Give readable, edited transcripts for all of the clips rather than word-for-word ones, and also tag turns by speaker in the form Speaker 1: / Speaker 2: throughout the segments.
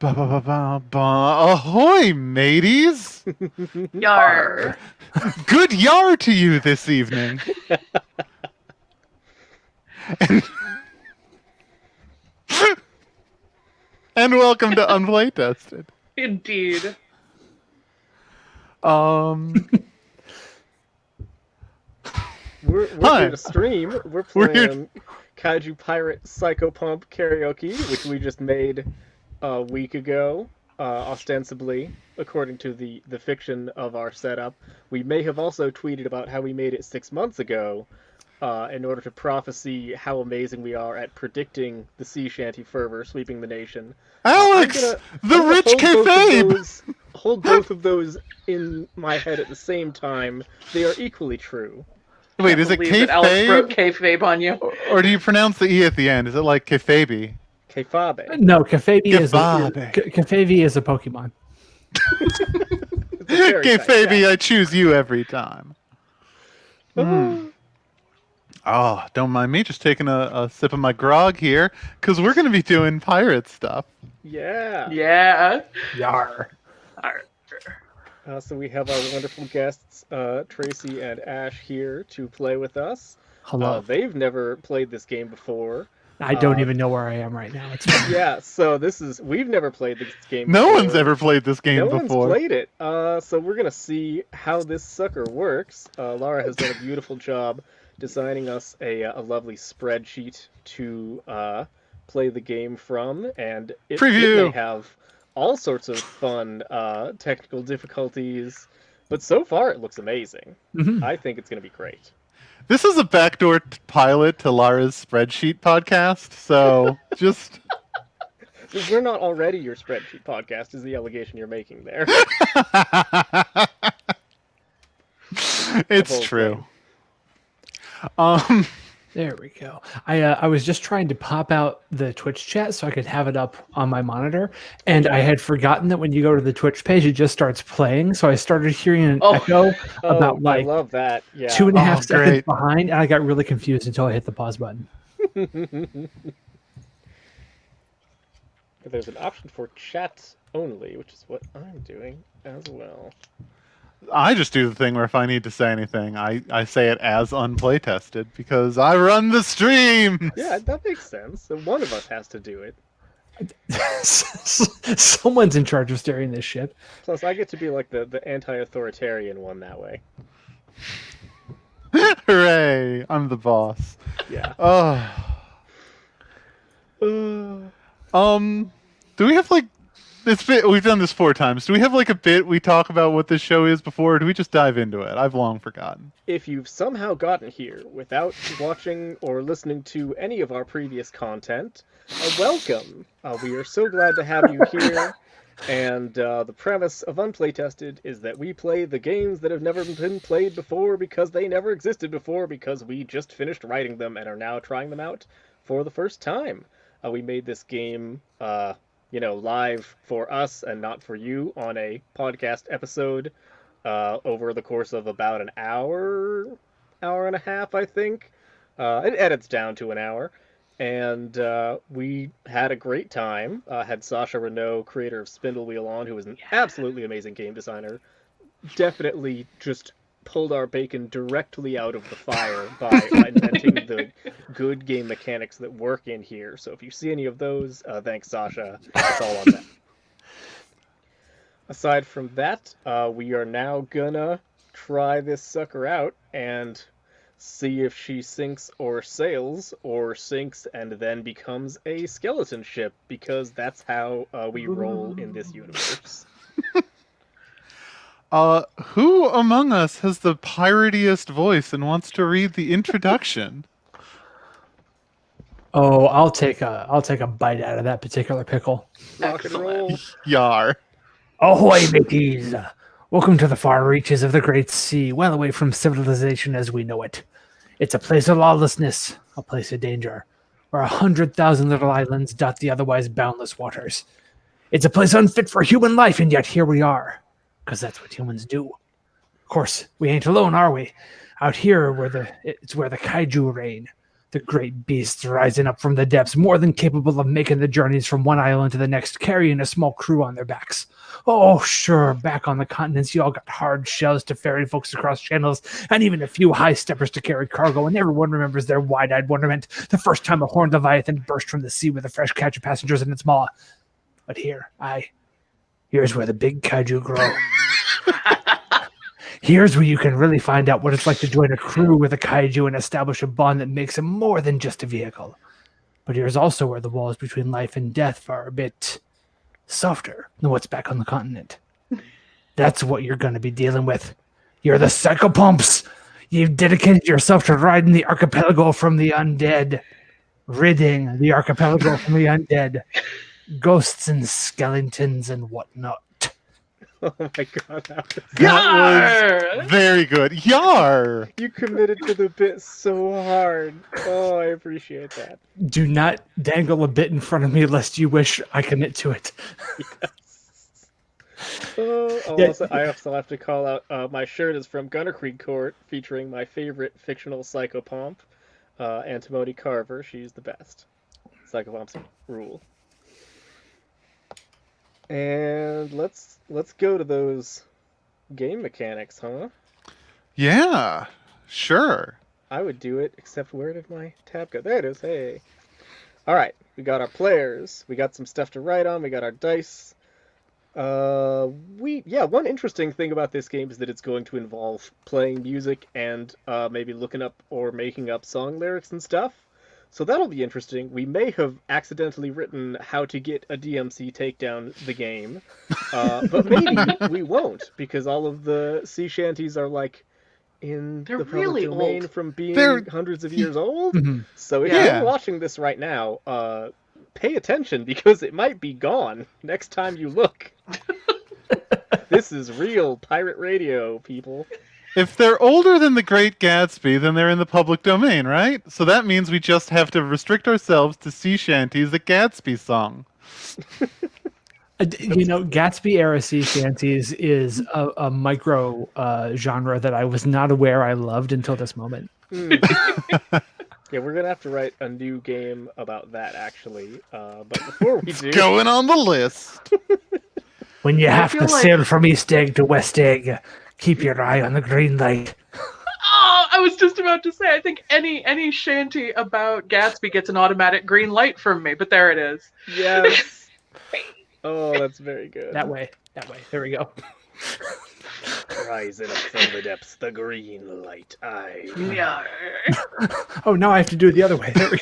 Speaker 1: Ba, ba, ba, ba, ba. Ahoy, mateys!
Speaker 2: Yar.
Speaker 1: Good yar to you this evening. And welcome to Unplaytested.
Speaker 2: Indeed.
Speaker 3: We're here to stream. We're playing Kaiju Pirate Psychopomp Karaoke, which we just made a week ago, ostensibly, according to the fiction of our setup. We may have also tweeted about how we made it 6 months ago, in order to prophesy how amazing we are at predicting the sea shanty fervor sweeping the nation.
Speaker 1: Alex, the rich kayfabe!
Speaker 3: Hold both of those in my head at the same time. They are equally true.
Speaker 1: Wait, is it
Speaker 2: Believe that Alex broke
Speaker 1: kayfabe?
Speaker 2: kayfabe on you.
Speaker 1: Or do you pronounce the E at the end? Is it like kayfabe?
Speaker 3: Kayfabe.
Speaker 4: No, Kayfabe
Speaker 1: Kayfabe.
Speaker 4: is a Pokemon.
Speaker 1: Kayfabe, I choose you every time. Oh, don't mind me just taking a sip of my grog here, because we're going to be doing pirate stuff.
Speaker 3: Yeah.
Speaker 2: Yeah.
Speaker 4: Yar.
Speaker 2: Arr.
Speaker 3: So we have our wonderful guests, Tracey and Ash, here to play with us.
Speaker 4: Hello.
Speaker 3: They've never played this game before.
Speaker 4: I don't even know where I am right now. It's fine.
Speaker 3: Yeah, so we've never played this game
Speaker 1: No
Speaker 3: before.
Speaker 1: one's ever played this game
Speaker 3: No
Speaker 1: before.
Speaker 3: one's played it. So we're going to see how this sucker works. Lara has done a beautiful job designing us a lovely spreadsheet to play the game from, and it may have all sorts of fun technical difficulties, but so far it looks amazing.
Speaker 4: Mhm.
Speaker 3: I think it's going to be great.
Speaker 1: This is a backdoor pilot to Lara's spreadsheet podcast, so just...
Speaker 3: We're not already your spreadsheet podcast, is the allegation you're making there.
Speaker 1: It's true.
Speaker 4: There we go. I was just trying to pop out the Twitch chat so I could have it up on my monitor, and I had forgotten that when you go to the Twitch page, it just starts playing. So I started hearing an echo about
Speaker 3: I love that. Yeah.
Speaker 4: 2.5 seconds
Speaker 1: great.
Speaker 4: behind, and I got really confused until I hit the pause button.
Speaker 3: There's an option for chat only, which is what I'm doing as well.
Speaker 1: I just do the thing where if I need to say anything, I say it as unplaytested, because I run the stream!
Speaker 3: Yeah, that makes sense. So one of us has to do it.
Speaker 4: Someone's in charge of steering this ship.
Speaker 3: Plus, I get to be like the anti-authoritarian one that way.
Speaker 1: Hooray! I'm the boss.
Speaker 3: Yeah.
Speaker 1: Do we have like... we've done this 4 times. Do we have like a bit we talk about what this show is before, or do we just dive into it? I've long forgotten.
Speaker 3: If you've somehow gotten here without watching or listening to any of our previous content, welcome. We are so glad to have you here. And the premise of Unplaytested is that we play the games that have never been played before because they never existed before, because we just finished writing them and are now trying them out for the first time. We made this game... live for us and not for you on a podcast episode over the course of about an hour and a half, I think. It edits down to an hour. And we had a great time. Had Sasha Renaud, creator of Spindle Wheel, on, who is an absolutely amazing game designer. Definitely just pulled our bacon directly out of the fire by inventing the good game mechanics that work in here. So if you see any of those, thanks, Sasha. It's all on them. Aside from that, we are now gonna try this sucker out and see if she sinks or sails, or sinks and then becomes a skeleton ship, because that's how we roll in this universe.
Speaker 1: Who among us has the piratiest voice and wants to read the introduction?
Speaker 4: Oh, I'll take a bite out of that particular pickle.
Speaker 3: Rock and roll.
Speaker 1: Yar.
Speaker 4: Ahoy, mateys! Welcome to the far reaches of the great sea, well away from civilization as we know it. It's a place of lawlessness, a place of danger, where 100,000 little islands dot the otherwise boundless waters. It's a place unfit for human life, and yet here we are, because that's what humans do. Of course, we ain't alone, are we? Out here, it's where the Kaiju reign, The great beasts rising up from the depths, more than capable of making the journeys from one island to the next, carrying a small crew on their backs. Oh, sure, back on the continents, you all got hard shells to ferry folks across channels, and even a few high steppers to carry cargo, and everyone remembers their wide-eyed wonderment the first time a horned leviathan burst from the sea with a fresh catch of passengers in its maw. But here's where the big kaiju grow. Here's where you can really find out what it's like to join a crew with a kaiju and establish a bond that makes him more than just a vehicle. But here's also where the walls between life and death are a bit softer than what's back on the continent. That's what you're going to be dealing with. You're the Psychopomps. You've dedicated yourself to riding the archipelago from the undead, ridding the archipelago from the undead, ghosts and skeletons and whatnot.
Speaker 3: Oh my god,
Speaker 1: That was very good. Yar!
Speaker 3: you committed to the bit so hard. Oh, I appreciate that.
Speaker 4: Do not dangle a bit in front of me lest you wish I commit to it.
Speaker 3: I also have to call out, my shirt is from Gunner Creek Court, featuring my favorite fictional Psychopomp, Antimony Carver. She's the best. Psychopomps rule. And let's go to those game mechanics, huh?
Speaker 1: Yeah, sure.
Speaker 3: I would do it, except where did my tab go? There it is. Hey. All right, we got our players. We got some stuff to write on. We got our dice. One interesting thing about this game is that it's going to involve playing music and maybe looking up or making up song lyrics and stuff. So that'll be interesting. We may have accidentally written how to get a DMC takedown the game, but maybe we won't, because all of the sea shanties are like in
Speaker 2: They're
Speaker 3: the public
Speaker 2: really
Speaker 3: domain
Speaker 2: old.
Speaker 3: from being
Speaker 1: They're-
Speaker 3: hundreds of years old.
Speaker 4: Mhm.
Speaker 3: So if
Speaker 1: Yeah.
Speaker 3: you're watching this right now, pay attention, because it might be gone next time you look. This is real pirate radio, people.
Speaker 1: If they're older than The Great Gatsby, then they're in the public domain, right? So that means we just have to restrict ourselves to sea shanties, the Gatsby song.
Speaker 4: Gatsby era sea shanties is a micro genre that I was not aware I loved until this moment.
Speaker 3: Yeah, we're gonna have to write a new game about that, actually. But before we do,
Speaker 1: Going on the list.
Speaker 4: When you have
Speaker 2: feel
Speaker 4: to
Speaker 2: like-
Speaker 4: sail from East Egg to West Egg, keep your eye on the green light.
Speaker 2: Oh, I was just about to say, I think any shanty about Gatsby gets an automatic green light from me, but there it is.
Speaker 3: yes. Oh, that's very good.
Speaker 4: That way. There we go.
Speaker 3: Rising up from the depths, the green light eye.
Speaker 2: Yeah.
Speaker 4: Oh, now I have to do it the other way. There we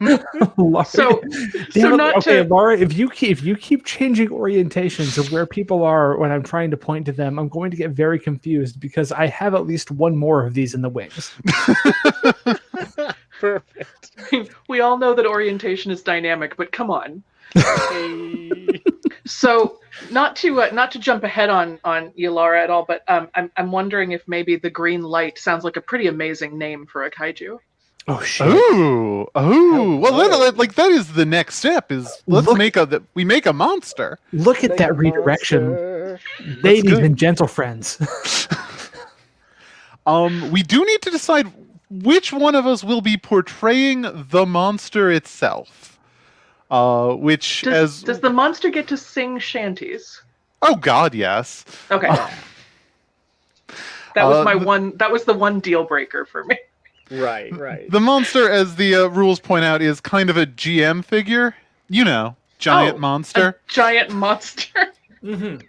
Speaker 4: go. Laura,
Speaker 2: So
Speaker 4: damn it.
Speaker 2: not
Speaker 4: Okay,
Speaker 2: to
Speaker 4: Laura, if you keep changing orientations of where people are when I'm trying to point to them, I'm going to get very confused because I have at least one more of these in the wings.
Speaker 3: Perfect.
Speaker 2: we all know that orientation is dynamic, but come on.
Speaker 3: Hey.
Speaker 2: So not to jump ahead on Lara at all, but I'm wondering if maybe the green light sounds like a pretty amazing name for a kaiju.
Speaker 4: Oh shit!
Speaker 1: Ooh. Well, that is the next step. Is let's
Speaker 4: Look-
Speaker 1: make a monster.
Speaker 4: Look at
Speaker 3: Make
Speaker 4: that
Speaker 3: a
Speaker 4: redirection,
Speaker 3: monster.
Speaker 4: ladies
Speaker 1: good.
Speaker 4: and gentle friends.
Speaker 1: We do need to decide which one of us will be portraying the monster itself.
Speaker 2: Does the monster get to sing shanties?
Speaker 1: Oh God, yes.
Speaker 2: Okay. That was the one deal breaker for me.
Speaker 3: Right.
Speaker 1: The monster, as the rules point out, is kind of a GM figure. You know, giant
Speaker 2: Oh,
Speaker 1: monster.
Speaker 2: A giant monster.
Speaker 4: Mm-hmm.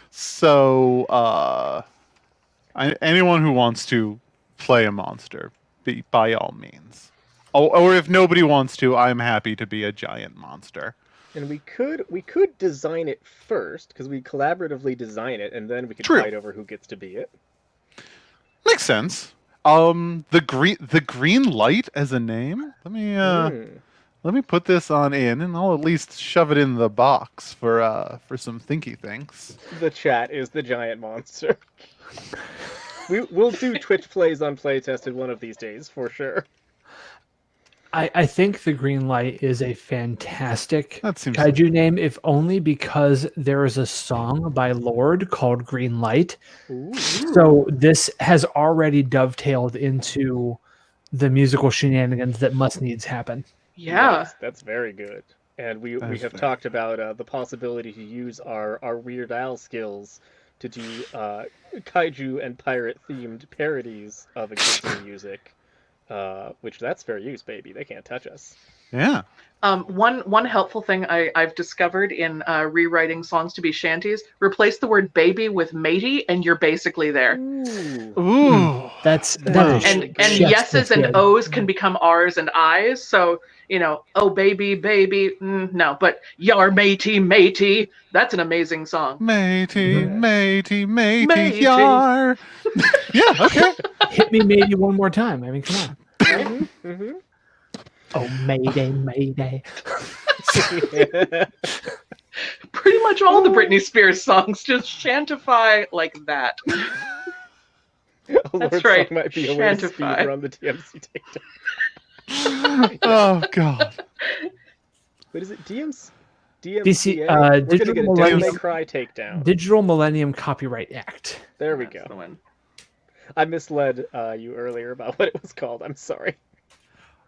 Speaker 1: So, anyone who wants to play a monster, by all means. Or if nobody wants to, I'm happy to be a giant monster.
Speaker 3: And we could design it first, because we collaboratively design it, and then we could
Speaker 1: True.
Speaker 3: fight over who gets to be it.
Speaker 1: Makes sense. The green light as a name. Let me put this on in, and I'll at least shove it in the box for some thinky things.
Speaker 3: The chat is the giant monster. We'll do Twitch plays on Playtested one of these days, for sure.
Speaker 4: I think the Green Light is a fantastic
Speaker 1: That seems
Speaker 4: kaiju name, if only because there is a song by Lord called Green Light.
Speaker 3: Ooh.
Speaker 4: So this has already dovetailed into the musical shenanigans that must needs happen.
Speaker 2: Yeah.
Speaker 3: Nice. That's very good. And we
Speaker 1: That's
Speaker 3: have
Speaker 1: very
Speaker 3: talked about the possibility to use our Weird Al skills to do kaiju and pirate themed parodies of existing music, which that's fair use, baby. They can't touch us.
Speaker 1: Yeah.
Speaker 2: One helpful thing I've discovered in rewriting songs to be shanties: replace the word baby with matey, and you're basically there.
Speaker 1: Ooh.
Speaker 4: That
Speaker 1: Wow.
Speaker 4: is
Speaker 2: And
Speaker 4: chef's
Speaker 2: yeses and
Speaker 4: good.
Speaker 2: O's can become R's and I's. So, oh baby, no, but yar matey, that's an amazing song.
Speaker 1: Matey,
Speaker 3: Yeah.
Speaker 1: matey, matey,
Speaker 2: Matey.
Speaker 1: yar. Yeah, okay.
Speaker 4: Hit me maybe one more time. I mean, come on.
Speaker 3: Mm-hmm.
Speaker 4: Oh, Mayday, Mayday.
Speaker 2: Pretty much all the Britney Spears songs just shantify like that.
Speaker 3: A
Speaker 2: That's
Speaker 3: Lord
Speaker 2: right.
Speaker 3: song might be a way to speed
Speaker 2: Shantify.
Speaker 3: run the TMC takedown.
Speaker 1: Oh god.
Speaker 3: What is it? DMC?
Speaker 4: DC,
Speaker 3: DMCA? We're gonna
Speaker 4: Digital
Speaker 3: get a Devil May
Speaker 4: Millennium-
Speaker 3: Cry takedown.
Speaker 4: Digital Millennium Copyright Act.
Speaker 3: There we
Speaker 2: That's
Speaker 3: go.
Speaker 2: the one.
Speaker 3: I misled you earlier about what it was called. I'm sorry.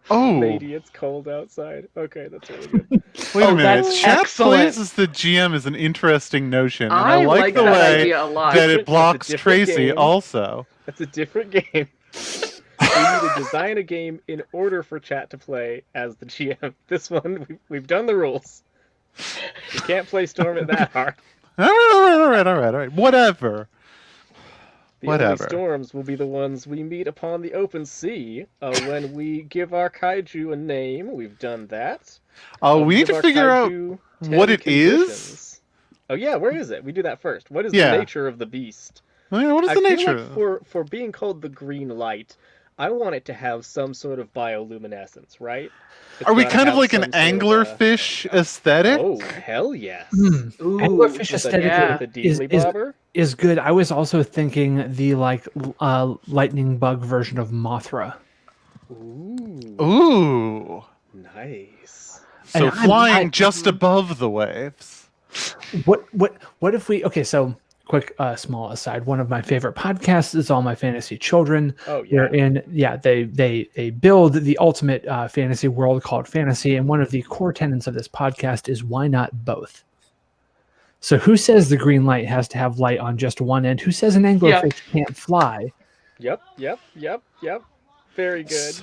Speaker 1: Oh,
Speaker 3: Lady, it's cold outside. Okay, that's really good.
Speaker 1: wait a
Speaker 2: Oh,
Speaker 1: minute.
Speaker 2: that's
Speaker 1: Chat
Speaker 2: excellent.
Speaker 1: plays as the GM is an interesting notion, and I
Speaker 2: I
Speaker 1: like
Speaker 2: like
Speaker 1: the
Speaker 2: that
Speaker 1: way
Speaker 2: idea a lot.
Speaker 1: that
Speaker 3: Different-
Speaker 1: it blocks
Speaker 3: that's a different
Speaker 1: Tracy
Speaker 3: game.
Speaker 1: also.
Speaker 3: That's a different game. We need to design a game in order for chat to play as the GM. This one, we've done the rules. You can't play Storm it that hard.
Speaker 1: All right. Whatever.
Speaker 3: The
Speaker 1: Whatever.
Speaker 3: only storms will be the ones we meet upon the open sea when we give our kaiju a name. We've done that.
Speaker 1: We need
Speaker 3: give
Speaker 1: to
Speaker 3: our
Speaker 1: figure out
Speaker 3: kaiju
Speaker 1: what
Speaker 3: 10
Speaker 1: it is.
Speaker 3: conditions. Oh yeah, where is it? We do that first. What is
Speaker 1: Yeah.
Speaker 3: the nature of the beast?
Speaker 1: I mean, what is
Speaker 3: I
Speaker 1: the
Speaker 3: feel
Speaker 1: nature?
Speaker 3: like for being called the green light, I want it to have some sort of bioluminescence, right? It's
Speaker 1: Are we
Speaker 3: gotta
Speaker 1: kind of
Speaker 3: have
Speaker 1: like
Speaker 3: some
Speaker 1: an
Speaker 3: sort of,
Speaker 1: anglerfish aesthetic?
Speaker 3: Oh hell yes!
Speaker 2: Ooh,
Speaker 4: Anglerfish
Speaker 3: With
Speaker 4: aesthetic
Speaker 2: yeah.
Speaker 3: the
Speaker 4: is,
Speaker 3: deedly
Speaker 4: is,
Speaker 3: bobber.
Speaker 4: is good. I was also thinking the lightning bug version of Mothra.
Speaker 3: Ooh,
Speaker 1: Ooh.
Speaker 3: nice.
Speaker 1: So
Speaker 4: And
Speaker 1: flying just above the waves.
Speaker 4: What if we? Okay, so quick small aside. One of my favorite podcasts is All My Fantasy Children.
Speaker 3: Oh yeah.
Speaker 4: Wherein, they build the ultimate fantasy world called fantasy, and one of the core tenets of this podcast is why not both? So who says the green light has to have light on just one end? Who says an anglerfish can't fly?
Speaker 3: Yep. Very good.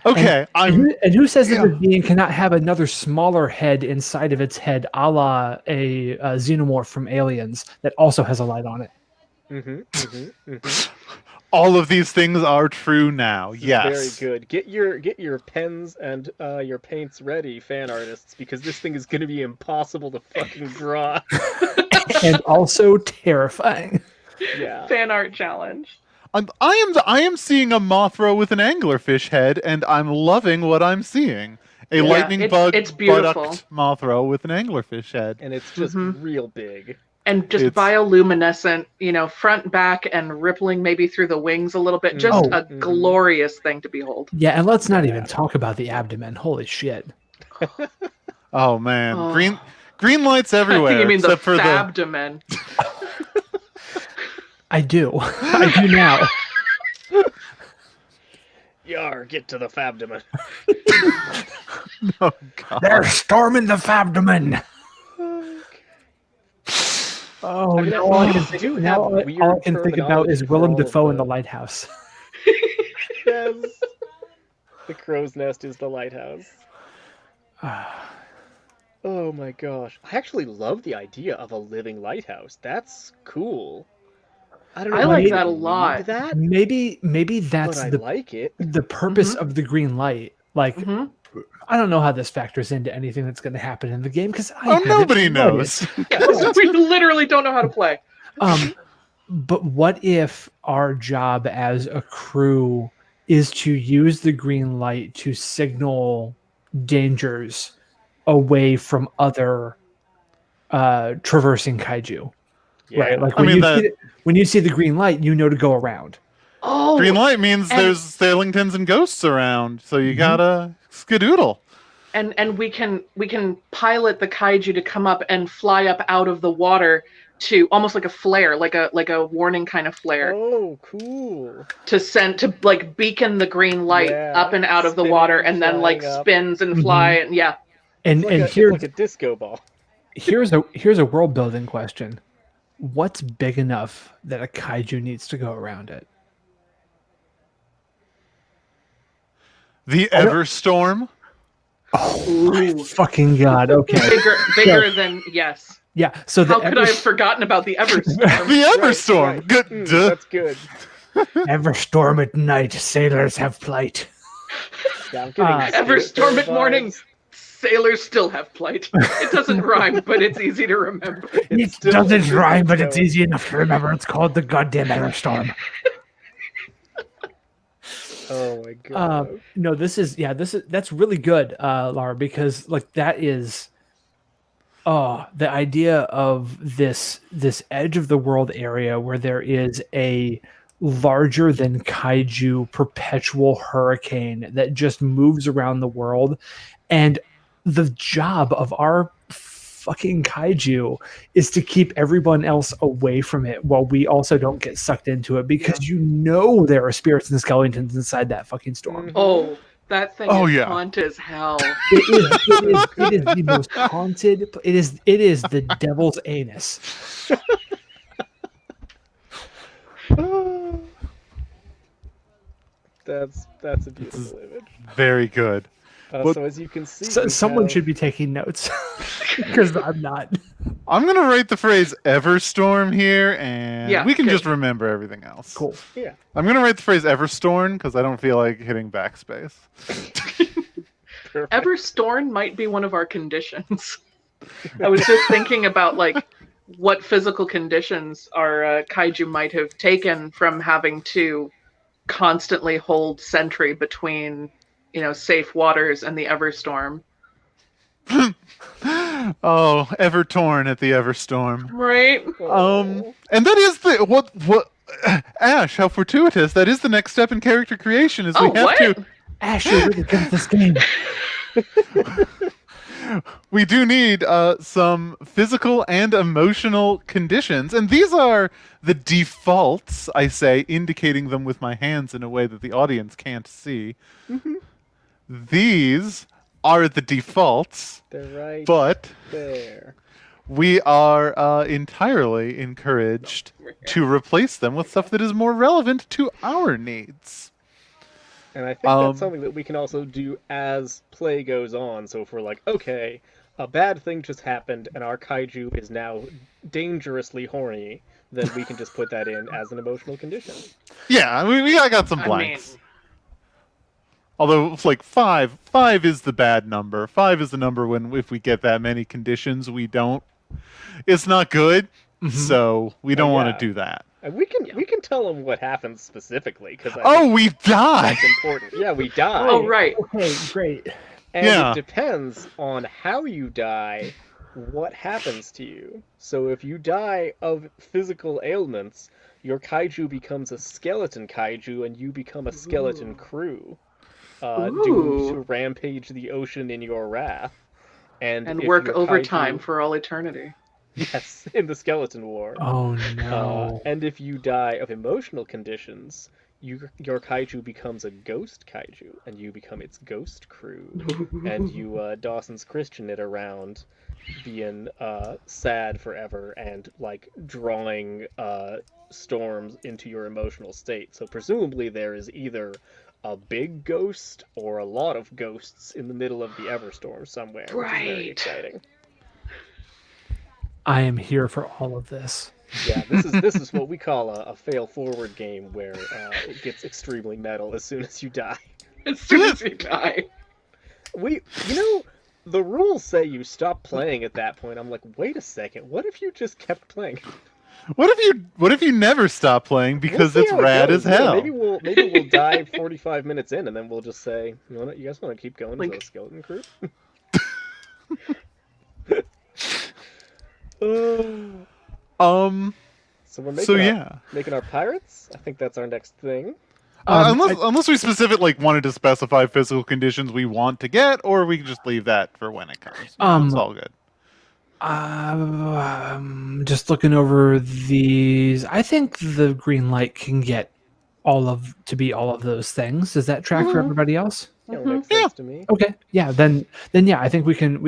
Speaker 1: Okay,
Speaker 4: And who says that
Speaker 1: Yeah.
Speaker 4: the being cannot have another smaller head inside of its head, a la a xenomorph from Aliens that also has a light on it?
Speaker 1: all of these things are true now. Yes.
Speaker 3: Very good. Get your pens and your paints ready, fan artists, because this thing is going to be impossible to fucking draw.
Speaker 4: And also terrifying.
Speaker 3: Yeah.
Speaker 2: fan art challenge.
Speaker 1: I am seeing a Mothra with an anglerfish head, and I'm loving what I'm seeing. A
Speaker 2: Yeah,
Speaker 1: lightning bug
Speaker 2: it's beautiful.
Speaker 1: buttocked Mothra with an anglerfish head.
Speaker 3: And it's just real big.
Speaker 2: And just
Speaker 1: It's-
Speaker 2: bioluminescent, front, back, and rippling maybe through the wings a little bit. Just a glorious thing to behold.
Speaker 4: Yeah, and let's not even talk about the abdomen. Holy shit.
Speaker 1: Oh man,
Speaker 2: Oh.
Speaker 1: green lights everywhere.
Speaker 2: I think you mean the
Speaker 1: except for
Speaker 2: abdomen.
Speaker 4: I do. I do now.
Speaker 3: Yar, get to the fabdomen.
Speaker 1: Oh god.
Speaker 4: They're storming the abdomen. Oh,
Speaker 3: I mean,
Speaker 4: now all I can
Speaker 3: they
Speaker 4: think,
Speaker 3: do
Speaker 4: now
Speaker 3: have
Speaker 4: all I
Speaker 3: weird
Speaker 4: can think about is
Speaker 3: terminology for
Speaker 4: Willem
Speaker 3: all of
Speaker 4: Dafoe in
Speaker 3: the-
Speaker 4: The Lighthouse.
Speaker 3: Yes. The crow's nest is the lighthouse. Oh my gosh. I actually love the idea of a living lighthouse. That's cool. I don't know.
Speaker 2: I
Speaker 3: if
Speaker 2: like
Speaker 3: really
Speaker 2: that a
Speaker 3: need
Speaker 2: lot.
Speaker 3: That,
Speaker 4: Maybe
Speaker 3: but
Speaker 4: that's
Speaker 3: I
Speaker 4: the
Speaker 3: like it.
Speaker 4: purpose of the green light. Like,
Speaker 2: Mhm.
Speaker 4: I don't know how this factors into anything that's going to happen in the game because
Speaker 1: Nobody knows.
Speaker 2: We literally don't know how to play.
Speaker 4: But what if our job as a crew is to use the green light to signal dangers away from other traversing kaiju?
Speaker 3: Yeah.
Speaker 4: Right? Like
Speaker 1: I mean,
Speaker 4: when you see the green light, you know to go around.
Speaker 2: Oh,
Speaker 1: Green light means
Speaker 2: and-
Speaker 1: there's skeletons and ghosts around, so you gotta Skadoodle.
Speaker 2: And we can pilot the kaiju to come up and fly up out of the water to almost like a flare, like a warning kind of flare.
Speaker 3: Oh, cool.
Speaker 2: To like beacon the green light up and out of the water, and then like spins and fly, and yeah.
Speaker 4: And here's
Speaker 3: like a disco ball.
Speaker 4: Here's a world building question. What's big enough that a kaiju needs to go around it?
Speaker 1: The Everstorm.
Speaker 4: Oh my fucking god! Okay,
Speaker 2: bigger than yes.
Speaker 4: Yeah. So
Speaker 2: how could I have forgotten about the Everstorm?
Speaker 1: The Everstorm.
Speaker 3: Right.
Speaker 1: Good.
Speaker 3: That's good.
Speaker 4: Everstorm at night, sailors have plight.
Speaker 3: Yeah, I'm
Speaker 2: Everstorm at morning, sailors still have plight. It doesn't rhyme, but it's easy to remember.
Speaker 4: It doesn't rhyme, but it's easy enough to remember. It's called the goddamn Everstorm.
Speaker 3: Oh my god.
Speaker 4: No, that's really good, Lara, because like that is the idea of this edge of the world area where there is a larger than kaiju perpetual hurricane that just moves around the world, and the job of our fucking kaiju is to keep everyone else away from it while we also don't get sucked into it, because there are spirits and skeletons inside that fucking storm.
Speaker 2: Oh, that thing is haunted as hell.
Speaker 4: It is the most haunted. It is the devil's anus.
Speaker 3: That's a beautiful image.
Speaker 1: Very good.
Speaker 3: So as you can see,
Speaker 4: someone should be taking notes because I'm not.
Speaker 1: I'm gonna write the phrase Everstorm here, and we can just remember everything else.
Speaker 4: Cool.
Speaker 3: Yeah.
Speaker 1: I'm gonna write the phrase Everstorm because I don't feel like hitting backspace.
Speaker 2: Everstorm might be one of our conditions. I was just thinking about like what physical conditions our kaiju might have taken from having to constantly hold sentry between, safe waters and the Everstorm.
Speaker 1: Oh, ever torn at the Everstorm.
Speaker 2: Right.
Speaker 1: And that is the what Ash, how fortuitous. That is the next step in character creation is we have to
Speaker 4: Ash, you're really good at this game.
Speaker 1: We do need some physical and emotional conditions, and these are the defaults, I say, indicating them with my hands in a way that the audience can't see. Mm-hmm. These are the defaults.
Speaker 3: They're right
Speaker 1: but
Speaker 3: there.
Speaker 1: We are entirely encouraged to replace them with stuff that is more relevant to our needs.
Speaker 3: And I think that's something that we can also do as play goes on. So if we're like, okay, a bad thing just happened and our kaiju is now dangerously horny, then we can just put that in as an emotional condition.
Speaker 1: Yeah, I got some blanks. Although, like, five is the bad number. 5 is the number when, if we get that many conditions, we don't. It's not good, so we don't want to do that.
Speaker 3: And we can tell them what happens specifically, because
Speaker 1: we die.
Speaker 3: That's important. Yeah, we die.
Speaker 2: Oh, right.
Speaker 4: Okay, great.
Speaker 3: And it depends on how you die, what happens to you. So if you die of physical ailments, your kaiju becomes a skeleton kaiju, and you become a skeleton crew. Doomed to rampage the ocean in your wrath. And
Speaker 2: work overtime for all eternity.
Speaker 3: Yes, in the skeleton war.
Speaker 4: Oh no.
Speaker 3: And if you die of emotional conditions, your kaiju becomes a ghost kaiju, and you become its ghost crew. And you Dawson's Christian it around, being sad forever and like drawing storms into your emotional state. So presumably there is either a big ghost or a lot of ghosts in the middle of the Everstorm somewhere. Which is very exciting.
Speaker 4: I am here for all of this.
Speaker 3: Yeah, this is what we call a fail forward game where it gets extremely metal as soon as you die.
Speaker 2: As soon as you die.
Speaker 3: The rules say you stop playing at that point. I'm like, wait a second, what if you just kept playing?
Speaker 1: What if you never stop playing because it's rad as hell?
Speaker 3: Yeah, maybe we'll die 45 minutes in, and then we'll just say, you guys want to keep going as a skeleton crew?
Speaker 1: So we're making our pirates.
Speaker 3: I think that's our next thing.
Speaker 1: Unless we wanted to specify physical conditions we want to get, or we can just leave that for when it comes. It's all good.
Speaker 4: Just looking over these, I think the green light can get all of those things. Does that track for everybody else?
Speaker 3: Yeah, makes sense to me.
Speaker 4: Okay, yeah, then yeah, I think we can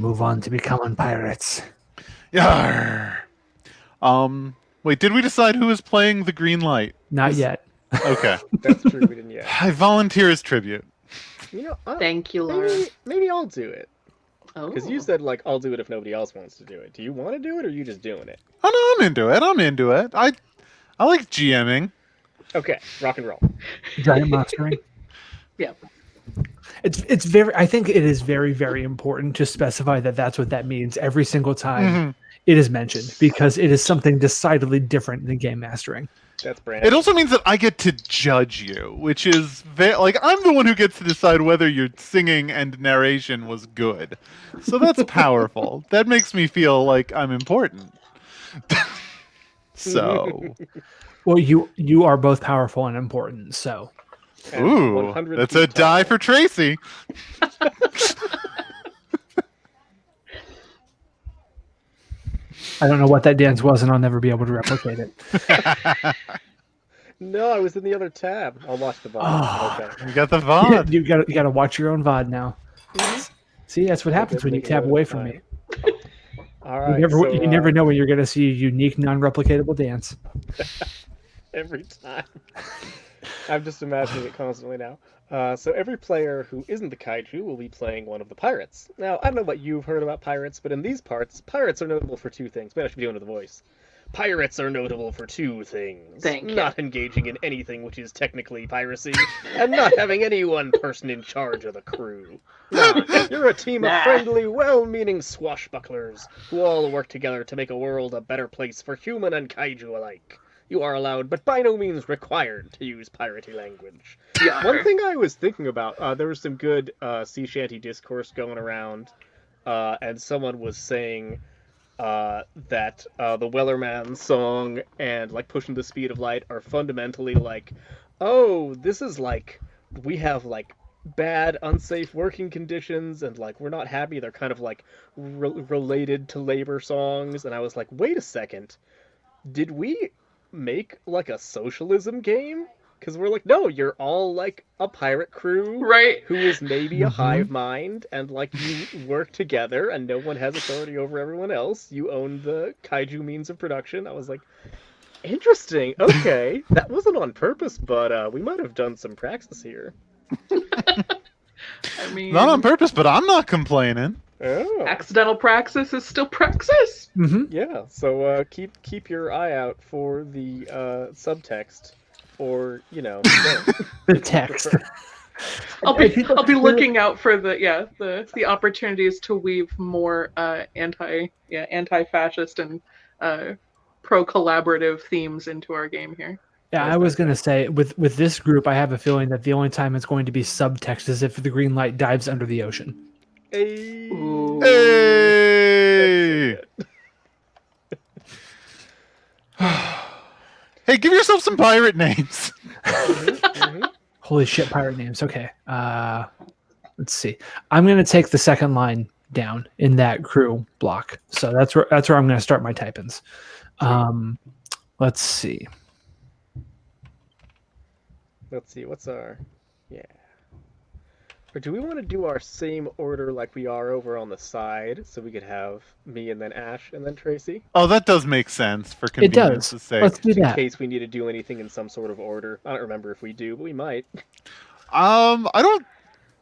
Speaker 4: move on to becoming pirates.
Speaker 1: Yarr. Wait, did we decide who is playing the green light?
Speaker 4: Not yet.
Speaker 1: Okay.
Speaker 3: That's true. We didn't yet.
Speaker 1: I volunteer as tribute.
Speaker 2: Thank you, Lara.
Speaker 3: Maybe I'll do it.
Speaker 2: Oh.
Speaker 3: Because you said I'll do it if nobody else wants to do it. Do you want to do it, or are you just doing it?
Speaker 1: Oh no, I'm into it. I like GMing.
Speaker 3: Okay, rock and roll.
Speaker 4: Giant monstering.
Speaker 2: Yeah.
Speaker 4: It's very. I think it is very, very important to specify that that's what that means every single time it is mentioned, because it is something decidedly different than game mastering.
Speaker 3: That's brand.
Speaker 1: It also means that I get to judge you, which is I'm the one who gets to decide whether your singing and narration was good. So that's powerful. That makes me feel like I'm important. So,
Speaker 4: well, you are both powerful and important. So,
Speaker 1: ooh, that's a die for Tracey.
Speaker 4: I don't know what that dance was, and I'll never be able to replicate it.
Speaker 3: No, I was in the other tab. I'll watch the VOD.
Speaker 4: Oh.
Speaker 3: Okay.
Speaker 1: You got the VOD.
Speaker 4: You got to watch your own VOD now. See, that's what happens when you tab away from me.
Speaker 3: All right.
Speaker 4: You never know when you're going to see a unique, non-replicatable dance.
Speaker 3: Every time. I'm just imagining it constantly now. So every player who isn't the kaiju will be playing one of the pirates. Now, I don't know what you've heard about pirates, but in these parts, pirates are notable for two things. Maybe I should be doing it with a voice. Pirates are notable for two things. Not engaging in anything which is technically piracy, and not having any one person in charge of the crew. No, you're a team of friendly, well-meaning swashbucklers who all work together to make a world a better place for human and kaiju alike. You are allowed, but by no means required, to use piratey language.
Speaker 2: Yeah.
Speaker 3: One thing I was thinking about, there was some good sea shanty discourse going around, and someone was saying that the Wellerman song and Pushing the Speed of Light are fundamentally this is we have bad, unsafe working conditions, and we're not happy. They're kind of related to labor songs, and I was like, wait a second, did we make a socialism game? Because we're no, you're all a pirate crew,
Speaker 2: right?
Speaker 3: Who is maybe a hive mind, and you work together, and no one has authority over everyone else. You own the kaiju means of production. I was like, interesting. Okay, that wasn't on purpose, but we might have done some praxis here.
Speaker 2: I mean,
Speaker 1: not on purpose, but I'm not complaining.
Speaker 3: Oh.
Speaker 2: Accidental praxis is still praxis.
Speaker 3: Yeah. So keep your eye out for the subtext. Or
Speaker 4: the text.
Speaker 2: I'll be looking out for the opportunities to weave more anti-fascist and pro-collaborative themes into our game here.
Speaker 4: Yeah, I was gonna say with this group, I have a feeling that the only time it's going to be subtext is if the green light dives under the ocean.
Speaker 3: Hey.
Speaker 1: Hey, give yourself some pirate names.
Speaker 4: Holy shit, pirate names. Okay. Let's see. I'm going to take the second line down in that crew block. So that's where I'm going to start my type-ins. Let's see.
Speaker 3: What's our... Yeah. Or do we want to do our same order like we are over on the side, so we could have me and then Ash and then Tracey?
Speaker 1: Oh, that does make sense for convenience's sake.
Speaker 4: Let's do that.
Speaker 3: In case we need to do anything in some sort of order. I don't remember if we do, but we might.
Speaker 1: I don't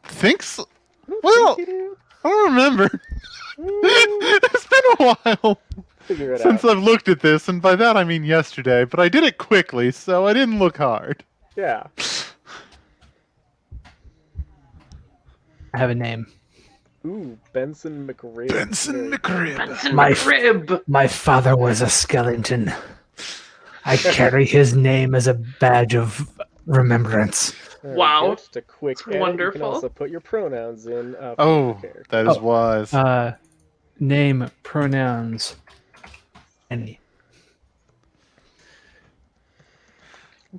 Speaker 1: think so. I don't remember. It's been a while since I've looked at this, and by that I mean yesterday, but I did it quickly, so I didn't look hard.
Speaker 3: Yeah.
Speaker 4: I have a name.
Speaker 3: Ooh, Benson McRib.
Speaker 1: Benson McRib.
Speaker 4: My father was a skeleton. I carry his name as a badge of remembrance.
Speaker 2: Wow.
Speaker 3: Just a quick edit.
Speaker 2: Wonderful.
Speaker 3: You can also put your pronouns in.
Speaker 1: That is wise.
Speaker 4: Name, pronouns, any.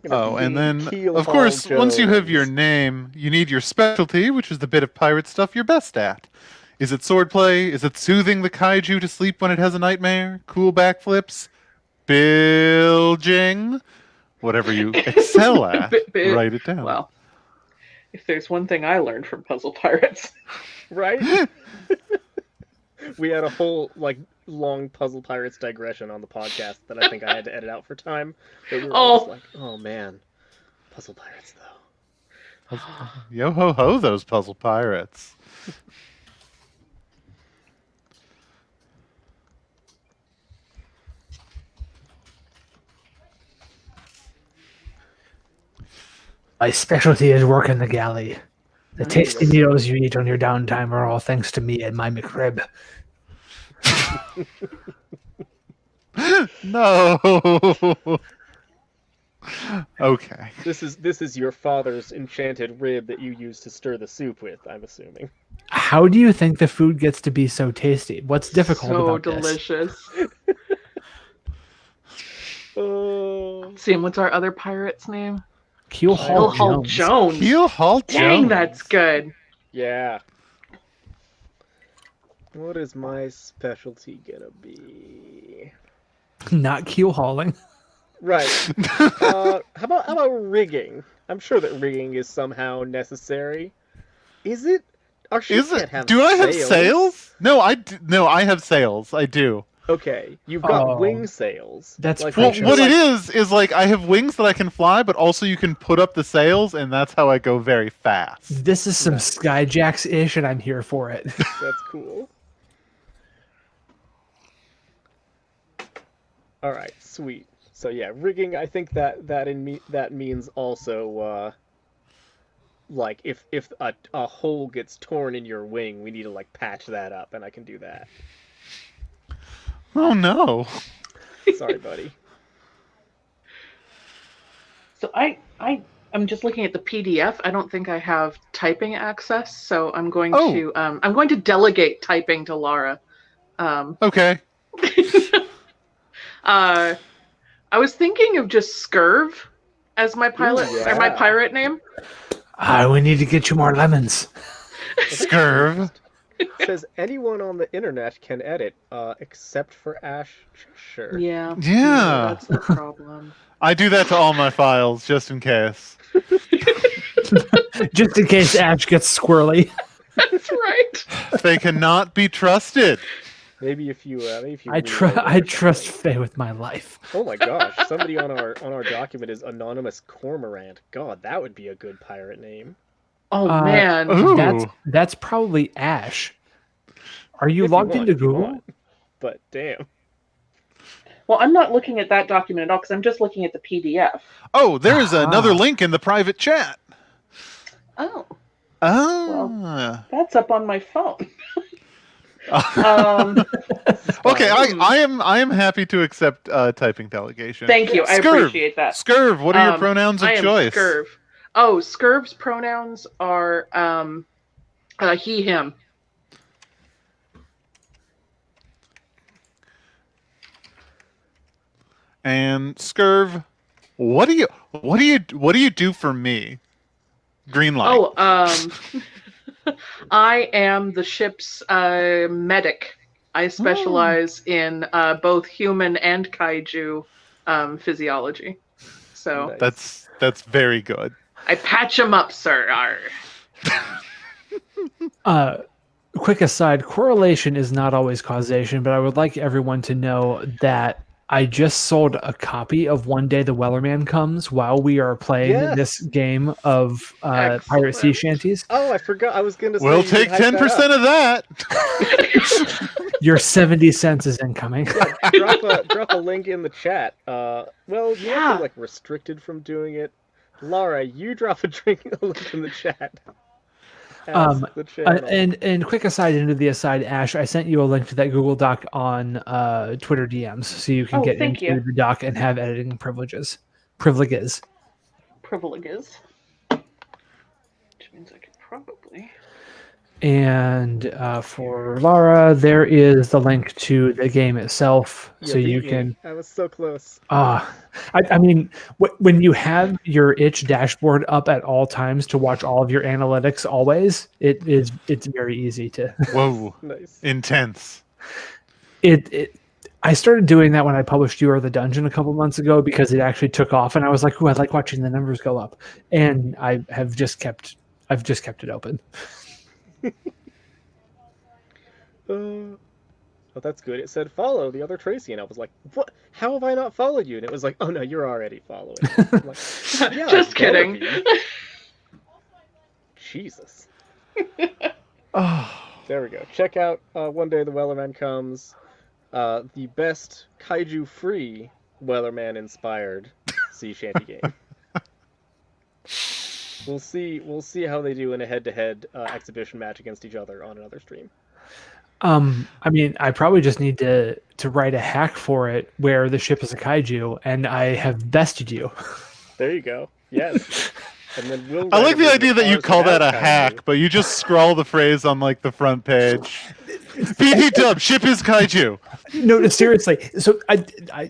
Speaker 1: Oh, and then,
Speaker 3: Keel
Speaker 1: of
Speaker 3: Hall
Speaker 1: course, once you have your
Speaker 3: Jones.
Speaker 1: name, you need your specialty, which is the bit of pirate stuff you're best at. Is it swordplay? Is it soothing the kaiju to sleep when it has a nightmare? Cool backflips? Bilging? Whatever you excel at, write it down.
Speaker 2: Well, if there's one thing I learned from Puzzle Pirates,
Speaker 3: Right? We had a whole long Puzzle Pirates digression on the podcast that I think I had to edit out for time. But we were all just like, oh man, Puzzle Pirates though.
Speaker 1: Yo ho ho, those puzzle pirates.
Speaker 4: My specialty is working the galley. The tasty meals you eat on your downtime are all thanks to me and my McRib.
Speaker 1: No. Okay.
Speaker 3: This is your father's enchanted rib that you use to stir the soup with, I'm assuming.
Speaker 4: How do you think the food gets to be so tasty? What's difficult
Speaker 2: so
Speaker 4: about this?
Speaker 2: delicious.
Speaker 3: Oh,
Speaker 2: Sam, what's our other pirate's name?
Speaker 4: Keel Hall
Speaker 2: Hall
Speaker 4: Jones.
Speaker 2: Jones.
Speaker 1: Keel Hall
Speaker 2: Dang,
Speaker 1: Jones.
Speaker 2: that's good.
Speaker 3: yeah. What is my specialty gonna be?
Speaker 4: Not keel hauling.
Speaker 3: Right. How about rigging? I'm sure that rigging is somehow necessary. Is it? Our ship
Speaker 1: Is
Speaker 3: can't
Speaker 1: it?
Speaker 3: have
Speaker 1: Do I have sails? No, I have sails. I do.
Speaker 3: Okay, you've got
Speaker 4: Oh.
Speaker 3: wing sails.
Speaker 4: That's
Speaker 3: Like,
Speaker 1: Well,
Speaker 4: Precious.
Speaker 1: what it is like I have wings that I can fly, but also you can put up the sails, and that's how I go very fast.
Speaker 4: This is some Skyjacks-ish, and I'm here for it.
Speaker 3: That's cool. All right, sweet. So yeah, rigging. I think that means also like if a hole gets torn in your wing, we need to like patch that up, and I can do that.
Speaker 1: Oh no.
Speaker 3: Sorry, buddy.
Speaker 2: So I'm just looking at the PDF. I don't think I have typing access, so I'm going to delegate typing to Lara.
Speaker 1: Okay.
Speaker 2: I was thinking of just Scurv as my pilot or my
Speaker 3: yeah.
Speaker 2: pirate name.
Speaker 4: We need to get you more lemons.
Speaker 1: Scurv.
Speaker 3: Says anyone on the internet can edit, except for Ash. Sure.
Speaker 2: Yeah.
Speaker 1: Yeah.
Speaker 2: That's the problem.
Speaker 1: I do that to all my files, just in case.
Speaker 4: Just in case Ash gets squirrely.
Speaker 2: That's right.
Speaker 1: They cannot be trusted.
Speaker 3: Maybe if you
Speaker 4: I trust Faye with my life.
Speaker 3: Oh my gosh! Somebody on our document is Anonymous Cormorant. God, that would be a good pirate name.
Speaker 2: Oh man.
Speaker 1: Ooh.
Speaker 4: That's probably Ash. Are you
Speaker 3: If
Speaker 4: logged
Speaker 3: want,
Speaker 4: into
Speaker 3: if you
Speaker 4: Google?
Speaker 3: want. But damn.
Speaker 2: Well, I'm not looking at that document at all because I'm just looking at the PDF.
Speaker 1: Oh, there is another link in the private chat.
Speaker 2: Oh,
Speaker 1: Ah.
Speaker 2: that's up on my phone.
Speaker 1: Okay, I am happy to accept typing delegation.
Speaker 2: Thank you. I
Speaker 1: Scurv.
Speaker 2: appreciate that.
Speaker 1: Scurv, what are your pronouns of
Speaker 2: I am
Speaker 1: choice?
Speaker 2: Scurv. Oh, Scurv's pronouns are he, him.
Speaker 1: And Scurv, what do you do for me? Green light.
Speaker 2: Oh, I am the ship's medic. I specialize in both human and kaiju physiology. So
Speaker 3: Nice.
Speaker 1: that's very good.
Speaker 2: I patch them up, sir. Arr.
Speaker 4: Quick aside, correlation is not always causation, but I would like everyone to know that I just sold a copy of One Day the Wellerman Comes while we are playing
Speaker 3: Yes.
Speaker 4: this game of Pirate Sea Shanties.
Speaker 3: Oh, I forgot. I was going to say.
Speaker 1: We'll
Speaker 3: you
Speaker 1: take
Speaker 3: hype that
Speaker 1: 10%
Speaker 3: up.
Speaker 1: of that.
Speaker 4: Your 70 cents is incoming.
Speaker 3: Drop a link in the chat. Well, you
Speaker 2: Yeah.
Speaker 3: have to like restricted from doing it. Lara, you drop a link in the chat. Ask the channel.
Speaker 4: And quick aside into the aside, Ash, I sent you a link to that Google Doc on Twitter DMs, so you can get
Speaker 2: thank
Speaker 4: into
Speaker 2: you.
Speaker 4: the doc and have editing privileges.
Speaker 2: Privileges. Which means I could probably.
Speaker 4: And for Lara, there is the link to the game itself, so you can.
Speaker 3: I was so close.
Speaker 4: I mean, when you have your itch dashboard up at all times to watch all of your analytics, always it's very easy to.
Speaker 1: Whoa,
Speaker 3: Nice.
Speaker 1: intense.
Speaker 4: I started doing that when I published You Are the Dungeon a couple months ago because it actually took off, and I was like, "Ooh, I like watching the numbers go up," and I've just kept it open.
Speaker 3: Oh, that's good. It said follow the other Tracey, and I was like, "What? How have I not followed you?" And it was like, "Oh no, you're already following." I'm like, yeah,
Speaker 2: Just kidding.
Speaker 3: Jesus.
Speaker 1: Oh,
Speaker 3: There we go. Check out One Day the Wellerman Comes, the best kaiju-free Wellerman-inspired sea shanty game. We'll see how they do in a head-to-head exhibition match against each other on another stream.
Speaker 4: I mean, I probably just need to write a hack for it where the ship is a kaiju, and I have bested you.
Speaker 3: There you go. Yes. And then we'll
Speaker 1: I like
Speaker 3: write
Speaker 1: the idea that you
Speaker 3: cars
Speaker 1: call that
Speaker 3: without
Speaker 1: a
Speaker 3: kaiju.
Speaker 1: hack, but you just scroll the phrase on like the front page. PT Dub, ship is kaiju.
Speaker 4: No, seriously. So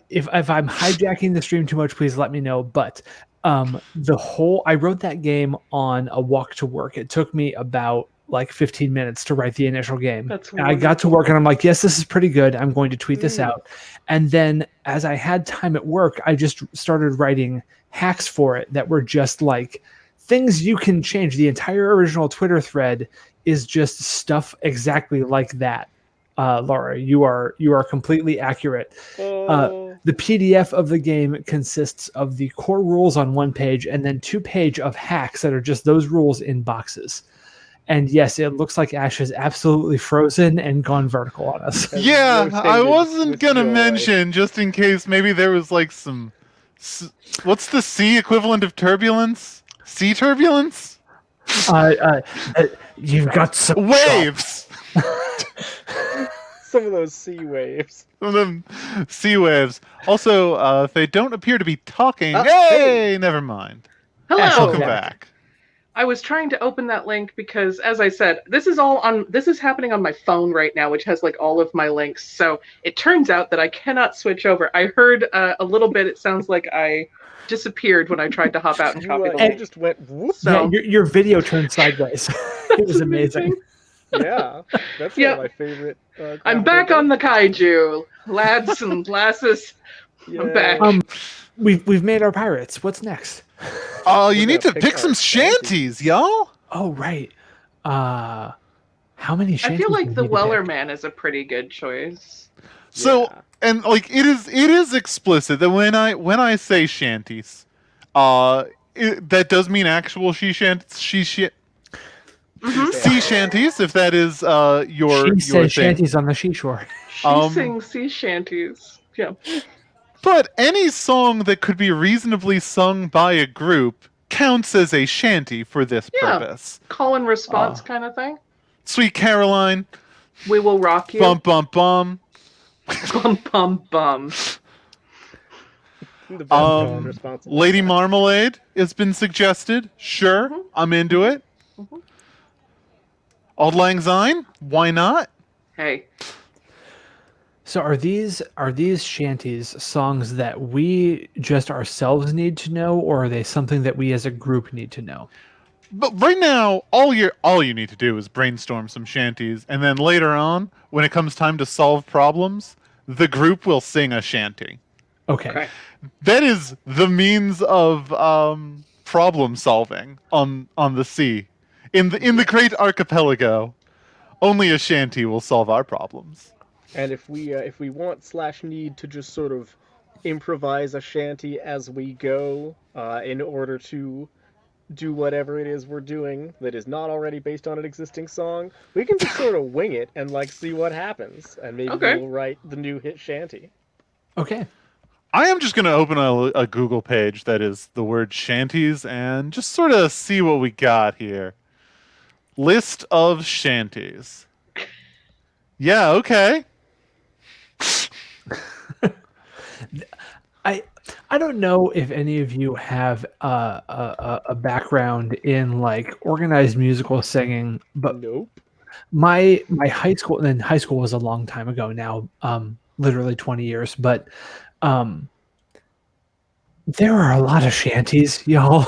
Speaker 4: if I'm hijacking the stream too much, please let me know. But I wrote that game on a walk to work. It took me about like 15 minutes to write the initial game.
Speaker 2: That's
Speaker 4: and I got to work and I'm like, yes, this is pretty good. I'm going to tweet this out. And then as I had time at work, I just started writing hacks for it that were just like things you can change. The entire original Twitter thread is just stuff exactly like that. Lara, you are completely accurate. The PDF of the game consists of the core rules on one page and then 2 pages of hacks that are just those rules in boxes. And yes, it looks like Ash is absolutely frozen and gone vertical on us.
Speaker 1: Yeah, I wasn't gonna mention, just in case maybe there was like some. What's the sea equivalent of turbulence? Sea turbulence?
Speaker 4: You've got some
Speaker 1: Waves!
Speaker 3: Some of those sea waves.
Speaker 1: Some of them sea waves. Also, if they don't appear to be talking,
Speaker 3: hey!
Speaker 1: never mind.
Speaker 2: Hello.
Speaker 1: Welcome back.
Speaker 2: I was trying to open that link because, as I said, this is happening on my phone right now, which has like all of my links. So it turns out that I cannot switch over. I heard a little bit. It sounds like I disappeared when I tried to hop out and copy the link.
Speaker 3: You just went whoop.
Speaker 2: So
Speaker 4: yeah, your video turned sideways. It was amazing.
Speaker 3: Yeah, that's one of my favorite.
Speaker 2: I'm back on the kaiju, lads and lasses.
Speaker 3: Yeah.
Speaker 2: I'm back.
Speaker 4: We've made our pirates. What's next?
Speaker 1: Oh, you need to
Speaker 3: pick
Speaker 1: pick
Speaker 3: our
Speaker 1: some shanties, y'all.
Speaker 4: Oh, right. How many
Speaker 2: I
Speaker 4: shanties
Speaker 2: feel
Speaker 4: do
Speaker 2: like
Speaker 4: we
Speaker 2: the
Speaker 4: need to
Speaker 2: Weller
Speaker 4: pick?
Speaker 2: Man is a pretty good choice.
Speaker 1: So,
Speaker 3: Yeah.
Speaker 1: and like it is explicit that when I say shanties, that does mean actual sea shanties, if that is your
Speaker 4: She says
Speaker 1: thing.
Speaker 4: shanties on the seashore.
Speaker 2: She sings sea shanties. Yeah.
Speaker 1: But any song that could be reasonably sung by a group counts as a shanty for this purpose.
Speaker 2: Call and response kind of thing.
Speaker 1: Sweet Caroline,
Speaker 2: We Will Rock You.
Speaker 1: bum bum bum.
Speaker 2: Bum bum bum.
Speaker 3: The best call and response.
Speaker 1: Lady Marmalade has been suggested. Sure, I'm into it. Auld Lang Syne, why not?
Speaker 2: Hey.
Speaker 4: So are these shanties songs that we just ourselves need to know, or are they something that we as a group need to know?
Speaker 1: But right now, all you need to do is brainstorm some shanties, and then later on, when it comes time to solve problems, the group will sing a shanty.
Speaker 4: Okay.
Speaker 1: That is the means of problem solving on the sea. In the great archipelago, only a shanty will solve our problems.
Speaker 3: And if we want / need to just sort of improvise a shanty as we go, in order to do whatever it is we're doing that is not already based on an existing song, we can just sort of wing it and like see what happens, and maybe we'll write the new hit shanty.
Speaker 4: Okay.
Speaker 1: I am just going to open a Google page that is the word shanties and just sort of see what we got here. List of shanties. Yeah, okay.
Speaker 4: I don't know if any of you have a background in like organized musical singing, but
Speaker 3: Nope.
Speaker 4: My high school, and high school was a long time ago now, literally 20 years, but there are a lot of shanties, y'all.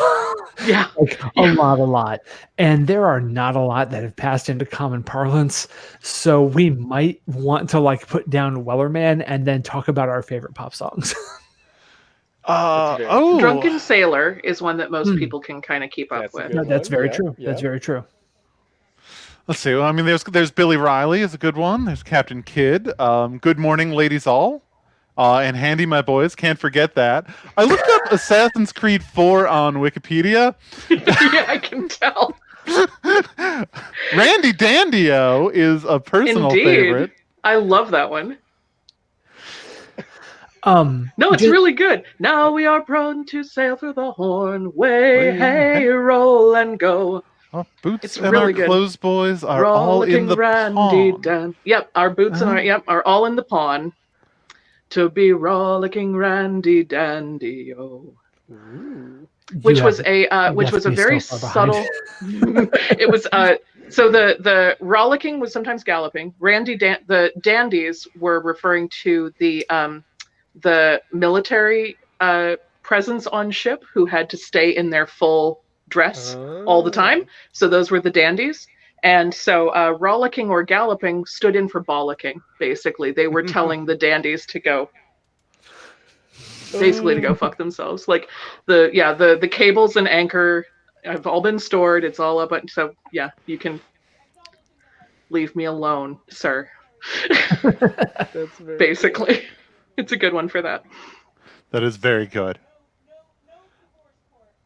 Speaker 2: Yeah.
Speaker 4: Like a lot. And there are not a lot that have passed into common parlance. So we might want to like put down Wellerman and then talk about our favorite pop songs.
Speaker 2: Drunken Sailor is one that most people can kind of keep up with.
Speaker 4: No, that's very true. That's very true.
Speaker 1: Let's see. Well, I mean, there's Billy Riley is a good one. There's Captain Kidd. Good Morning, Ladies All. And Handy My Boys. Can't forget that. I looked up Assassin's Creed 4 on Wikipedia.
Speaker 2: Yeah, I can tell.
Speaker 1: Randy Dandio is a personal favorite.
Speaker 2: I love that one.
Speaker 4: No,
Speaker 2: it's really good. Now we are prone to sail through the Horn. Way, hey, roll and go.
Speaker 1: Our boots and our clothes boys are all in the pawn.
Speaker 2: Yep, our boots and are all in the pawn. To be rollicking Randy Dandy, which was a very subtle. It was so the rollicking was sometimes galloping. The dandies were referring to the military presence on ship who had to stay in their full dress all the time. So those were the dandies. And so rollicking or galloping stood in for bollocking, basically. They were telling the dandies to go, basically to go fuck themselves. Like the cables and anchor have all been stored. It's all up. So yeah, you can leave me alone, sir.
Speaker 3: That's very
Speaker 2: basically
Speaker 3: cool.
Speaker 2: It's a good one for that.
Speaker 1: That is very good.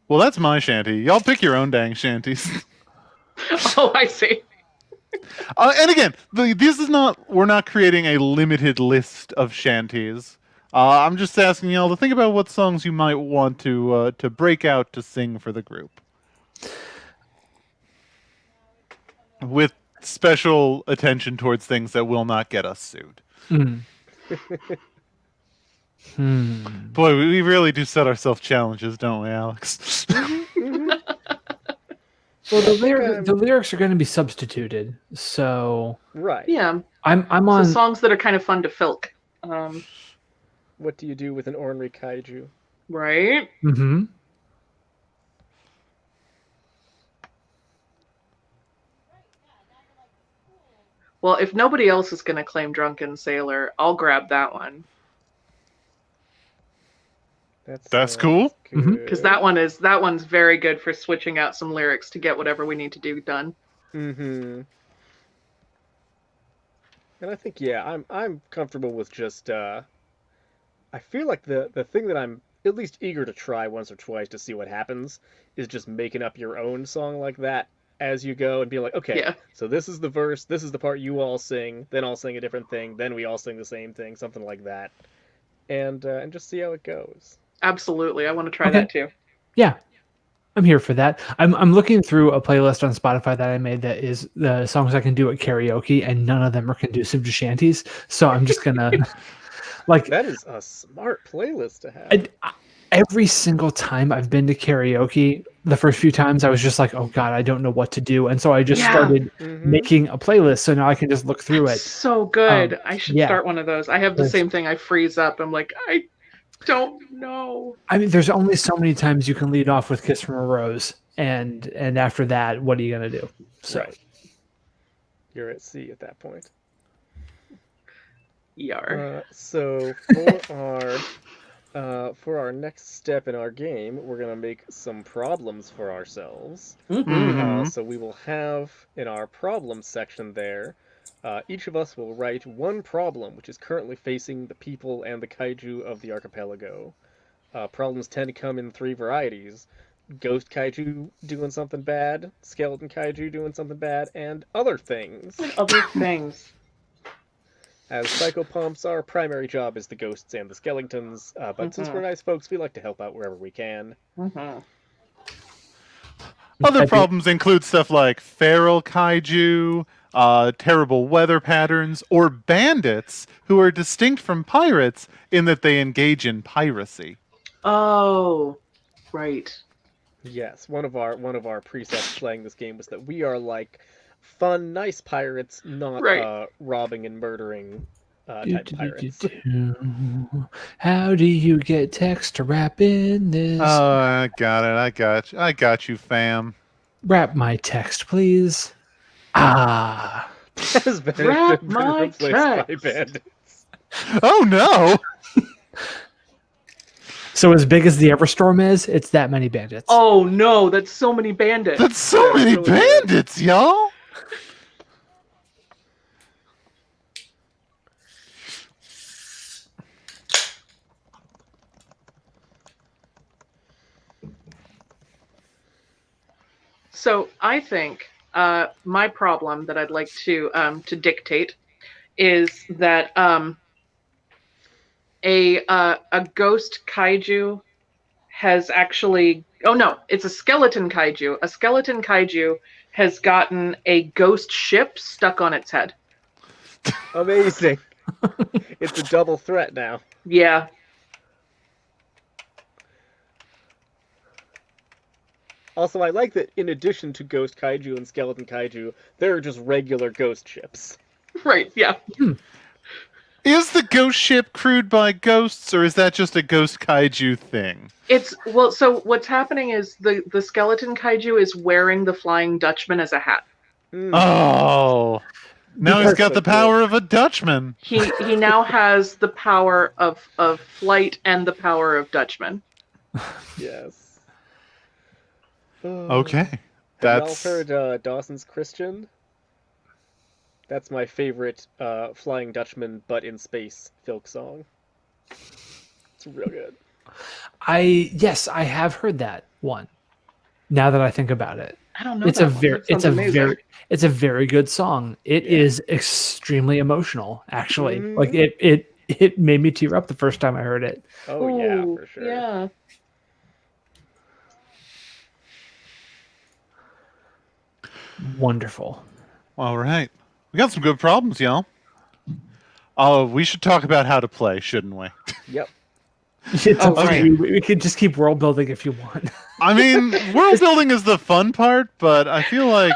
Speaker 1: Well, that's my shanty. Y'all pick your own dang shanties.
Speaker 2: Oh, I see.
Speaker 1: And again, we're not creating a limited list of shanties. I'm just asking y'all to think about what songs you might want to break out to sing for the group. With special attention towards things that will not get us sued. Boy, we really do set ourselves challenges, don't we, Alex?
Speaker 4: Well, the lyrics are going to be substituted, so
Speaker 3: right.
Speaker 2: Yeah,
Speaker 4: I'm on
Speaker 2: songs that are kind of fun to filk.
Speaker 3: What do you do with an ornery kaiju?
Speaker 2: Right.
Speaker 4: Mm-hmm.
Speaker 2: Well, if nobody else is going to claim Drunken Sailor, I'll grab that one.
Speaker 1: That's cool.
Speaker 2: Because that one's very good for switching out some lyrics to get whatever we need to do done.
Speaker 3: Mm-hmm. And I think I'm comfortable with just I feel like the thing that I'm at least eager to try once or twice to see what happens is just making up your own song like that as you go and be like, okay, so this is the verse, this is the part you all sing, then I'll sing a different thing, then we all sing the same thing, something like that, and just see how it goes.
Speaker 2: Absolutely, I want to try that too.
Speaker 4: Yeah, I'm here for that. I'm looking through a playlist on Spotify that I made that is the songs I can do at karaoke, and none of them are conducive to shanties. So I'm just gonna like
Speaker 3: that is a smart playlist to have.
Speaker 4: Every single time I've been to karaoke, the first few times I was just like, oh God, I don't know what to do. And so I just started making a playlist. So now I can just look through it.
Speaker 2: So good. I should start one of those. I have the same thing. I freeze up. I'm like, I don't know.
Speaker 4: I mean, there's only so many times you can lead off with Kiss from a Rose. And after that, what are you going to do? So
Speaker 3: right. You're at sea at that point.
Speaker 2: Yar.
Speaker 3: So for our next step in our game, we're going to make some problems for ourselves. So we will have, in our problem section there, each of us will write one problem which is currently facing the people and the kaiju of the archipelago. Problems tend to come in three varieties. Ghost kaiju doing something bad, skeleton kaiju doing something bad, and other things. As Psychopomps, our primary job is the ghosts and the skeletons, but since we're nice folks, we like to help out wherever we can.
Speaker 1: Other problems include stuff like feral kaiju, terrible weather patterns, or bandits who are distinct from pirates in that they engage in piracy.
Speaker 2: Oh, right.
Speaker 3: Yes, one of our precepts playing this game was that we are like fun, nice pirates, not
Speaker 2: Right.
Speaker 3: robbing and murdering type pirates.
Speaker 4: How do you get text to wrap in this?
Speaker 1: Oh, I got it. I got you, fam.
Speaker 4: Wrap my text, please. Ah.
Speaker 3: Has
Speaker 2: Wrap
Speaker 3: been
Speaker 2: my
Speaker 3: replaced by
Speaker 2: text.
Speaker 3: bandits.
Speaker 1: Oh no!
Speaker 4: So as big as the Everstorm is, it's that many bandits.
Speaker 2: Oh no, that's so many bandits.
Speaker 1: That's so many
Speaker 3: really good.
Speaker 1: bandits, y'all!
Speaker 2: So I think my problem that I'd like to dictate is that a ghost kaiju has actually. Oh no, it's a skeleton kaiju. A skeleton kaiju has gotten a ghost ship stuck on its head.
Speaker 3: Amazing. It's a double threat now.
Speaker 2: Yeah.
Speaker 3: Also, I like that in addition to Ghost Kaiju and Skeleton Kaiju, there are just regular ghost ships.
Speaker 2: Right. Yeah.
Speaker 1: Is the ghost ship crewed by ghosts, or is that just a ghost kaiju thing?
Speaker 2: It's well. So what's happening is the skeleton kaiju is wearing the Flying Dutchman as a hat.
Speaker 1: Oh, now he's got the power of a Dutchman.
Speaker 2: He now has the power of flight and the power of Dutchman.
Speaker 3: Yes.
Speaker 1: Okay,
Speaker 3: Have
Speaker 1: that's.
Speaker 3: y'all heard Dawson's Christian? That's my favorite Flying Dutchman, but in space folk song. It's real good.
Speaker 4: Yes, I have heard that one. Now that I think about it,
Speaker 2: I don't know.
Speaker 4: it's
Speaker 2: that
Speaker 4: a
Speaker 2: one.
Speaker 4: very,
Speaker 2: That sounds
Speaker 4: it's a very good song. It is extremely emotional, actually. Like it made me tear up the first time I heard it.
Speaker 3: Oh yeah, for sure.
Speaker 2: Yeah.
Speaker 4: Wonderful.
Speaker 1: All right, we got some good problems, y'all. We should talk about how to play, shouldn't we?
Speaker 3: Yep.
Speaker 4: It's
Speaker 2: Oh,
Speaker 4: up to
Speaker 2: right.
Speaker 4: you. We could just keep world building if you want.
Speaker 1: I mean, world building is the fun part, but I feel like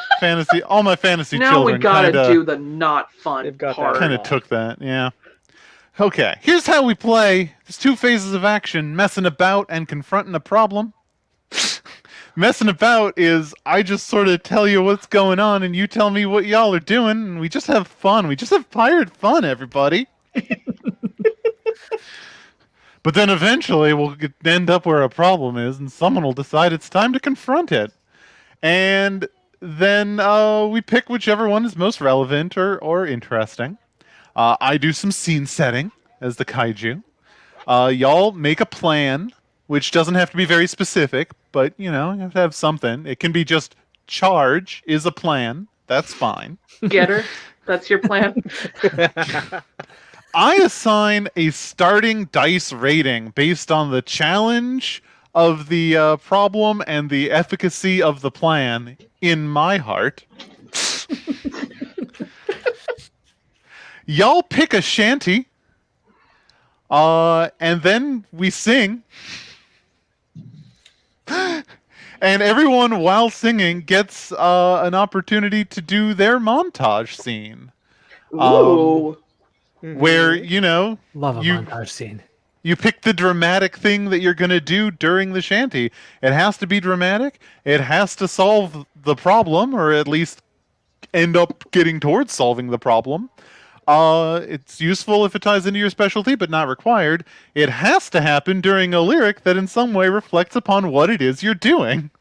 Speaker 1: all my fantasy
Speaker 2: Now we
Speaker 1: children
Speaker 2: gotta do the not fun
Speaker 3: They've got that
Speaker 2: part.
Speaker 1: kind of took that, yeah. Okay, here's how we play. There's two phases of action, messing about and confronting a problem. Messing about is I just sort of tell you what's going on and you tell me what y'all are doing, and we just have fun. We just have pirate fun, everybody. But then eventually we'll end up where a problem is, and someone will decide it's time to confront it. And then we pick whichever one is most relevant or interesting. I do some scene setting as the kaiju. Y'all make a plan, which doesn't have to be very specific, but, you have to have something. It can be just charge is a plan. That's fine.
Speaker 2: Get her? That's your plan?
Speaker 1: I assign a starting dice rating based on the challenge of the problem and the efficacy of the plan in my heart. Y'all pick a shanty, and then we sing. And everyone, while singing, gets an opportunity to do their montage scene.
Speaker 2: Ooh.
Speaker 1: Where,
Speaker 4: Love a
Speaker 1: You-
Speaker 4: montage scene.
Speaker 1: you pick the dramatic thing that you're going to do during the shanty. It has to be dramatic. It has to solve the problem, or at least end up getting towards solving the problem. It's useful if it ties into your specialty, but not required. It has to happen during a lyric that in some way reflects upon what it is you're doing.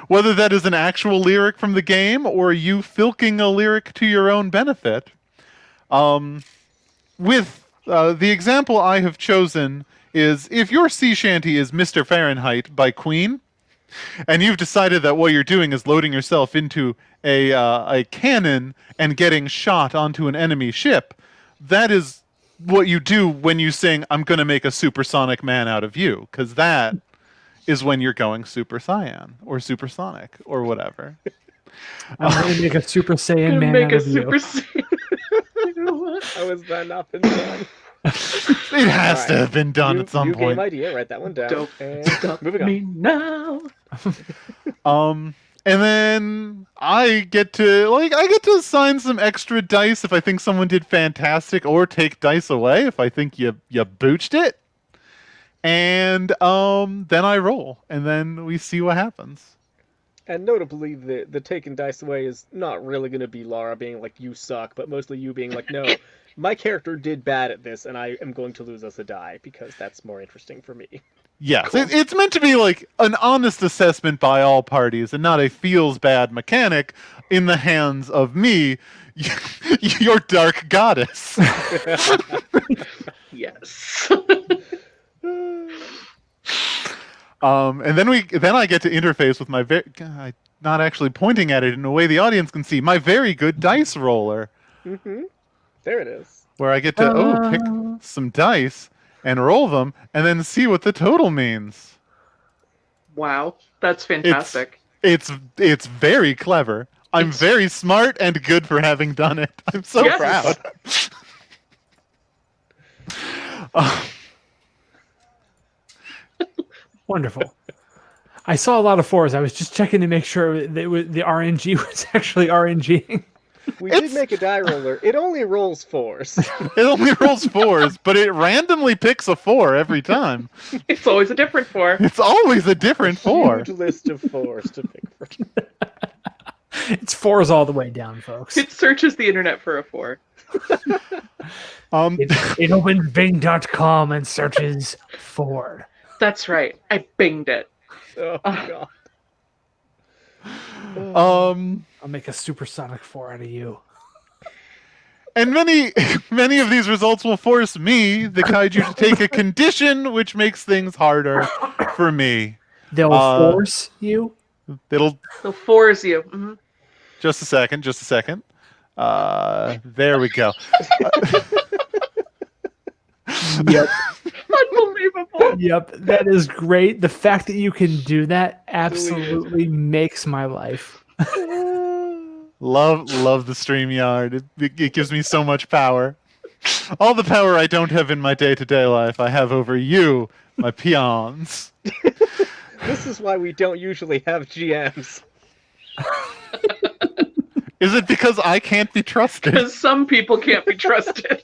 Speaker 1: Whether that is an actual lyric from the game, or you filking a lyric to your own benefit. With the example I have chosen is if your sea shanty is Mr. Fahrenheit by Queen, and you've decided that what you're doing is loading yourself into a cannon and getting shot onto an enemy ship, that is what you do when you sing, I'm going to make a supersonic man out of you, because that is when you're going Super Saiyan or Supersonic or whatever.
Speaker 4: I'm going to make a Super Saiyan
Speaker 2: Gonna
Speaker 4: man
Speaker 2: make
Speaker 4: out
Speaker 2: a
Speaker 4: of you.
Speaker 2: super.
Speaker 3: How has that not been done?
Speaker 1: It has to have been done at some
Speaker 3: new
Speaker 1: point.
Speaker 3: game idea. Write that one down.
Speaker 2: Don't
Speaker 3: and
Speaker 2: stop
Speaker 3: moving on.
Speaker 2: me now.
Speaker 1: And then I get to assign some extra dice if I think someone did fantastic, or take dice away if I think you booched it. And then I roll, and then we see what happens.
Speaker 3: And notably, the taking dice away is not really going to be Lara being like, you suck, but mostly you being like, no, my character did bad at this, and I am going to lose us a die, because that's more interesting for me.
Speaker 1: Yes, cool. It's meant to be like an honest assessment by all parties, and not a feels bad mechanic in the hands of me, your dark goddess.
Speaker 2: Yes.
Speaker 1: And then I get to interface with my not actually pointing at it in a way the audience can see, my very good dice roller.
Speaker 3: Mm-hmm. There it is.
Speaker 1: Where I get to pick some dice and roll them, and then see what the total means.
Speaker 2: Wow, that's fantastic.
Speaker 1: It's very clever. I'm very smart and good for having done it. I'm so proud.
Speaker 4: Wonderful. I saw a lot of 4s. I was just checking to make sure that the RNG was actually RNGing.
Speaker 3: We did make a die roller. It only rolls 4s.
Speaker 1: It only rolls 4s, but it randomly picks a 4 every time.
Speaker 2: It's always a different 4.
Speaker 1: It's always a different 4.
Speaker 3: Huge list of 4s to pick from.
Speaker 4: It's 4s all the way down, folks.
Speaker 2: It searches the internet for a 4.
Speaker 4: It opens Bing.com and searches 4.
Speaker 2: That's right. I binged it.
Speaker 3: Oh, God.
Speaker 4: I'll make a supersonic 4 out of you.
Speaker 1: And many of these results will force me, the kaiju, to take a condition which makes things harder for me.
Speaker 4: They'll force you?
Speaker 2: They'll force you. Mm-hmm.
Speaker 1: Just a second. There we go.
Speaker 4: Yep.
Speaker 2: Unbelievable.
Speaker 4: Yep, that is great. The fact that you can do that absolutely makes my life.
Speaker 1: Love the StreamYard. It gives me so much power. All the power I don't have in my day-to-day life, I have over you, my peons.
Speaker 3: This is why we don't usually have GMs.
Speaker 1: Is it because I can't be trusted?
Speaker 2: Because some people can't be trusted.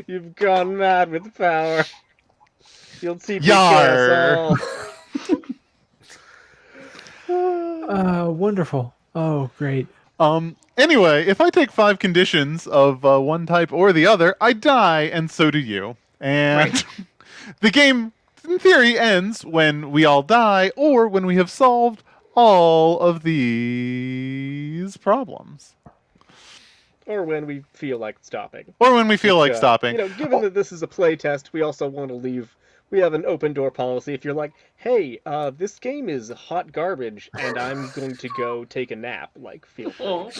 Speaker 3: You've gone mad with power. You'll see
Speaker 1: Yar.
Speaker 4: Wonderful. Oh, great.
Speaker 1: Anyway, if I take 5 conditions of one type or the other, I die, and so do you. And the game, in theory, ends when we all die, or when we have solved all of these problems.
Speaker 3: Or when we feel like stopping.
Speaker 1: Given
Speaker 3: that this is a playtest, we also want to leave. We have an open door policy. If you're like, hey, this game is hot garbage, and I'm going to go take a nap, feel free.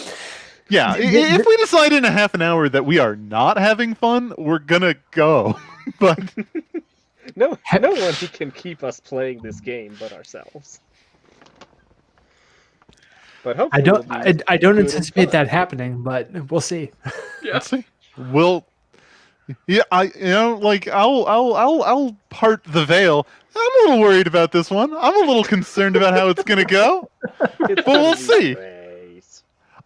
Speaker 1: Yeah, if we decide in a half an hour that we are not having fun, we're gonna go. But
Speaker 3: no one can keep us playing this game but ourselves. But hopefully
Speaker 4: I don't anticipate that happening, but we'll see.
Speaker 2: Yeah.
Speaker 1: Let's see. I'll part the veil. I'm a little worried about this one. I'm a little concerned about how it's gonna go. But we'll see.
Speaker 3: Great.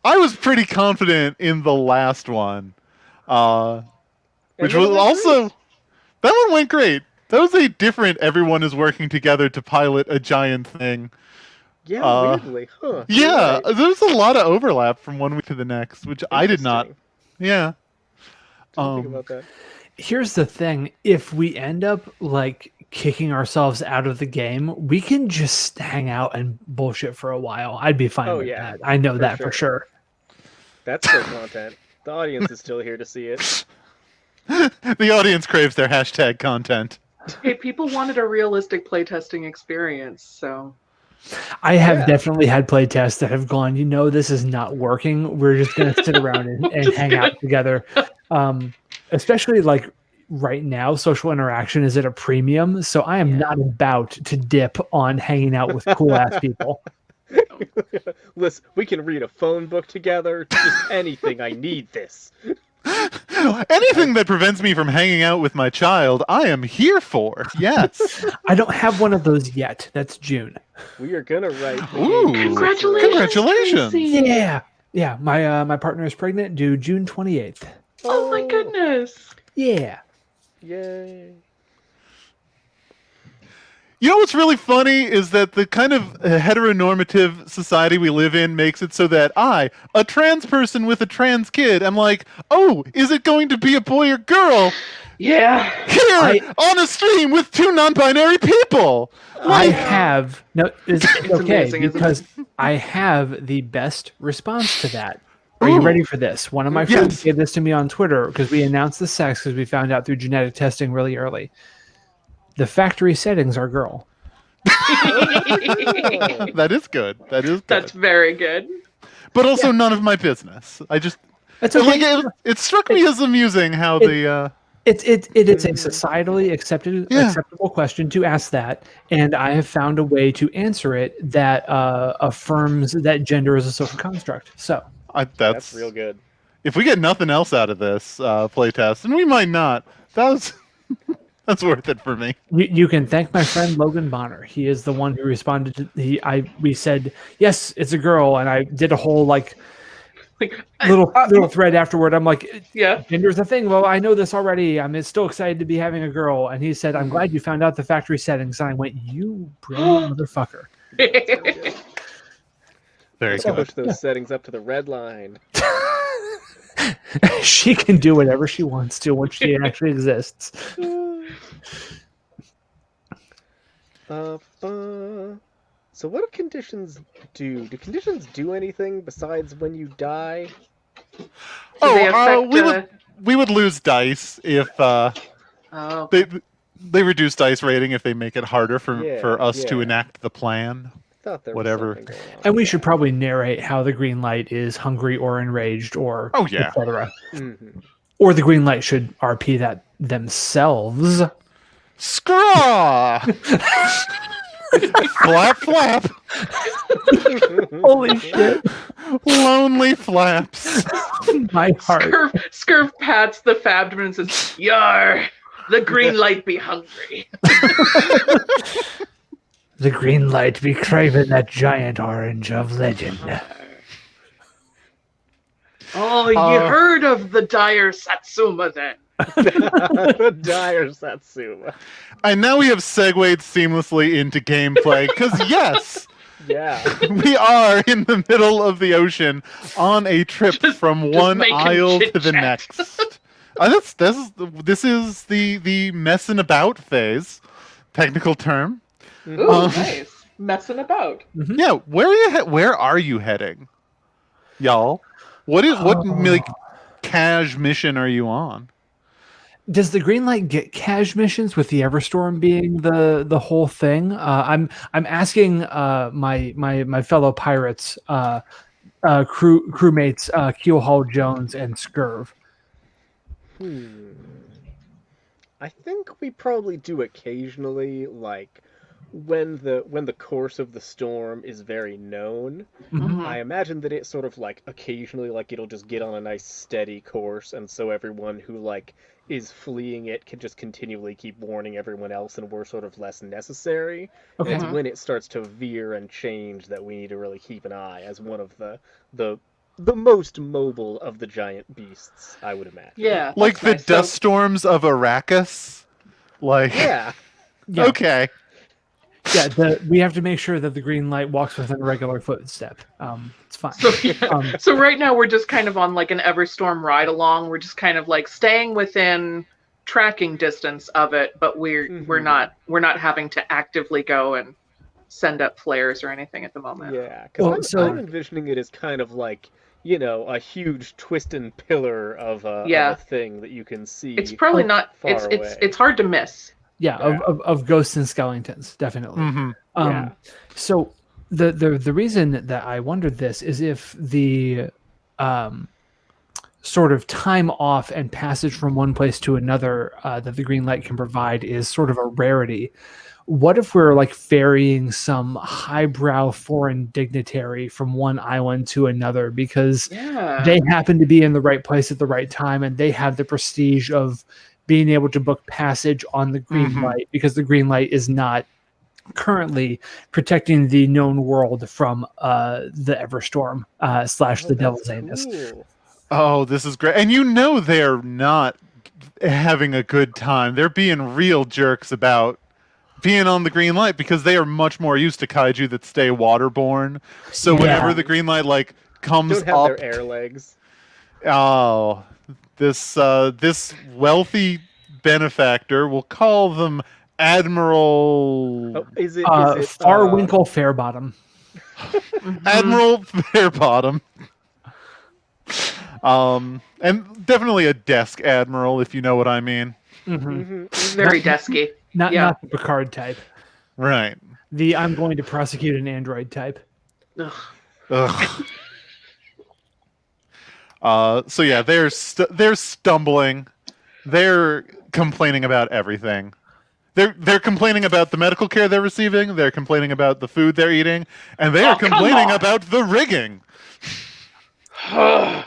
Speaker 1: I was pretty confident in the last one, which was also that one went great. That was a different. Everyone is working together to pilot a giant thing.
Speaker 3: Yeah, weirdly, huh?
Speaker 1: Yeah, there's a lot of overlap from one week to the next, which I did not. Yeah.
Speaker 3: Didn't think about that.
Speaker 4: Here's the thing: if we end up kicking ourselves out of the game, we can just hang out and bullshit for a while. I'd be fine with that. I know that for sure.
Speaker 3: That's still content. The audience is still here to see it.
Speaker 1: The audience craves their hashtag content.
Speaker 2: Hey, people wanted a realistic playtesting experience, so.
Speaker 4: I have definitely had playtests that have gone, this is not working. We're just going to sit around and hang out together. Especially right now, social interaction is at a premium. So I am not about to dip on hanging out with cool ass people.
Speaker 3: Listen, we can read a phone book together. Just anything. I need this.
Speaker 1: Anything that prevents me from hanging out with my child, I am here for. Yes.
Speaker 4: I don't have one of those yet. That's June.
Speaker 3: We are gonna write. The
Speaker 1: Ooh,
Speaker 3: game
Speaker 2: Congratulations!
Speaker 1: Congratulations.
Speaker 2: Tracy.
Speaker 4: Yeah. My partner is pregnant, due June 28th.
Speaker 2: Oh my goodness!
Speaker 4: Yeah.
Speaker 3: Yay!
Speaker 1: You know what's really funny is that the kind of heteronormative society we live in makes it so that I, a trans person with a trans kid, am like, oh, is it going to be a boy or girl?
Speaker 2: Yeah.
Speaker 1: Here on a stream with two non-binary people.
Speaker 4: I have it's okay
Speaker 2: amazing, isn't
Speaker 4: because I have the best response to that. Are you ready for this? One of my friends
Speaker 1: Yes.
Speaker 4: gave this to me on Twitter because we announced the sex because we found out through genetic testing really early. The factory settings are girl.
Speaker 1: That is good. That is good.
Speaker 2: That's very good.
Speaker 1: But also none of my business. I just
Speaker 4: That's okay.
Speaker 1: like it struck me as amusing how the
Speaker 4: It is a societally acceptable question to ask that, and I have found a way to answer it that affirms that gender is a social construct. So
Speaker 1: that's
Speaker 3: real good.
Speaker 1: If we get nothing else out of this playtest, and we might not, that's worth it for me.
Speaker 4: you can thank my friend Logan Bonner. He is the one who responded to we said yes, it's a girl, and I did a whole little thread afterward. I'm like,
Speaker 2: Yeah.
Speaker 4: gender's a thing. Well, I know this already. I'm still excited to be having a girl. And he said, I'm glad you found out the factory settings. And I went, you brilliant motherfucker.
Speaker 1: Very
Speaker 3: Let's
Speaker 1: good.
Speaker 3: push those settings up to the red line.
Speaker 4: She can do whatever she wants to once she actually exists.
Speaker 3: So what do conditions do? Do conditions do anything besides when you die?
Speaker 2: they affect,
Speaker 1: we would lose dice if they reduce dice rating if they make it harder for us to enact the plan.
Speaker 3: Thought there
Speaker 1: Whatever.
Speaker 3: was something going on.
Speaker 4: And we should probably narrate how the green light is hungry or enraged or etc.
Speaker 3: Mhm.
Speaker 4: Or the green light should RP that themselves.
Speaker 1: Scraw! Flap, flap.
Speaker 4: Holy shit.
Speaker 1: Lonely flaps.
Speaker 4: My heart.
Speaker 2: Scurv pats the Fabdman and says, "Yar, the green light be hungry."
Speaker 4: The green light be craving that giant orange of legend.
Speaker 2: Oh, you heard of the dire Satsuma then?
Speaker 3: The dire Satsuma.
Speaker 1: And now we have segued seamlessly into gameplay, because yes,
Speaker 3: Yeah.
Speaker 1: we are in the middle of the ocean on a trip from one
Speaker 2: making
Speaker 1: isle to the
Speaker 2: chit-chat.
Speaker 1: next. This is the messing about phase, technical term.
Speaker 2: Ooh, nice. Messing about.
Speaker 1: Yeah, where are you heading, y'all? What cash mission are you on?
Speaker 4: Does the green light get cash missions with the Everstorm being the whole thing? I'm asking my fellow pirates, crewmates Keelhaul Jones and Scurv.
Speaker 3: I think we probably do occasionally, like when the course of the storm is very known.
Speaker 2: Mhm.
Speaker 3: I imagine that it sort of like occasionally like it'll just get on a nice steady course, and so everyone who like is fleeing it can just continually keep warning everyone else, and we're sort of less necessary.
Speaker 4: Okay.
Speaker 3: And it's when it starts to veer and change that we need to really keep an eye as one of the most mobile of the giant beasts, I would imagine.
Speaker 2: Yeah.
Speaker 1: Like
Speaker 2: that's
Speaker 1: the
Speaker 2: nice.
Speaker 1: dust storms of Arrakis? Like,
Speaker 3: Yeah.
Speaker 4: Yeah.
Speaker 1: okay.
Speaker 4: Yeah, we have to make sure that the green light walks within a regular footstep. It's fine.
Speaker 2: So right now we're just kind of on like an Everstorm ride along. We're just kind of like staying within tracking distance of it, but we're not having to actively go and send up flares or anything at the moment.
Speaker 3: Yeah, because
Speaker 4: Well,
Speaker 3: I'm envisioning it as kind of like, a huge twisting pillar of a thing that you can see.
Speaker 2: It's probably not.
Speaker 3: far
Speaker 2: It's hard to miss.
Speaker 4: Yeah, of ghosts and skeletons, definitely.
Speaker 1: Mm-hmm.
Speaker 4: So the reason that I wondered this is if the sort of time off and passage from one place to another that the green light can provide is sort of a rarity. what if we're like ferrying some highbrow foreign dignitary from one island to another because they happen to be in the right place at the right time and they have the prestige of being able to book passage on the green light because the green light is not currently protecting the known world from the Everstorm / the Devil's Anus.
Speaker 3: Cool.
Speaker 1: Oh, this is great. And they're not having a good time. They're being real jerks about being on the green light because they are much more used to kaiju that stay waterborne. So whenever the green light like comes
Speaker 3: Don't have
Speaker 1: up,
Speaker 3: their air legs.
Speaker 1: Oh, this wealthy benefactor, we'll call them Admiral.
Speaker 3: Oh, is it
Speaker 4: Farwinkle Fairbottom?
Speaker 1: Admiral Fairbottom. And definitely a desk admiral, if you know what I mean.
Speaker 2: Very desky.
Speaker 4: Not the Picard type.
Speaker 1: Right.
Speaker 4: The I'm going to prosecute an android type.
Speaker 1: Ugh. So yeah, they're stumbling. They're complaining about everything. They're complaining about the medical care they're receiving. They're complaining about the food they're eating, and they are complaining about the rigging.
Speaker 4: I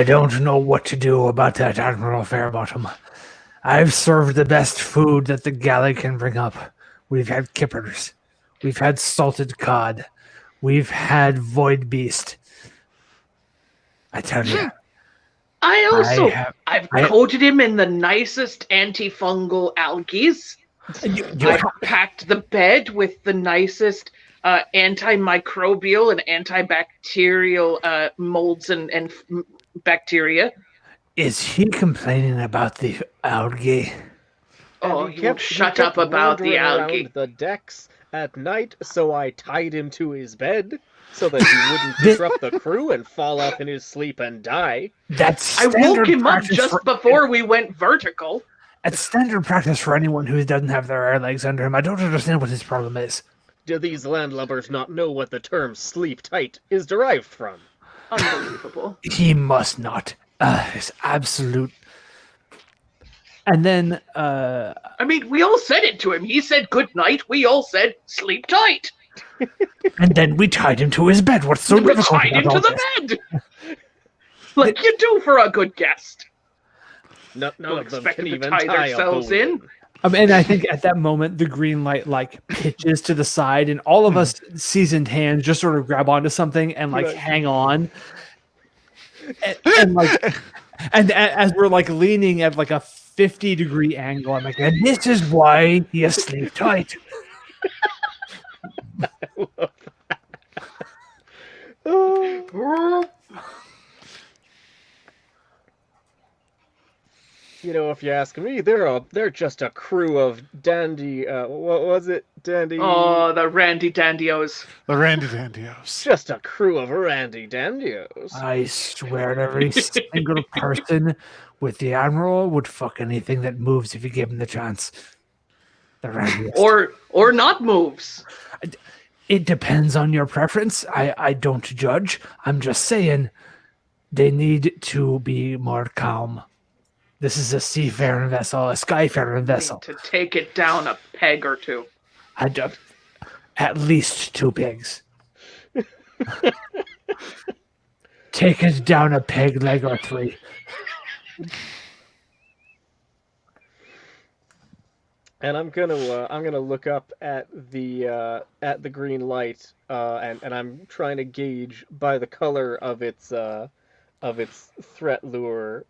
Speaker 4: don't know what to do about that, Admiral Fairbottom. I've served the best food that the galley can bring up. We've had kippers. We've had salted cod. We've had void beast. I tell you.
Speaker 2: I've coated him in the nicest antifungal algaes. I've packed the bed with the nicest antimicrobial and antibacterial molds and bacteria.
Speaker 4: Is he complaining about the algae?
Speaker 2: Oh,
Speaker 3: he
Speaker 2: shut
Speaker 3: kept
Speaker 2: up about the
Speaker 3: wandering
Speaker 2: algae.
Speaker 3: around the decks at night, so I tied him to his bed so that he wouldn't disrupt the crew and fall off in his sleep and die.
Speaker 4: That's
Speaker 2: I woke him up just before we went vertical.
Speaker 4: It's standard practice for anyone who doesn't have their air legs under him. I don't understand what his problem is.
Speaker 3: Do these landlubbers not know what the term sleep tight is derived from?
Speaker 2: Unbelievable.
Speaker 4: He must not. It's absolute. And then,
Speaker 2: I mean, we all said it to him. He said good night. We all said sleep tight.
Speaker 4: And then we tied him to his bed. What's so difficult
Speaker 2: tied him to the bed, like you do for a good guest.
Speaker 3: None of them can
Speaker 2: to
Speaker 3: even
Speaker 2: tie
Speaker 3: tie
Speaker 2: themselves
Speaker 3: a
Speaker 2: in.
Speaker 4: And I think at that moment the green light like pitches to the side, and all of us seasoned hands just sort of grab onto something and like hang on. And as we're like leaning at like a 50-degree angle, I'm like, and this is why you sleep tight.
Speaker 3: You know, if you ask me, they're just a crew of dandy. What was it, dandy?
Speaker 2: Oh, the Randy Dandios.
Speaker 1: The Randy Dandios.
Speaker 3: Just a crew of Randy Dandios.
Speaker 4: I swear every single person with the Admiral would fuck anything that moves if you give him the chance. The Randiest.
Speaker 2: Or not moves.
Speaker 4: It depends on your preference. I don't judge. I'm just saying they need to be more calm. This is a seafaring vessel, a skyfaring vessel.
Speaker 2: To take it down a peg or two.
Speaker 4: At least 2 pegs. Take it down a peg leg or 3.
Speaker 3: And I'm gonna look up at the green light, and I'm trying to gauge by the color of its threat lure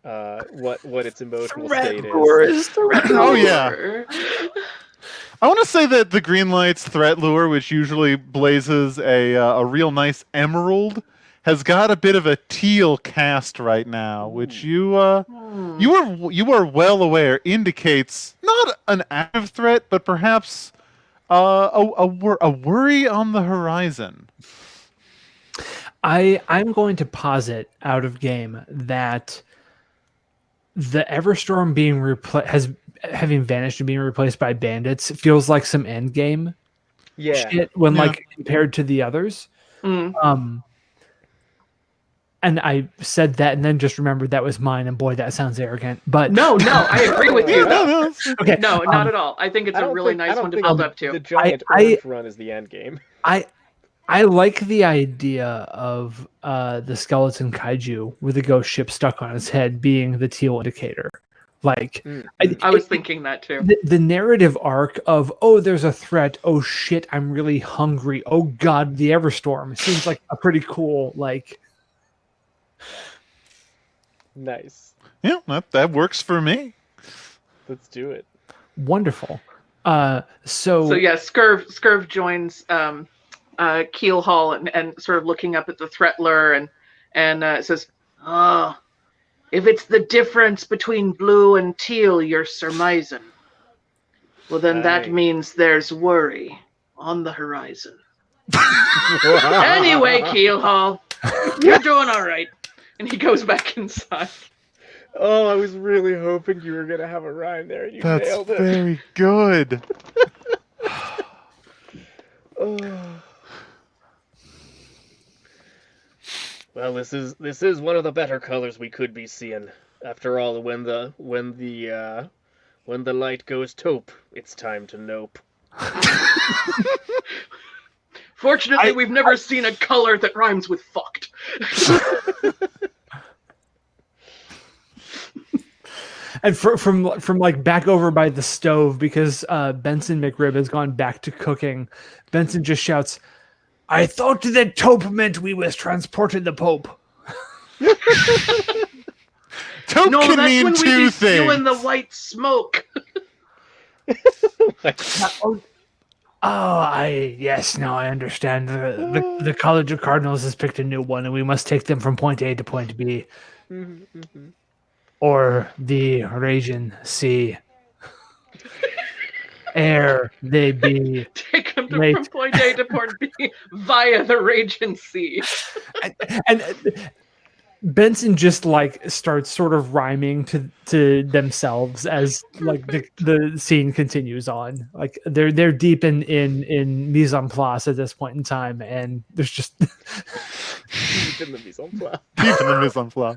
Speaker 3: what its emotional state is.
Speaker 1: Oh yeah. I want to say that the green light's threat lure, which usually blazes a real nice emerald, has got a bit of a teal cast right now, which you are well aware indicates not an active threat, but perhaps a worry on the horizon.
Speaker 4: I'm going to posit out of game that the Everstorm being having vanished and being replaced by bandits feels like some end game shit when like compared to the others. And I said that and then just remembered that was mine, and boy, that sounds arrogant. But
Speaker 2: No, I agree with you. Though.
Speaker 4: Okay,
Speaker 2: No, not at all. I think it's a really nice one to build up to.
Speaker 3: The giant orange run is the end game.
Speaker 4: I like the idea of the skeleton kaiju with the ghost ship stuck on his head being the teal indicator. Like,
Speaker 2: I was thinking that too.
Speaker 4: The narrative arc of, oh, there's a threat. Oh shit, I'm really hungry. Oh god, the Everstorm seems like a pretty cool like.
Speaker 3: Nice.
Speaker 1: Yeah, that works for me.
Speaker 3: Let's do it.
Speaker 4: Wonderful. So
Speaker 2: yeah, Scurv joins Keelhaul and sort of looking up at the threat lure and says, "Oh, if it's the difference between blue and teal you're surmising, well then that means there's worry on the horizon." Anyway, Keelhaul, you're doing all right. And he goes back inside.
Speaker 3: Oh, I was really hoping you were going to have a rhyme there. You nailed it.
Speaker 1: That's very good.
Speaker 3: Well, this is one of the better colors we could be seeing. After all, when the light goes taupe, it's time to nope.
Speaker 2: Fortunately, we've never seen a color that rhymes with fucked.
Speaker 4: And from like back over by the stove, because Benson McRib has gone back to cooking, Benson just shouts, "I thought that taupe meant we was transported the Pope."
Speaker 1: Taupe
Speaker 2: No,
Speaker 1: can
Speaker 2: that's
Speaker 1: mean
Speaker 2: when we
Speaker 1: two
Speaker 2: be
Speaker 1: things.
Speaker 2: spewing the white smoke.
Speaker 4: Yes, now I understand. The College of Cardinals has picked a new one, and we must take them from point A to point B. Or the Raging Sea. Ere they be.
Speaker 2: Take them from point A to point B via the Raging Sea.
Speaker 4: and Benson just like starts sort of rhyming to themselves as like the scene continues on. Like they're deep in mise en place at this point in time, and there's just
Speaker 3: deep in the mise en place.
Speaker 1: Deep in the mise en place.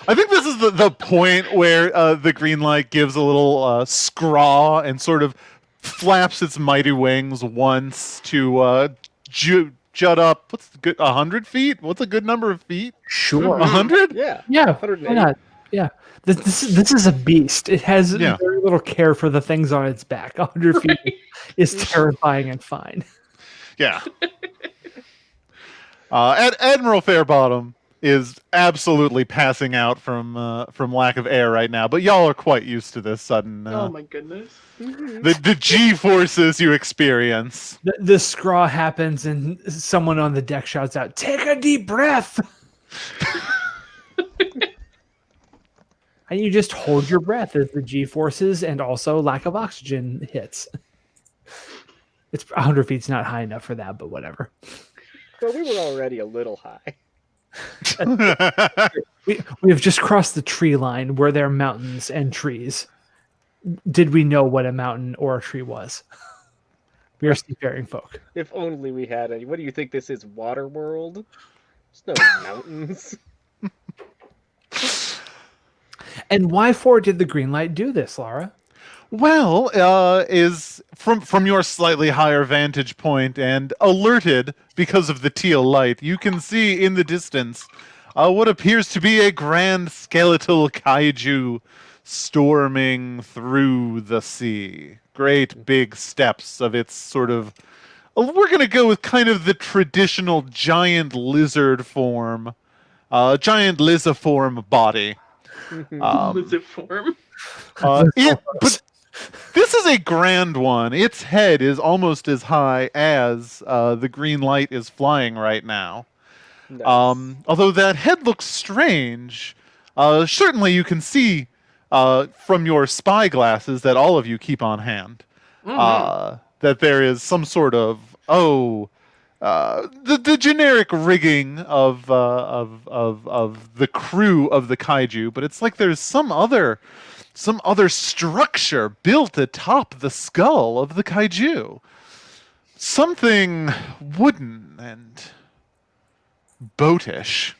Speaker 1: I think this is the point where the green light gives a little scraw and sort of flaps its mighty wings once to jut up. What's good? 100 feet? What's a good number of feet?
Speaker 4: Sure.
Speaker 1: 100?
Speaker 3: Yeah.
Speaker 4: Yeah. Why not? Yeah. This is a beast. It has very little care for the things on its back. 100 feet is terrifying and fine.
Speaker 1: Yeah. Admiral Fairbottom is absolutely passing out from lack of air right now, but y'all are quite used to this sudden.
Speaker 2: Oh my goodness!
Speaker 1: The G forces you experience.
Speaker 4: The scraw happens, and someone on the deck shouts out, "Take a deep breath!" And you just hold your breath as the G forces and also lack of oxygen hits. It's 100 feet's not high enough for that, but whatever.
Speaker 3: Well, we were already a little high.
Speaker 4: We have just crossed the tree line where there are mountains and trees. Did we know what a mountain or a tree was? We are seafaring folk.
Speaker 3: If only we had any. What do you think this is, Waterworld? There's no mountains.
Speaker 4: And why for did the green light do this, Lara?
Speaker 1: Well, is from your slightly higher vantage point and alerted because of the teal light, you can see in the distance what appears to be a grand skeletal kaiju storming through the sea. Great big steps of its sort of... we're going to go with kind of the traditional giant lizard form. Giant lizardiform body.
Speaker 2: Lizardiform.
Speaker 1: But this is a grand one. Its head is almost as high as the green light is flying right now.
Speaker 3: Nice.
Speaker 1: Although that head looks strange, certainly you can see from your spy glasses that all of you keep on hand that there is some sort of the generic rigging of the crew of the kaiju, but it's like there's some other structure built atop the skull of the kaiju. Something wooden and boatish.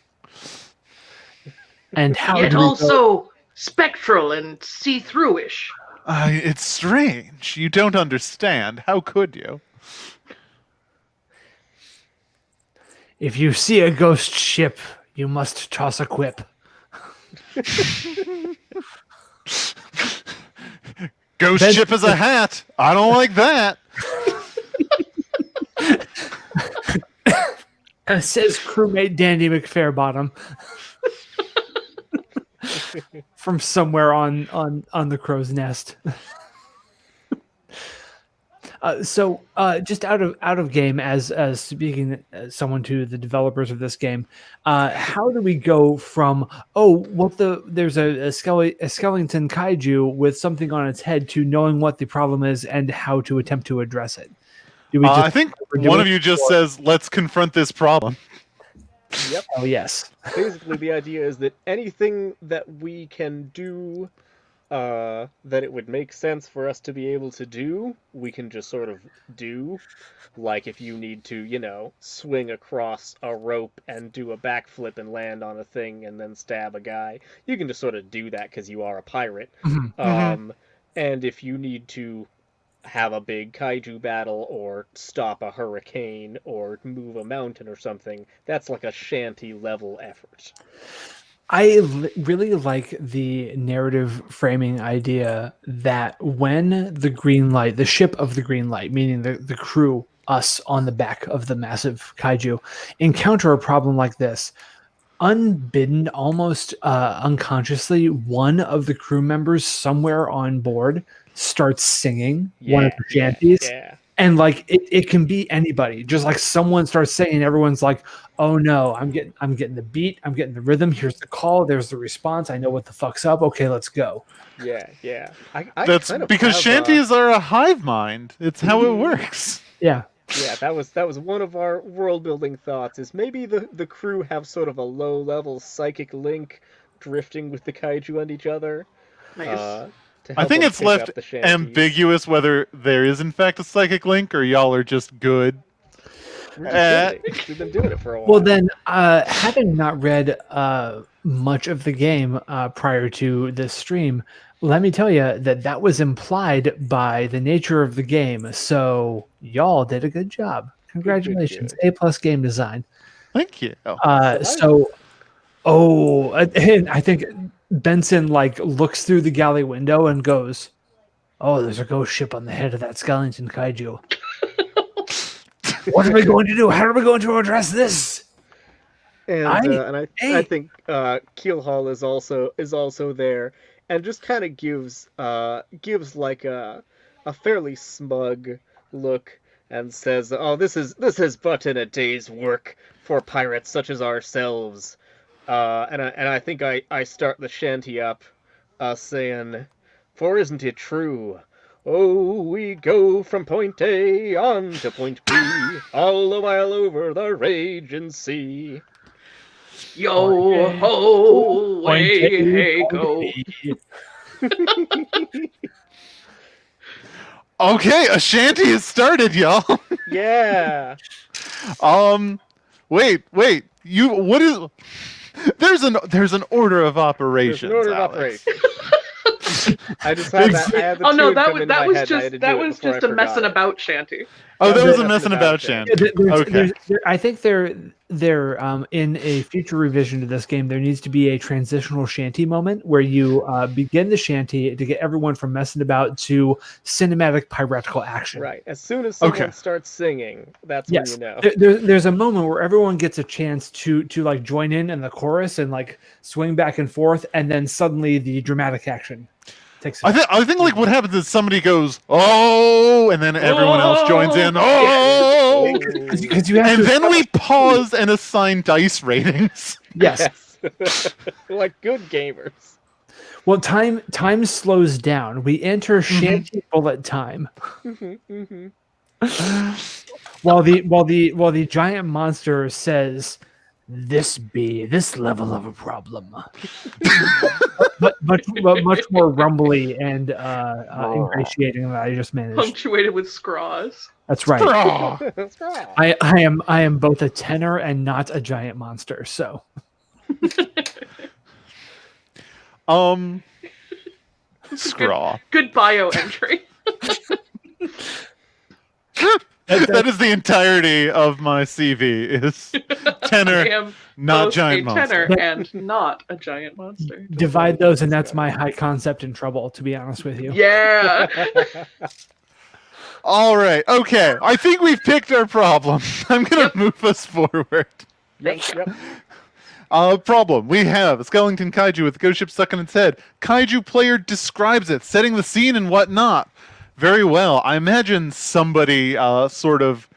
Speaker 4: And how
Speaker 2: Yet
Speaker 4: do we go?
Speaker 2: also spectral and see-through-ish.
Speaker 1: It's strange. You don't understand. How could you?
Speaker 4: If you see a ghost ship, you must toss a quip.
Speaker 1: Ghost
Speaker 4: Ben-
Speaker 1: ship is a hat. I don't like that.
Speaker 4: Says crewmate Dandy McFairbottom. From somewhere on the crow's nest. So just out of game, as speaking as someone to the developers of this game, how do we go from there's a skeleton kaiju with something on its head to knowing what the problem is and how to attempt to address it? Do we just
Speaker 1: I think one of you just says, "Let's confront this problem."
Speaker 3: Yep.
Speaker 4: Oh yes.
Speaker 3: Basically, the idea is that anything that we can do that it would make sense for us to be able to do, we can just sort of do. Like if you need to, swing across a rope and do a backflip and land on a thing and then stab a guy, you can just sort of do that because you are a pirate.
Speaker 4: Mm-hmm.
Speaker 3: And if you need to have a big kaiju battle or stop a hurricane or move a mountain or something, that's like a shanty level effort.
Speaker 4: I really like the narrative framing idea that when the green light, the ship of the green light, meaning the crew, us on the back of the massive kaiju, encounter a problem like this, unbidden, almost unconsciously, one of the crew members somewhere on board starts singing one of the shanties.
Speaker 3: Yeah.
Speaker 4: And like it can be anybody. Just like someone starts singing, everyone's like, "Oh no, I'm getting the beat, I'm getting the rhythm. Here's the call, there's the response. I know what the fuck's up. Okay, let's go."
Speaker 3: Yeah.
Speaker 1: That's
Speaker 3: kind of
Speaker 1: because
Speaker 3: have,
Speaker 1: shanties are a hive mind. It's how it works.
Speaker 4: Yeah.
Speaker 3: Yeah, that was one of our world building thoughts. Is maybe the crew have sort of a low level psychic link, drifting with the kaiju and each other.
Speaker 2: Nice.
Speaker 1: I think it's left ambiguous whether there is in fact a psychic link or y'all are just good.
Speaker 3: We've been doing it for a while.
Speaker 4: Well, then, having not read much of the game prior to this stream, let me tell you that was implied by the nature of the game. So y'all did a good job. Congratulations.
Speaker 3: Good.
Speaker 4: A+ game design.
Speaker 1: Thank you.
Speaker 4: And I think Benson looks through the galley window and goes, "Oh, there's a ghost ship on the head of that skeleton kaiju. What are we going to do? How are we going to address this?"
Speaker 3: And I think Keelhaul is also there, and just kind of gives like a fairly smug look and says, "Oh, this is but in a day's work for pirates such as ourselves." And I think I start the shanty up, saying, "For isn't it true? Oh, we go from point A on to point B, all the while over the raging sea."
Speaker 2: Yo ho, way hey go.
Speaker 1: Okay, a shanty has started, y'all.
Speaker 3: Yeah.
Speaker 1: Wait. What is? There's an order of operations.
Speaker 3: There's an order of operations. I just had that. I had the tune come in my head,
Speaker 2: that was just a messing about shanty.
Speaker 1: Oh, that was a messing about shanty. Okay.
Speaker 4: I think they're in a future revision to this game. There needs to be a transitional shanty moment where you begin the shanty to get everyone from messing about to cinematic piratical action.
Speaker 3: Right. As soon as someone starts singing, that's when you know.
Speaker 4: There's a moment where everyone gets a chance to join in the chorus and swing back and forth, and then suddenly the dramatic action takes.
Speaker 1: I think what happens is somebody goes, "Oh," and then everyone else joins in. Oh,
Speaker 4: because you have
Speaker 1: and then we pause and assign dice ratings.
Speaker 4: Yes.
Speaker 3: Like good gamers.
Speaker 4: Well, time slows down. We enter shanty bullet time. While the giant monster says, "This level of a problem," but much more rumbly and ingratiating than I just managed.
Speaker 2: Punctuated with scraws.
Speaker 4: That's right. I am both a tenor and not a giant monster. So
Speaker 1: Scraw.
Speaker 2: Good bio entry.
Speaker 1: That is the entirety of my CV. Is
Speaker 2: I
Speaker 1: tenor,
Speaker 2: am
Speaker 1: not
Speaker 2: both
Speaker 1: giant
Speaker 2: a tenor
Speaker 1: monster.
Speaker 2: and not a giant monster.
Speaker 4: Divide those, and that's my high concept in trouble, to be honest with you.
Speaker 2: Yeah.
Speaker 1: All right. Okay. I think we've picked our problem. I'm gonna move us forward.
Speaker 2: Thank you.
Speaker 1: Problem. We have a skeleton kaiju with a ghost ship stuck in its head. Kaiju player describes it, setting the scene and whatnot. Very well. I imagine somebody sort of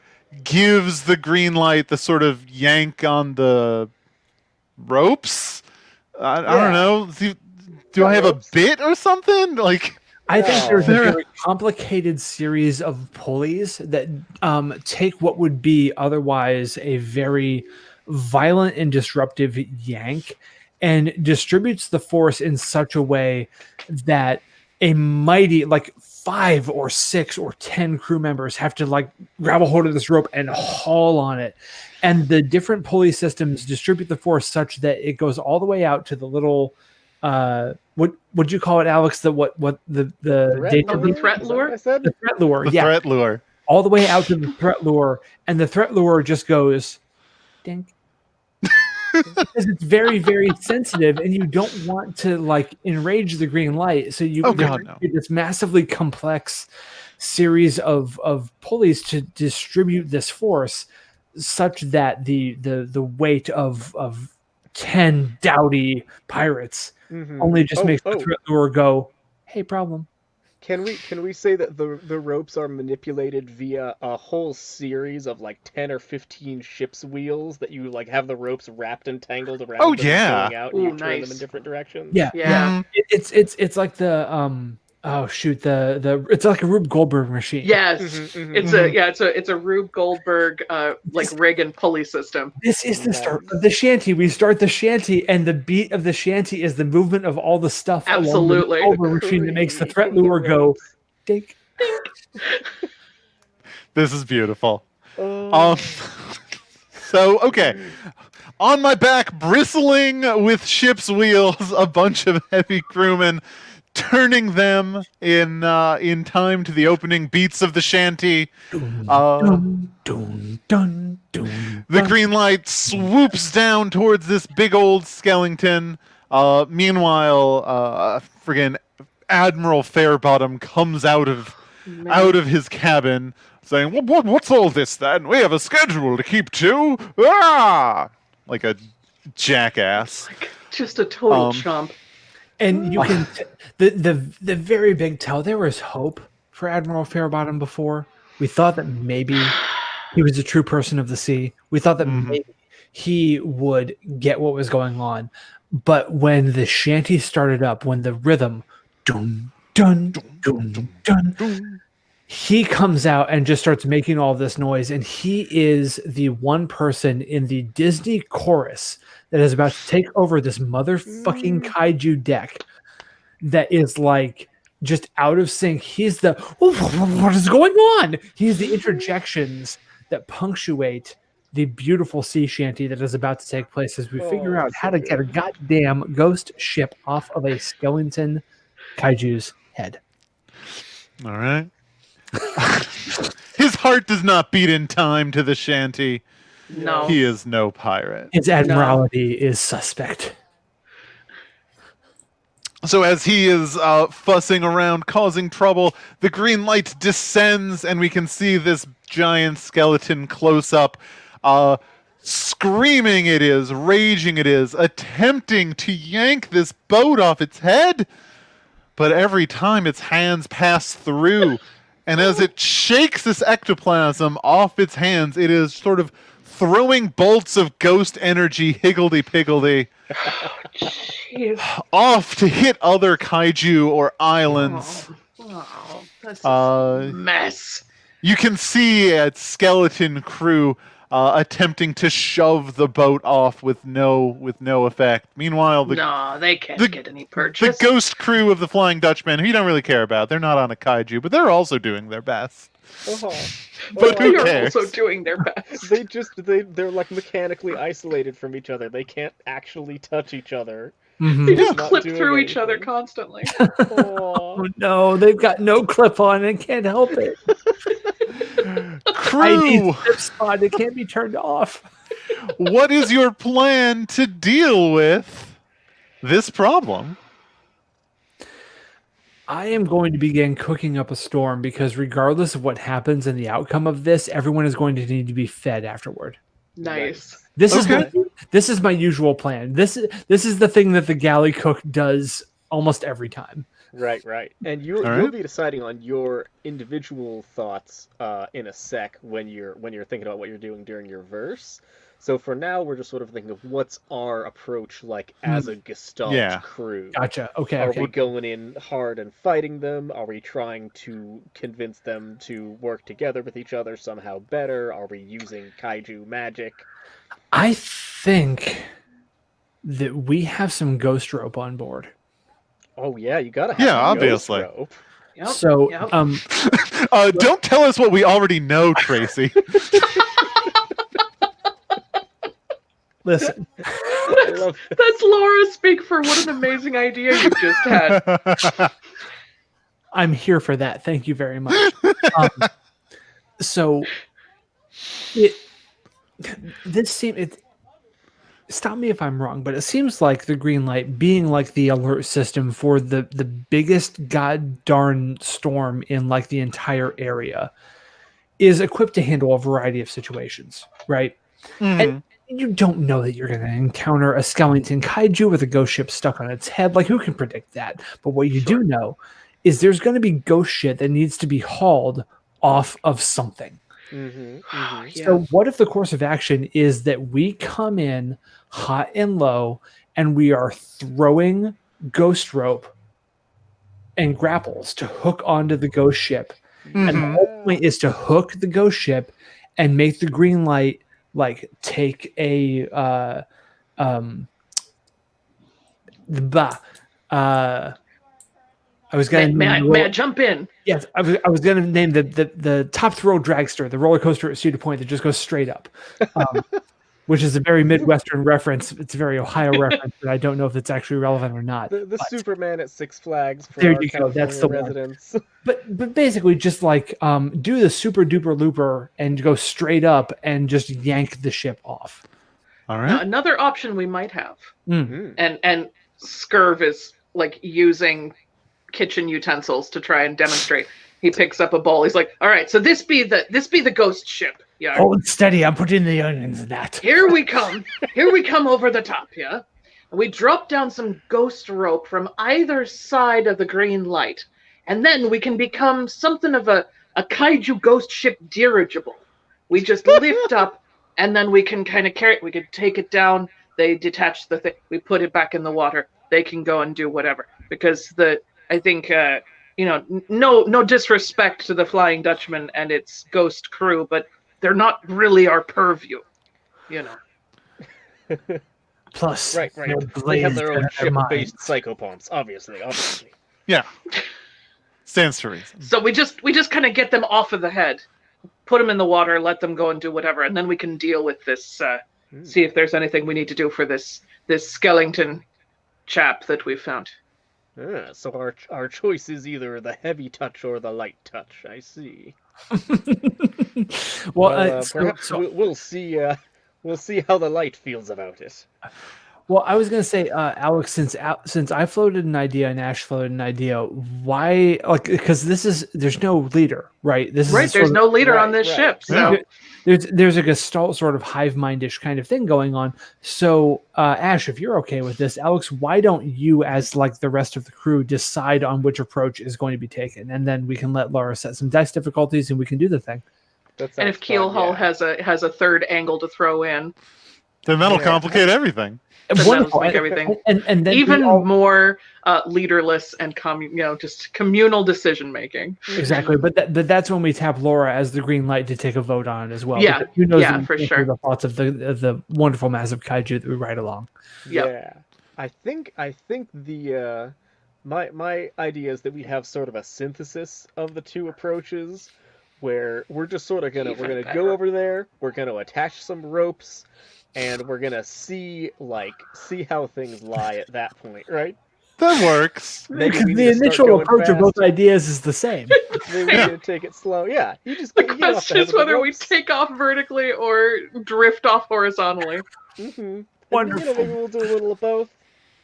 Speaker 1: gives the green light, the sort of yank on the ropes. I don't know. Do I have a bit or something? Like,
Speaker 4: I think there's a very complicated series of pulleys that take what would be otherwise a very violent and disruptive yank and distributes the force in such a way that a mighty, like 5 or 6 or 10 crew members have to like grab a hold of this rope and haul on it. And the different pulley systems distribute the force such that it goes all the way out to the little what would you call it, Alex? The
Speaker 2: threat lure?
Speaker 4: The threat lure.
Speaker 1: the
Speaker 4: Yeah.
Speaker 1: threat lure.
Speaker 4: All the way out to the threat lure, and the threat lure just goes dink. Because it's very, very sensitive, and you don't want to like enrage the green light. So you create this massively complex series of pulleys to distribute this force, such that the weight of 10 dowdy pirates only just makes the threat lure go, hey, problem.
Speaker 3: Can we say that the ropes are manipulated via a whole series of like 10 or 15 ship's wheels that you like have the ropes wrapped and tangled around them going out and you turn them in different directions?
Speaker 4: Yeah. It's like the it's like a Rube Goldberg machine.
Speaker 2: Yes. It's a Rube Goldberg like rig and pulley system.
Speaker 4: This is the start of the shanty. We start the shanty, and the beat of the shanty is the movement of all the stuff.
Speaker 2: Absolutely.
Speaker 4: Along the machine that makes the threat lure go dink.
Speaker 1: This is beautiful. So okay. On my back, bristling with ship's wheels, a bunch of heavy crewmen, turning them in time to the opening beats of the shanty. The green light swoops down towards this big old skeleton. Meanwhile, friggin' Admiral Fairbottom comes out of his cabin, saying, "What's all this then? We have a schedule to keep to." Ah! Like a jackass.
Speaker 2: Like just a total chump.
Speaker 4: And you can the very big tell there was hope for Admiral Fairbottom before. We thought that maybe he was a true person of the sea. We thought that maybe he would get what was going on. But when the shanty started up, when the rhythm dun dun dun dun, dun, he comes out and just starts making all this noise, and he is the one person in the Disney chorus that is about to take over this motherfucking kaiju deck that is like just out of sync. He's the what is going on? He's the interjections that punctuate the beautiful sea shanty that is about to take place as we figure out how to get a goddamn ghost ship off of a skeleton kaiju's head.
Speaker 1: All right. His heart does not beat in time to the shanty.
Speaker 2: No.
Speaker 1: He is no pirate.
Speaker 4: His admiralty is suspect.
Speaker 1: So as he is fussing around, causing trouble, the green light descends, and we can see this giant skeleton close up. Screaming it is, raging it is, attempting to yank this boat off its head. But every time its hands pass through, and as it shakes this ectoplasm off its hands, it is sort of throwing bolts of ghost energy, higgledy-piggledy, off to hit other kaiju or islands.
Speaker 2: That's a mess.
Speaker 1: You can see a skeleton crew attempting to shove the boat off with no effect. Meanwhile,
Speaker 2: they can't get any purchase.
Speaker 1: The ghost crew of the Flying Dutchman, who you don't really care about, they're not on a kaiju, but they're also doing their best. But who cares?
Speaker 2: They're also doing their best.
Speaker 3: They're like mechanically isolated from each other. They can't actually touch each other.
Speaker 2: They just
Speaker 3: Not
Speaker 2: clip
Speaker 3: doing
Speaker 2: through each other
Speaker 3: anything.
Speaker 2: constantly.
Speaker 4: Oh no, they've got no clip on and can't help it.
Speaker 1: Crew,
Speaker 4: Zip spot, it can't be turned off.
Speaker 1: what is your plan to deal with this problem?
Speaker 4: I am going to begin cooking up a storm because regardless of what happens and the outcome of this, everyone is going to need to be fed afterward.
Speaker 2: Nice.
Speaker 4: This
Speaker 1: Okay.
Speaker 4: is my usual plan. This is the thing that the galley cook does almost every time.
Speaker 3: Right. And you'll
Speaker 1: All right.
Speaker 3: be deciding on your individual thoughts in a sec when you're thinking about what you're doing during your verse. So for now, we're just sort of thinking of what's our approach like as a Gestalt crew.
Speaker 4: Gotcha. Okay.
Speaker 3: Are
Speaker 4: okay.
Speaker 3: we going in hard and fighting them? Are we trying to convince them to work together with each other somehow better? Are we using kaiju magic?
Speaker 4: I think that we have some ghost rope on board.
Speaker 3: Oh yeah, you gotta have
Speaker 1: Yeah,
Speaker 3: some ghost
Speaker 1: obviously.
Speaker 3: rope.
Speaker 2: Yep.
Speaker 4: So,
Speaker 2: yep.
Speaker 1: Don't tell us what we already know, Tracy.
Speaker 4: listen,
Speaker 3: I love it.
Speaker 2: That's Laura speak for what an amazing idea you just had.
Speaker 4: I'm here for that. Thank you very much. So, stop me if I'm wrong, but it seems like the green light being like the alert system for the biggest god darn storm in like the entire area is equipped to handle a variety of situations, right? And you don't know that you're going to encounter a skeleton kaiju with a ghost ship stuck on its head. Like, who can predict that? But what you do know is there's going to be ghost shit that needs to be hauled off of something. So what if the course of action is that we come in hot and low and we are throwing ghost rope and grapples to hook onto the ghost ship? And the whole point is to hook the ghost ship and make the green light like take a I was going to
Speaker 2: may I jump in?
Speaker 4: Yes, I was going to name the top thrill dragster, the roller coaster at Cedar Point that just goes straight up, which is a very Midwestern reference. It's a very Ohio reference, but I don't know if it's actually relevant or not.
Speaker 3: The Superman at Six Flags for
Speaker 4: There
Speaker 3: our
Speaker 4: you go,
Speaker 3: California
Speaker 4: that's the one.
Speaker 3: residents.
Speaker 4: But basically just like do the super duper looper and go straight up and just yank the ship off.
Speaker 1: All
Speaker 2: Now,
Speaker 1: right.
Speaker 2: another option we might have,
Speaker 3: Mm.
Speaker 2: and Scurv is like using kitchen utensils to try and demonstrate. He picks up a bowl. He's like, "All right, so this be the ghost ship. Yeah,
Speaker 4: Hold steady. I'm putting the onions in that.
Speaker 2: here we come. Here we come over the top. Yeah, and we drop down some ghost rope from either side of the green light, and then we can become something of a kaiju ghost ship dirigible. We just lift up, and then we can kind of carry it. We could take it down. They detach the thing. We put it back in the water. They can go and do whatever. Because I think no disrespect to the Flying Dutchman and its ghost crew, but they're not really our purview. You know.
Speaker 4: Plus,
Speaker 3: Right. They have their own ship-based psychopomps, obviously.
Speaker 1: Yeah. Stands to reason.
Speaker 2: So we just kind of get them off of the head, put them in the water, let them go and do whatever, and then we can deal with this. See if there's anything we need to do for this skeleton chap that we found.
Speaker 3: So our choice is either the heavy touch or the light touch. I see. Perhaps we'll see. We'll see how the light feels about it.
Speaker 4: Well, I was going to say, Alex, since I floated an idea and Ash floated an idea, why? Like, because there's no leader, right?
Speaker 2: There's no leader on this ship, so
Speaker 4: there's a Gestalt sort of hive mindish kind of thing going on. So, Ash, if you're okay with this, Alex, why don't you, as like the rest of the crew, decide on which approach is going to be taken, and then we can let Lara set some dice difficulties, and we can do the thing.
Speaker 2: And if Keelhull has a third angle to throw in,
Speaker 1: then that'll complicate everything.
Speaker 4: Wonderful.
Speaker 2: Make everything
Speaker 4: and then
Speaker 2: even more leaderless and just communal decision making.
Speaker 4: Exactly, but that's when we tap Laura as the green light to take a vote on it as well.
Speaker 2: Yeah,
Speaker 4: who knows
Speaker 2: for sure.
Speaker 4: The thoughts of the wonderful massive kaiju that we ride along.
Speaker 3: Yeah, I think the my idea is that we have sort of a synthesis of the two approaches, where we're just sort of gonna go over there, we're gonna attach some ropes. and we're gonna see how things lie at that point, right?
Speaker 1: That works.
Speaker 3: Maybe we
Speaker 4: The
Speaker 3: need to start
Speaker 4: initial
Speaker 3: going
Speaker 4: approach of both
Speaker 3: fast.
Speaker 4: ideas is the same.
Speaker 3: Maybe we need to take it slow. Yeah, you just
Speaker 2: The
Speaker 3: get off
Speaker 2: question
Speaker 3: the
Speaker 2: is
Speaker 3: head with the
Speaker 2: whether we
Speaker 3: ropes.
Speaker 2: take off vertically or drift off horizontally.
Speaker 3: Mm-hmm.
Speaker 4: Wonderful.
Speaker 3: Maybe we'll do a little of both.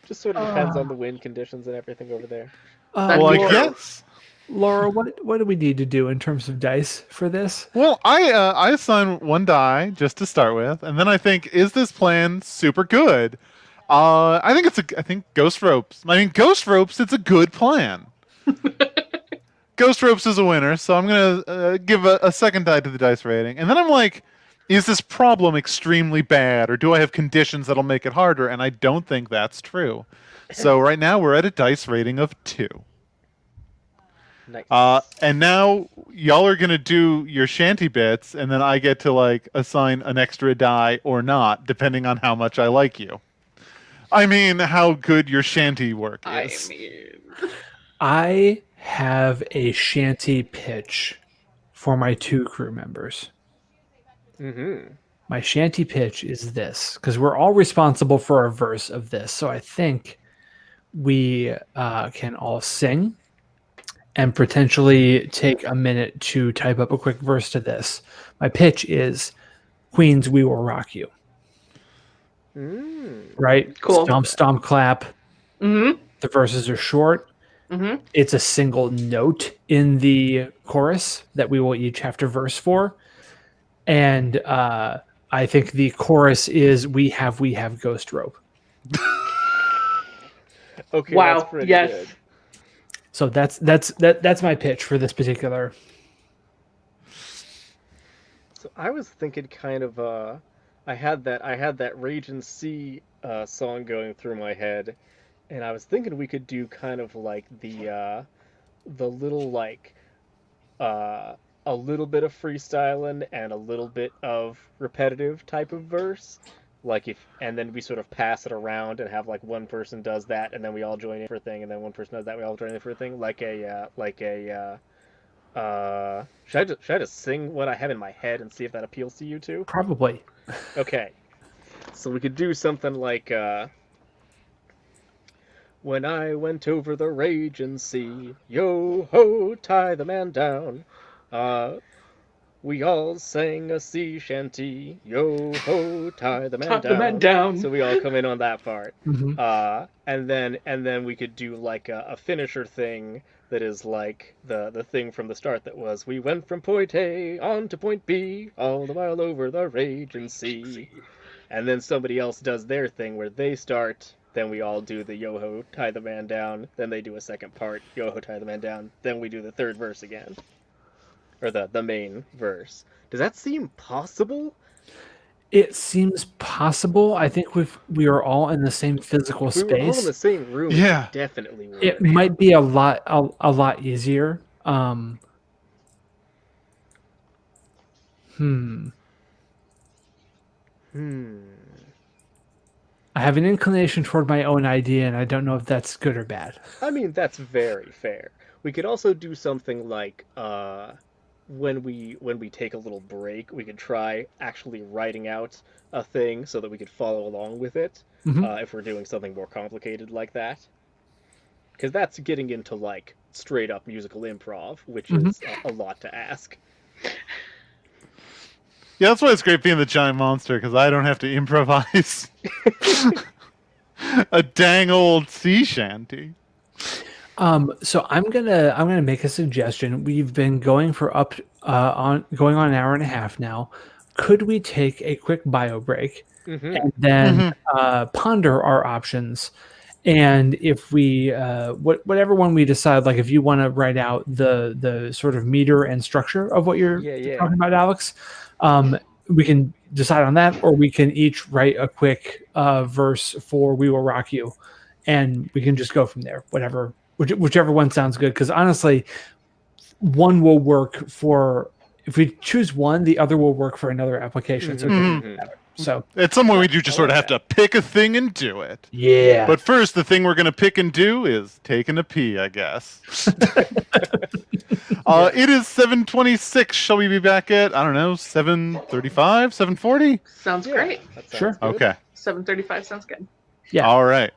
Speaker 3: Just sort of depends on the wind conditions and everything over there.
Speaker 1: Well, I
Speaker 2: Laura-
Speaker 1: guess.
Speaker 4: Laura, what do we need to do in terms of dice for this?
Speaker 1: Well, I assign one die just to start with, and then I think, is this plan super good? I think Ghost Ropes. I mean, Ghost Ropes. It's a good plan. Ghost Ropes is a winner, so I'm gonna give a second die to the dice rating, and then I'm like, is this problem extremely bad, or do I have conditions that'll make it harder? And I don't think that's true. So right now we're at a dice rating of 2.
Speaker 3: Nice.
Speaker 1: And now y'all are gonna do your shanty bits, and then I get to like assign an extra die or not, depending on how much I like you. I mean, how good your shanty work is.
Speaker 4: I have a shanty pitch for my 2 crew members.
Speaker 3: Mm-hmm.
Speaker 4: My shanty pitch is this, because we're all responsible for a verse of this. So I think we can all sing and potentially take a minute to type up a quick verse to this. My pitch is Queens, we will rock you. Right?
Speaker 2: Cool.
Speaker 4: Stomp, stomp, clap.
Speaker 2: Mm-hmm.
Speaker 4: The verses are short.
Speaker 2: Mm-hmm.
Speaker 4: It's a single note in the chorus that we will each have to verse for. And I think the chorus is we have Ghost Rope.
Speaker 3: Okay.
Speaker 2: Wow.
Speaker 3: That's pretty
Speaker 2: Yes.
Speaker 3: good.
Speaker 4: So that's my pitch for this particular.
Speaker 3: So I was thinking kind of I had that Rage and Sea song going through my head, and I was thinking we could do kind of like the little like a little bit of freestyling and a little bit of repetitive type of verse, and then we sort of pass it around and have like one person does that and then we all join in for a thing, and then one person does that, we all join in for a thing, should I just sing what I have in my head and see if that appeals to you too?
Speaker 4: Probably.
Speaker 3: Okay. So we could do something like when I went over the raging sea, yo ho, tie the man down. We all sang a sea shanty, yo ho, tie the man
Speaker 2: Tie
Speaker 3: down.
Speaker 2: the man down.
Speaker 3: So we all come in on that part.
Speaker 4: Mhm.
Speaker 3: And then we could do like a finisher thing that is like the thing from the start that was, we went from point A on to point B, all the while over the raging sea. And then somebody else does their thing where they start, then we all do the yo-ho, tie the man down, then they do a second part, yo-ho, tie the man down, then we do the third verse again. Or the main verse. Does that seem possible?
Speaker 4: It seems possible. I think we are all in the same physical
Speaker 3: If we were all in
Speaker 4: space.
Speaker 3: the same room,
Speaker 1: Yeah.
Speaker 3: it definitely would.
Speaker 4: It might be a lot easier. I have an inclination toward my own idea, and I don't know if that's good or bad.
Speaker 3: I mean, that's very fair. We could also do something like when we take a little break, we could try actually writing out a thing so that we could follow along with it if we're doing something more complicated like that. Because that's getting into like straight up musical improv, which is a lot to ask.
Speaker 1: Yeah, that's why it's great being the giant monster, because I don't have to improvise a dang old sea shanty.
Speaker 4: So I'm gonna make a suggestion. We've been going for going on an hour and a half now. Could we take a quick bio break and then ponder our options? And if we whatever one we decide, like if you want to write out the sort of meter and structure of what you're talking about, Alex, we can decide on that, or we can each write a quick verse for "We Will Rock You," and we can just go from there. Whichever one sounds good. Because honestly, one will work for if we choose one, the other will work for another application. So it doesn't matter. So
Speaker 1: At some point, we do just sort of have to pick a thing and do it.
Speaker 4: yeah.
Speaker 1: But first, the thing we're going to pick and do is taking a pee, I guess. It is 7:26. Shall we be back at, I don't know, 7:35, 7:40?
Speaker 2: Sounds great.
Speaker 3: That sounds
Speaker 4: Sure.
Speaker 3: good.
Speaker 1: Okay.
Speaker 2: 7:35 sounds good.
Speaker 4: Yeah.
Speaker 1: All right.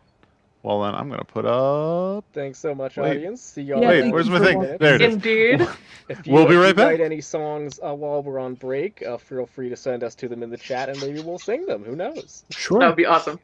Speaker 1: Well, then I'm going to put up...
Speaker 3: Thanks so much,
Speaker 1: Wait.
Speaker 3: audience. See y'all.
Speaker 4: Yeah,
Speaker 3: in
Speaker 1: Wait, where's my
Speaker 3: a
Speaker 1: thing?
Speaker 3: minute.
Speaker 1: There it is.
Speaker 2: Indeed.
Speaker 3: If
Speaker 1: We'll be right
Speaker 3: if you write
Speaker 1: back.
Speaker 3: any songs while we're on break, feel free to send us to them in the chat, and maybe we'll sing them. Who knows?
Speaker 4: Sure.
Speaker 2: That would be awesome.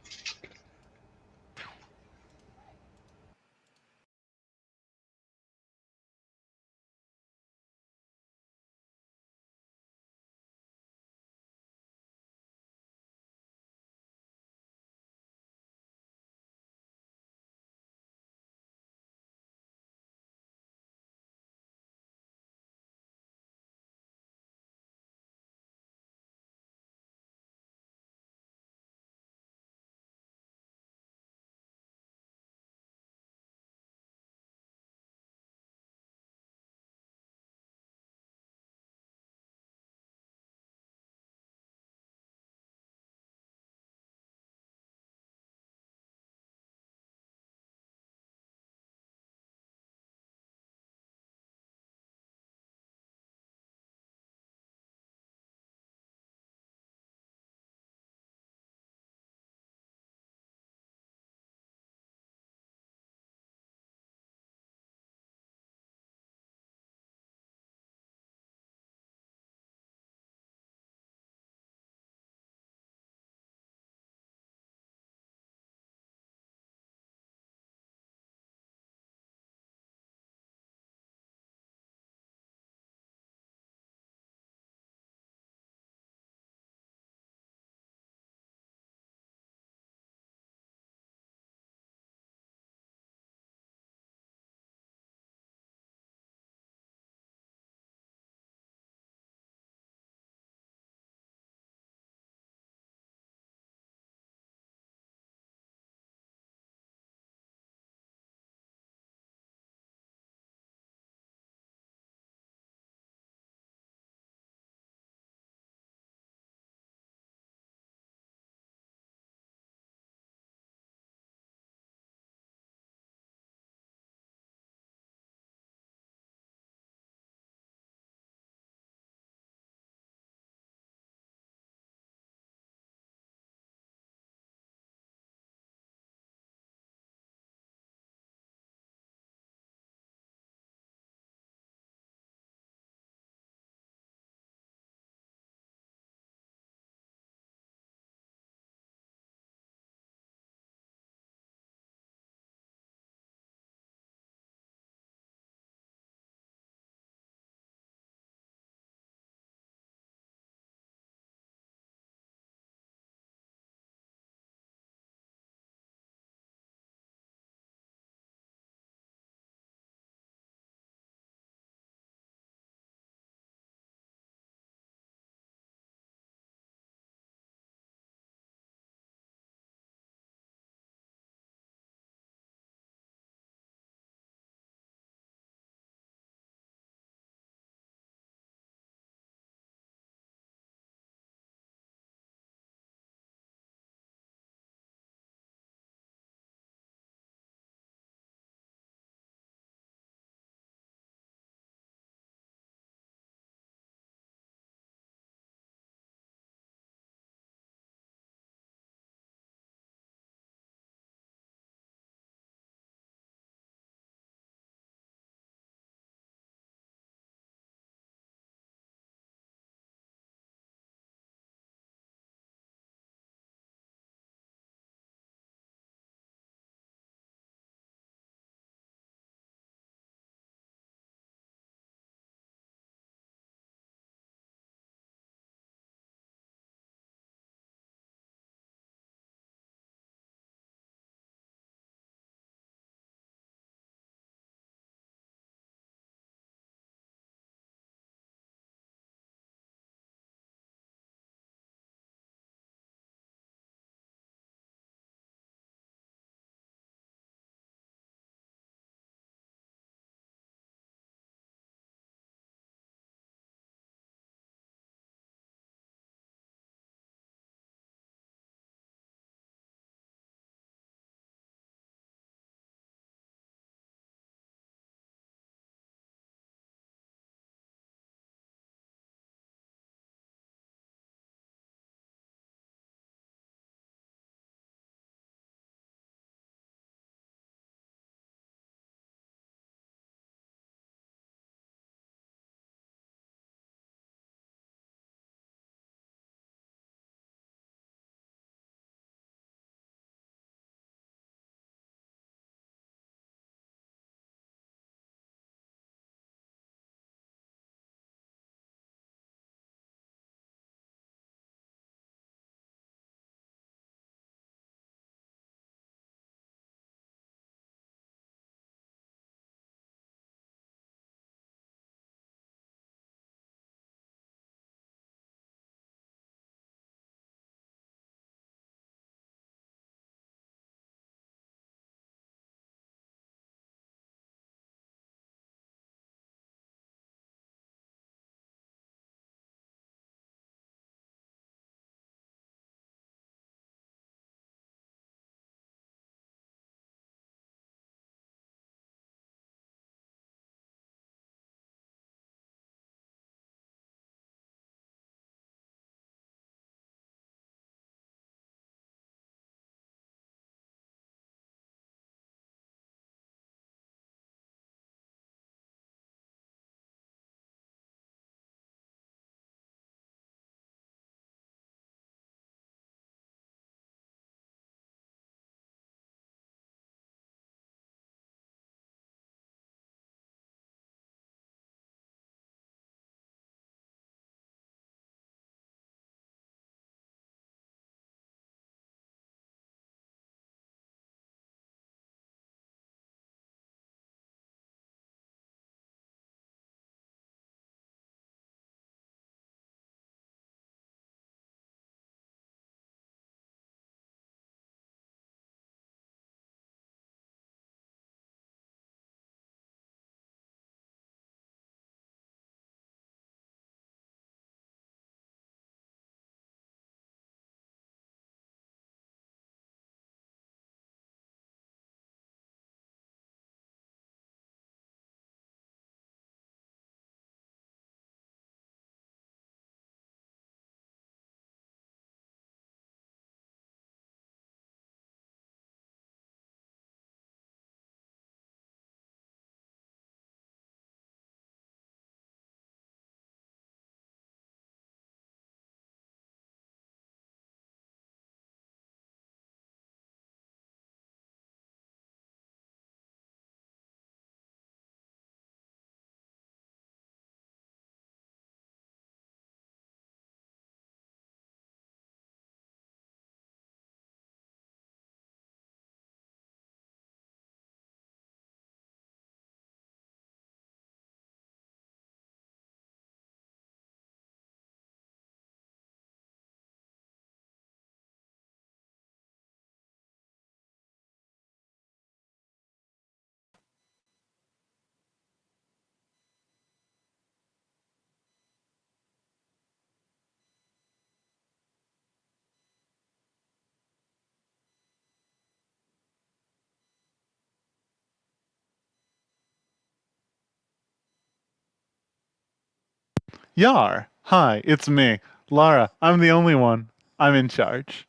Speaker 1: Yar. Hi, it's me. Lara, I'm the only one. I'm in charge.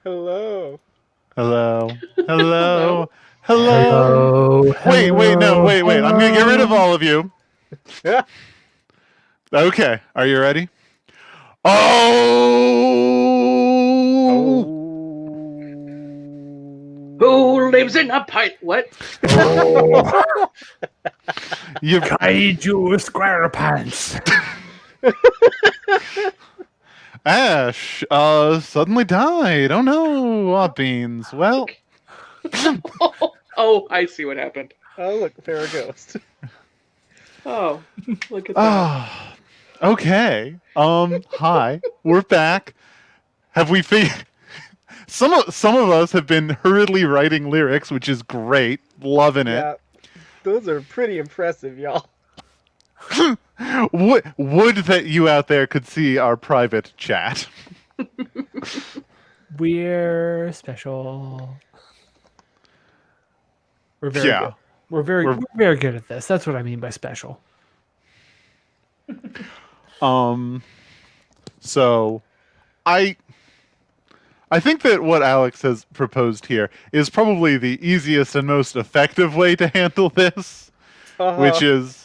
Speaker 3: Hello.
Speaker 1: Hello.
Speaker 2: Hello.
Speaker 1: Hello. Wait, no, wait. I'm gonna get rid of all of you.
Speaker 3: Yeah.
Speaker 1: Okay, are you ready? Oh!
Speaker 2: Who lives in a pipe? What?
Speaker 1: You
Speaker 4: Kaiju Square Pants.
Speaker 1: Ash, suddenly died. Oh no, what beans? Well,
Speaker 2: Oh, I see what happened.
Speaker 3: Oh, look, there a ghost.
Speaker 2: Oh, look at that.
Speaker 1: okay. Hi, we're back. Have we figured? Some of us have been hurriedly writing lyrics, which is great. Loving it.
Speaker 3: Yeah, those are pretty impressive, y'all.
Speaker 1: Would that you out there could see our private chat.
Speaker 4: We're special. We're very
Speaker 1: Yeah.
Speaker 4: good. We're very good at this. That's what I mean by special.
Speaker 1: So I think that what Alex has proposed here is probably the easiest and most effective way to handle this, which is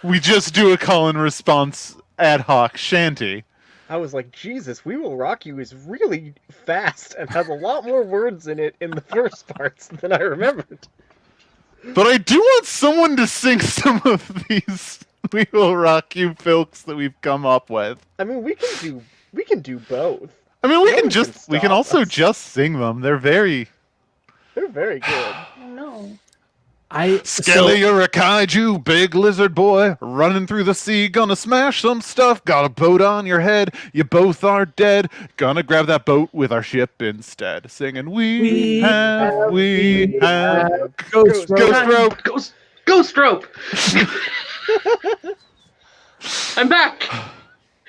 Speaker 1: we just do a call and response ad hoc shanty.
Speaker 3: I was like, Jesus, We Will Rock You is really fast and has a lot more words in it in the first parts than I remembered.
Speaker 1: But I do want someone to sing some of these We Will Rock You filks that we've come up with.
Speaker 3: I mean, we can do both.
Speaker 1: I mean,
Speaker 3: No one can
Speaker 1: we can
Speaker 3: stop
Speaker 1: also
Speaker 3: us.
Speaker 1: just sing them. They're very
Speaker 3: very good.
Speaker 2: No.
Speaker 1: Skelly, you're a kaiju, big lizard boy, running through the sea, gonna smash some stuff, got a boat on your head, you both are dead, gonna grab that boat with our ship instead, singing we have
Speaker 4: Ghost
Speaker 1: rope.
Speaker 2: Ghost rope. I'm back.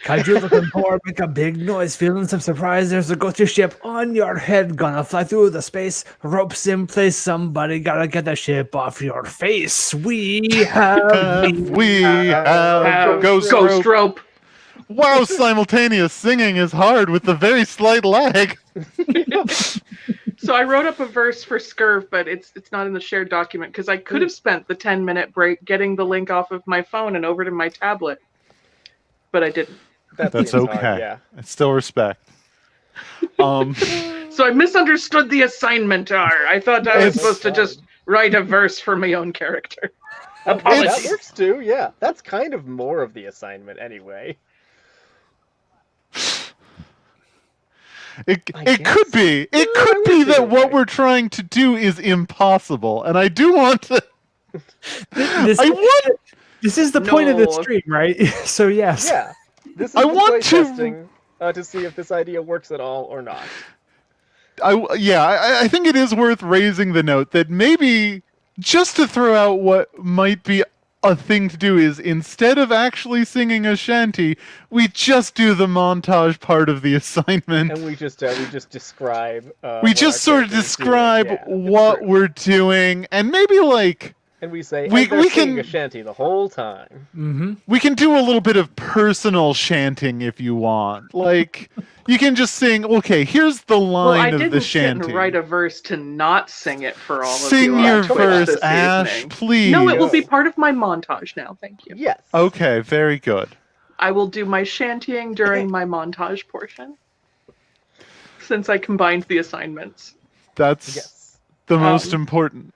Speaker 4: Kaiju looking poor, make a big noise, feeling some surprise. There's a ghosty ship on your head, gonna fly through the space. Ropes in place, somebody gotta get the ship off your face. We have
Speaker 1: ghost rope.
Speaker 2: rope.
Speaker 1: Wow, simultaneous singing is hard with the very slight lag.
Speaker 2: So I wrote up a verse for Scurv, but it's not in the shared document because I could have spent the 10-minute break getting the link off of my phone and over to my tablet, but I didn't.
Speaker 1: That's
Speaker 3: seems
Speaker 1: okay.
Speaker 3: hard, yeah.
Speaker 1: I still respect.
Speaker 2: So I misunderstood the assignment, R. I thought I was supposed to just write a verse for my own character.
Speaker 3: That
Speaker 2: Apologies.
Speaker 3: works too, yeah. That's kind of more of the assignment anyway.
Speaker 1: It
Speaker 3: guess.
Speaker 1: could be. It
Speaker 3: Yeah,
Speaker 1: could
Speaker 3: I
Speaker 1: be
Speaker 3: would
Speaker 1: that
Speaker 3: say
Speaker 1: what
Speaker 3: okay.
Speaker 1: we're trying to do is impossible, and I do want to.
Speaker 4: This is the point of the
Speaker 2: No.
Speaker 4: stream, right? So yes.
Speaker 3: Yeah. This is
Speaker 1: I
Speaker 3: the
Speaker 1: want to-
Speaker 3: playtesting to see if this idea works at all or not.
Speaker 1: I think it is worth raising the note that maybe just to throw out what might be a thing to do is instead of actually singing a shanty, we just do the montage part of the assignment.
Speaker 3: And we just describe.
Speaker 1: We
Speaker 3: what
Speaker 1: just
Speaker 3: our
Speaker 1: sort of
Speaker 3: character's doing.
Speaker 1: describe
Speaker 3: Yeah, it's
Speaker 1: what
Speaker 3: true.
Speaker 1: we're doing, and maybe like
Speaker 3: And we say,
Speaker 1: we-
Speaker 3: and they're
Speaker 1: we
Speaker 3: singing
Speaker 1: can-
Speaker 3: a shanty the whole time.
Speaker 4: Mm-hmm.
Speaker 1: we can do a little bit of personal chanting if you want. Like you can just sing. Okay, here's the
Speaker 2: Well, I
Speaker 1: line of
Speaker 2: didn't
Speaker 1: the
Speaker 2: sit and
Speaker 1: shanty.
Speaker 2: write a verse to not sing it for all of
Speaker 1: Sing
Speaker 2: you.
Speaker 1: your
Speaker 2: on Twitch
Speaker 1: verse,
Speaker 2: this
Speaker 1: Ash,
Speaker 2: evening.
Speaker 1: please.
Speaker 2: No, it will be part of my montage now. Thank you.
Speaker 3: Yes.
Speaker 1: Okay, very good.
Speaker 2: I will do my shantying during my montage portion, since I combined the assignments.
Speaker 1: That's
Speaker 3: Yes.
Speaker 1: the most important.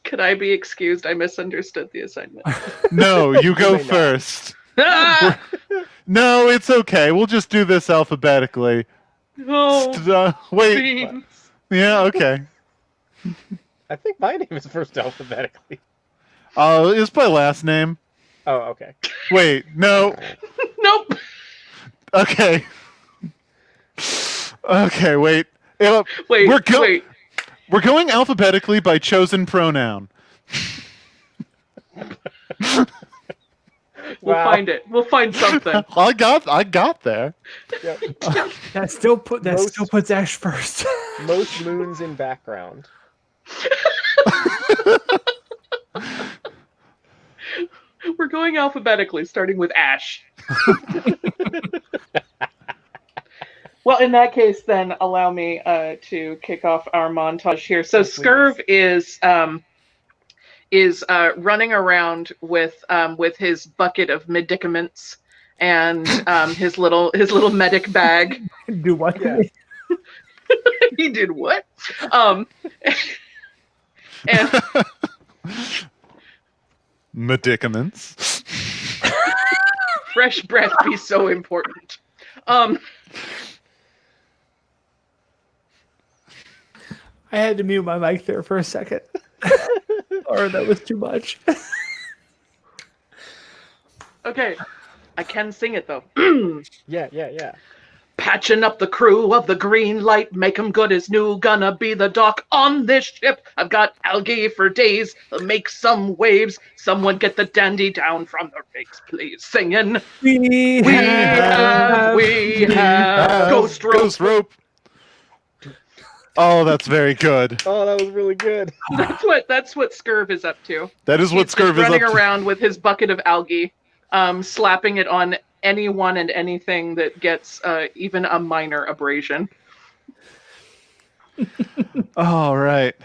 Speaker 2: Could I be excused? I misunderstood the assignment.
Speaker 1: No, you go
Speaker 3: may not.
Speaker 1: first.
Speaker 2: Ah!
Speaker 1: No, it's okay. We'll just do this alphabetically.
Speaker 2: Oh,
Speaker 1: Wait.
Speaker 2: beans.
Speaker 1: Yeah, okay.
Speaker 3: I think my name is first alphabetically.
Speaker 1: It's my last name.
Speaker 3: Oh, okay.
Speaker 1: Wait, no.
Speaker 2: Nope.
Speaker 1: Okay. Okay, wait.
Speaker 2: Wait,
Speaker 1: We're
Speaker 2: wait.
Speaker 1: We're going alphabetically by chosen pronoun.
Speaker 2: We'll
Speaker 3: Wow.
Speaker 2: find it. We'll find something.
Speaker 1: I got there.
Speaker 3: Yep.
Speaker 4: That still puts Ash first.
Speaker 3: Most moons in background.
Speaker 2: We're going alphabetically, starting with Ash. Well, in that case, then allow me to kick off our montage here. So Scurv is running around with his bucket of medicaments and his little medic bag.
Speaker 4: Do what?
Speaker 3: Yeah.
Speaker 2: He did what? And
Speaker 1: Medicaments.
Speaker 2: fresh breath be so important.
Speaker 4: I had to mute my mic there for a second. Or that was too much.
Speaker 2: Okay, I can sing it though.
Speaker 3: Yeah.
Speaker 2: Patching up the crew of the Green Light, make 'em good as new, gonna be the doc on this ship. I've got algae for days, make some waves. Someone get the dandy down from the rigs, please. Singing, we have Ghost Rope.
Speaker 1: Oh, that's very good.
Speaker 3: Oh, that was really good.
Speaker 2: That's what Scurv is up to.
Speaker 1: That is what
Speaker 2: He's
Speaker 1: Scurv is up
Speaker 2: running
Speaker 1: to.
Speaker 2: around with his bucket of algae, slapping it on anyone and anything that gets even a minor abrasion.
Speaker 1: All right.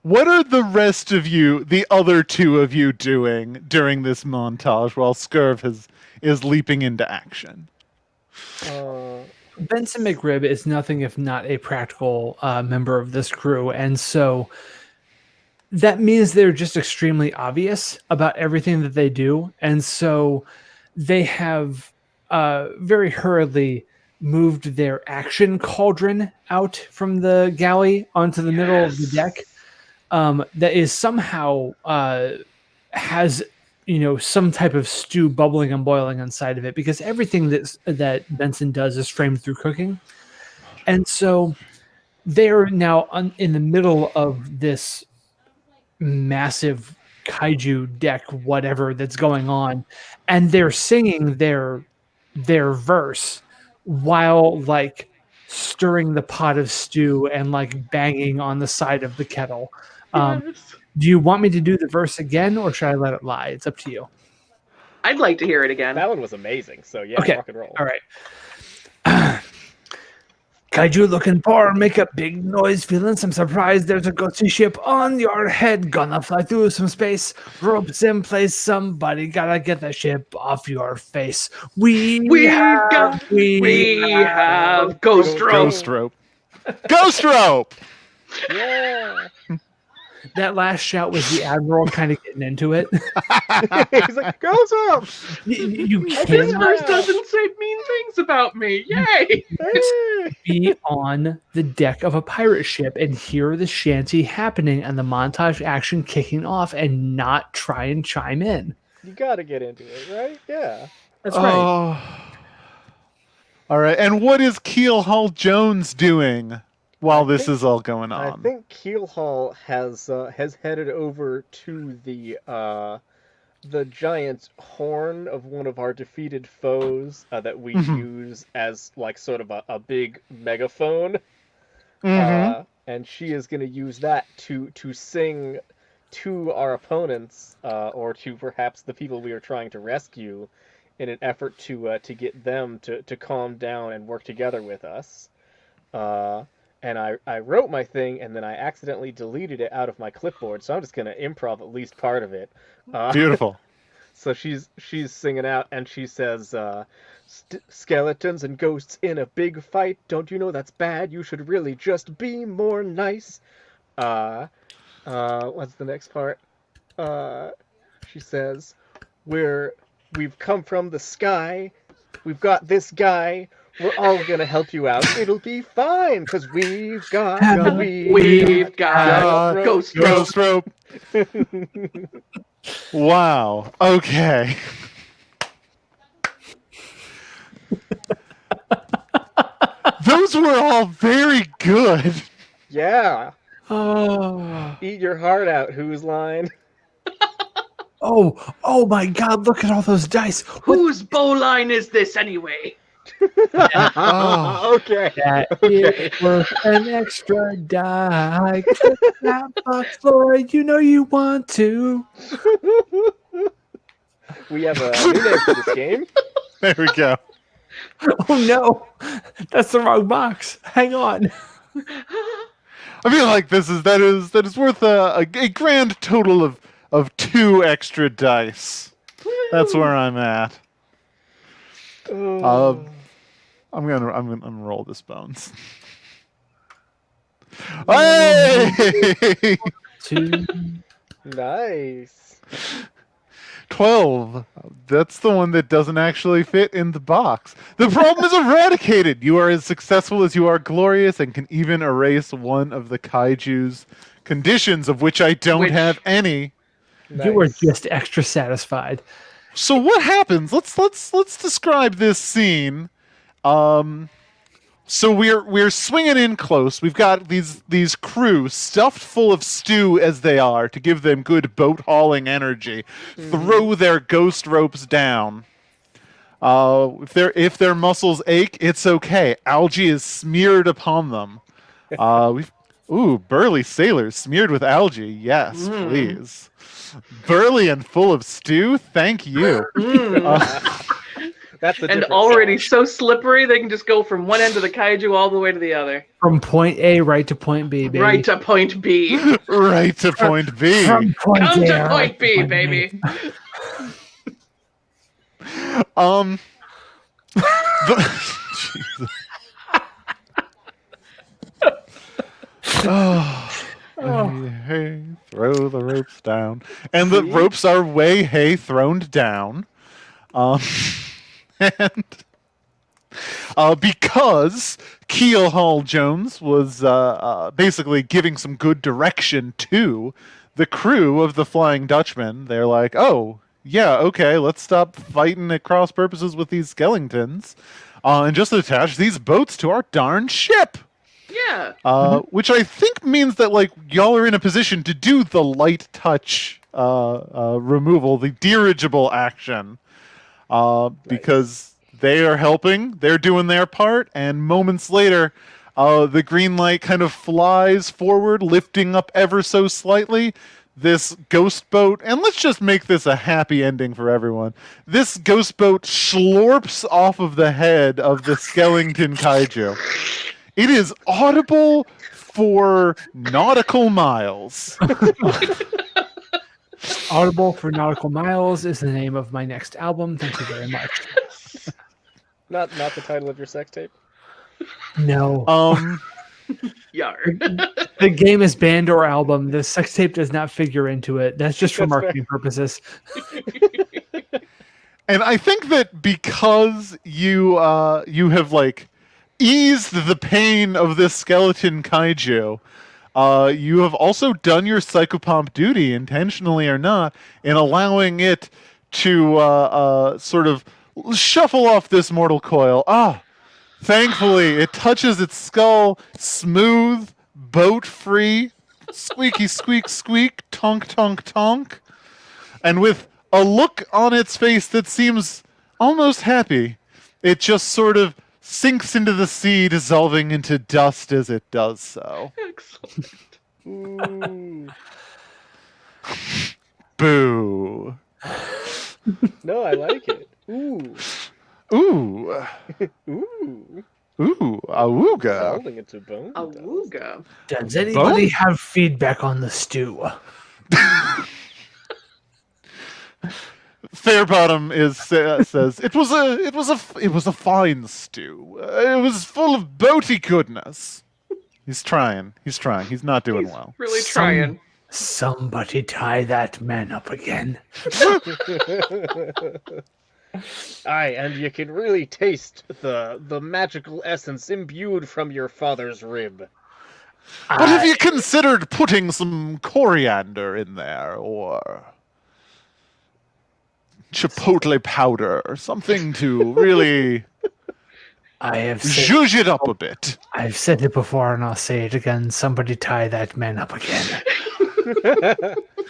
Speaker 1: What are the rest of you, the other two of you, doing during this montage while Scurv is leaping into action?
Speaker 4: Benson McRib is nothing if not a practical member of this crew, and so that means they're just extremely obvious about everything that they do, and so they have very hurriedly moved their action cauldron out from the galley onto the middle of the deck. That is somehow has some type of stew bubbling and boiling inside of it, because everything that Benson does is framed through cooking. And so they're now in the middle of this massive kaiju deck, whatever that's going on, and they're singing their verse while like stirring the pot of stew and like banging on the side of the kettle. Do you want me to do the verse again, or should I let it lie? It's up to you.
Speaker 2: I'd like to hear it again.
Speaker 3: That one was amazing. So yeah,
Speaker 4: Okay.
Speaker 3: rock and roll.
Speaker 4: All right. Kaiju looking for, make a big noise, feeling some surprise. There's a ghosty ship on your head, gonna fly through some space. Ropes in place, somebody gotta get the ship off your face. We have
Speaker 2: Ghost Rope.
Speaker 1: Ghost Rope. Ghost Rope!
Speaker 3: Yeah.
Speaker 4: That last shout was the Admiral kind of getting into it.
Speaker 3: He's like, Ghost Rope!
Speaker 4: You
Speaker 2: This
Speaker 4: cannot
Speaker 2: verse doesn't say mean things about me. Yay!
Speaker 4: be on the deck of a pirate ship and hear the shanty happening and the montage action kicking off and not try and chime in.
Speaker 3: You gotta get into it, right? Yeah.
Speaker 4: That's right.
Speaker 1: All right. And what is Keelhaul Jones doing while this is all going on?
Speaker 3: I think Keelhaul has headed over to the giant horn of one of our defeated foes that we use as like sort of a big megaphone. And she is going to use that to sing to our opponents or to perhaps the people we are trying to rescue in an effort to get them to calm down and work together with us. And I wrote my thing, and then I accidentally deleted it out of my clipboard, so I'm just going to improv at least part of it.
Speaker 1: Beautiful.
Speaker 3: So she's singing out, and she says, skeletons and ghosts in a big fight. Don't you know that's bad? You should really just be more nice. What's the next part? She says, we've come from the sky. We've got this guy. We're all gonna help you out. It'll be fine, because we've got
Speaker 1: Ghost Rope. Wow. Okay. Those were all very good.
Speaker 3: Yeah.
Speaker 4: Oh.
Speaker 3: Eat your heart out, whose line?
Speaker 4: Oh my God, look at all those dice.
Speaker 2: Whose bowline is this anyway?
Speaker 3: Okay.
Speaker 4: That is worth an extra die. Click that box, Laura. You know you want to.
Speaker 3: We have a new name for this game.
Speaker 1: There we go.
Speaker 4: Oh no, that's the wrong box. Hang on.
Speaker 1: I feel like that is worth a grand total of 2 extra dice. That's where I'm at. I'm gonna roll this bones. Hey!
Speaker 4: 2.
Speaker 3: Nice.
Speaker 1: 12. That's the one that doesn't actually fit in the box. The problem is eradicated. You are as successful as you are glorious and can even erase one of the kaiju's conditions, of which I don't have any.
Speaker 3: Nice.
Speaker 4: You were just extra satisfied.
Speaker 1: So what happens? Let's describe this scene. So we're swinging in close. We've got these crew stuffed full of stew as they are to give them good boat hauling energy. Throw their ghost ropes down. If their muscles ache, it's okay. Algae is smeared upon them. Burly sailors smeared with algae. Yes, please. Burly and full of stew. Thank you.
Speaker 3: That's the
Speaker 2: And
Speaker 3: difference.
Speaker 2: already so slippery, they can just go from one end of the kaiju all the way to the other.
Speaker 4: From point A right to point B, baby.
Speaker 2: Right to point B.
Speaker 1: Right to point B.
Speaker 4: From point
Speaker 2: Come
Speaker 4: A,
Speaker 2: to
Speaker 4: right
Speaker 2: point B,
Speaker 4: point
Speaker 2: baby.
Speaker 1: Jesus. Hey, throw the ropes down. And the ropes are thrown down. And because Keel Hall Jones was basically giving some good direction to the crew of the Flying Dutchman, they're like, oh, yeah, okay, let's stop fighting at cross purposes with these skeletons and just attach these boats to our darn ship.
Speaker 2: Yeah.
Speaker 1: Which I think means that, like, y'all are in a position to do the light touch removal, the dirigible action. Because they are helping, they're doing their part, and moments later, the green light kind of flies forward, lifting up ever so slightly. This ghost boat, and let's just make this a happy ending for everyone. This ghost boat slurps off of the head of the skeleton kaiju. It is audible for nautical miles.
Speaker 4: Audible for Nautical Miles is the name of my next album. Thank you very much.
Speaker 3: Not the title of your sex tape.
Speaker 4: No.
Speaker 2: Yar.
Speaker 4: The game is band or album. The sex tape does not figure into it. That's just for
Speaker 3: That's
Speaker 4: marketing purposes.
Speaker 1: And I think that because you have, like, eased the pain of this skeleton kaiju, you have also done your Psychopomp duty, intentionally or not, in allowing it to sort of shuffle off this mortal coil. Thankfully, it touches its skull, smooth, boat-free, squeaky squeak squeak, tonk tonk tonk, and with a look on its face that seems almost happy, it just sort of sinks into the sea, dissolving into dust as it does so.
Speaker 2: Excellent.
Speaker 3: Ooh.
Speaker 1: Boo.
Speaker 3: No, I like it. Ooh.
Speaker 1: Ooh.
Speaker 3: Ooh.
Speaker 1: Ooh. Awooga.
Speaker 3: Holding it to bone.
Speaker 2: Awooga.
Speaker 4: Does anybody have feedback on the stew?
Speaker 1: Fairbottom says it was a fine stew. It was full of boaty goodness. He's trying. He's not doing well.
Speaker 2: Really trying.
Speaker 4: Somebody tie that man up again.
Speaker 3: Aye, and you can really taste the magical essence imbued from your father's rib.
Speaker 1: But have you considered putting some coriander in there, or chipotle powder, or something to really zhuzh it up a bit?
Speaker 4: I've said it before and I'll say it again. Somebody tie that man up again.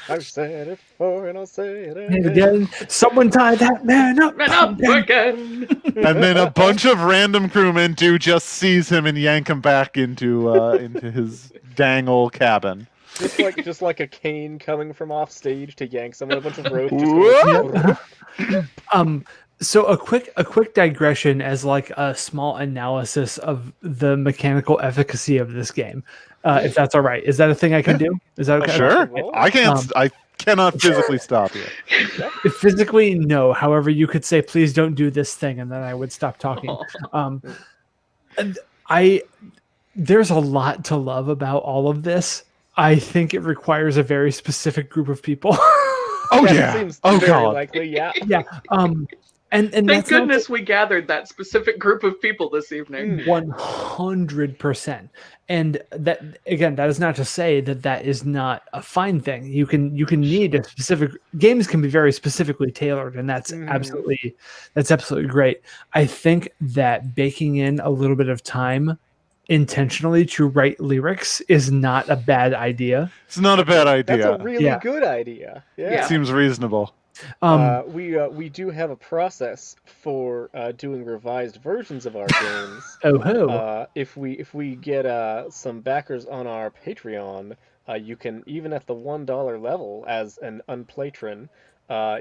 Speaker 3: I've said it before and I'll say it
Speaker 4: And
Speaker 3: again.
Speaker 4: again, someone tie that man up.
Speaker 2: Run up again.
Speaker 1: And then a bunch of random crewmen do just seize him and yank him back into his dang old cabin.
Speaker 3: Just like a cane coming from off stage to yank someone, a bunch of ropes.
Speaker 1: Whoa!
Speaker 4: So a quick digression as like a small analysis of the mechanical efficacy of this game, if that's all right. Is that a thing I can do? Is that okay?
Speaker 1: Sure.
Speaker 3: Roll.
Speaker 1: I can't. I cannot physically stop you.
Speaker 4: Physically, no. However, you could say, "Please don't do this thing," and then I would stop talking. And there's a lot to love about all of this. I think it requires a very specific group of people.
Speaker 1: Yeah.
Speaker 3: Seems
Speaker 1: Oh
Speaker 3: very
Speaker 1: god.
Speaker 3: likely. Yeah.
Speaker 4: Yeah. And
Speaker 2: Thank
Speaker 4: that's not
Speaker 2: goodness we gathered that specific group of people this evening.
Speaker 4: 100%. And that again, that is not to say that is not a fine thing. You can need a specific games can be very specifically tailored, and that's absolutely great. I think that baking in a little bit of time intentionally to write lyrics is not a bad idea.
Speaker 1: It's not a bad idea.
Speaker 3: That's a really good idea. Yeah.
Speaker 1: It seems reasonable.
Speaker 3: We do have a process for doing revised versions of our games. If we get some backers on our Patreon, you can, even at the $1 level as an unplatron,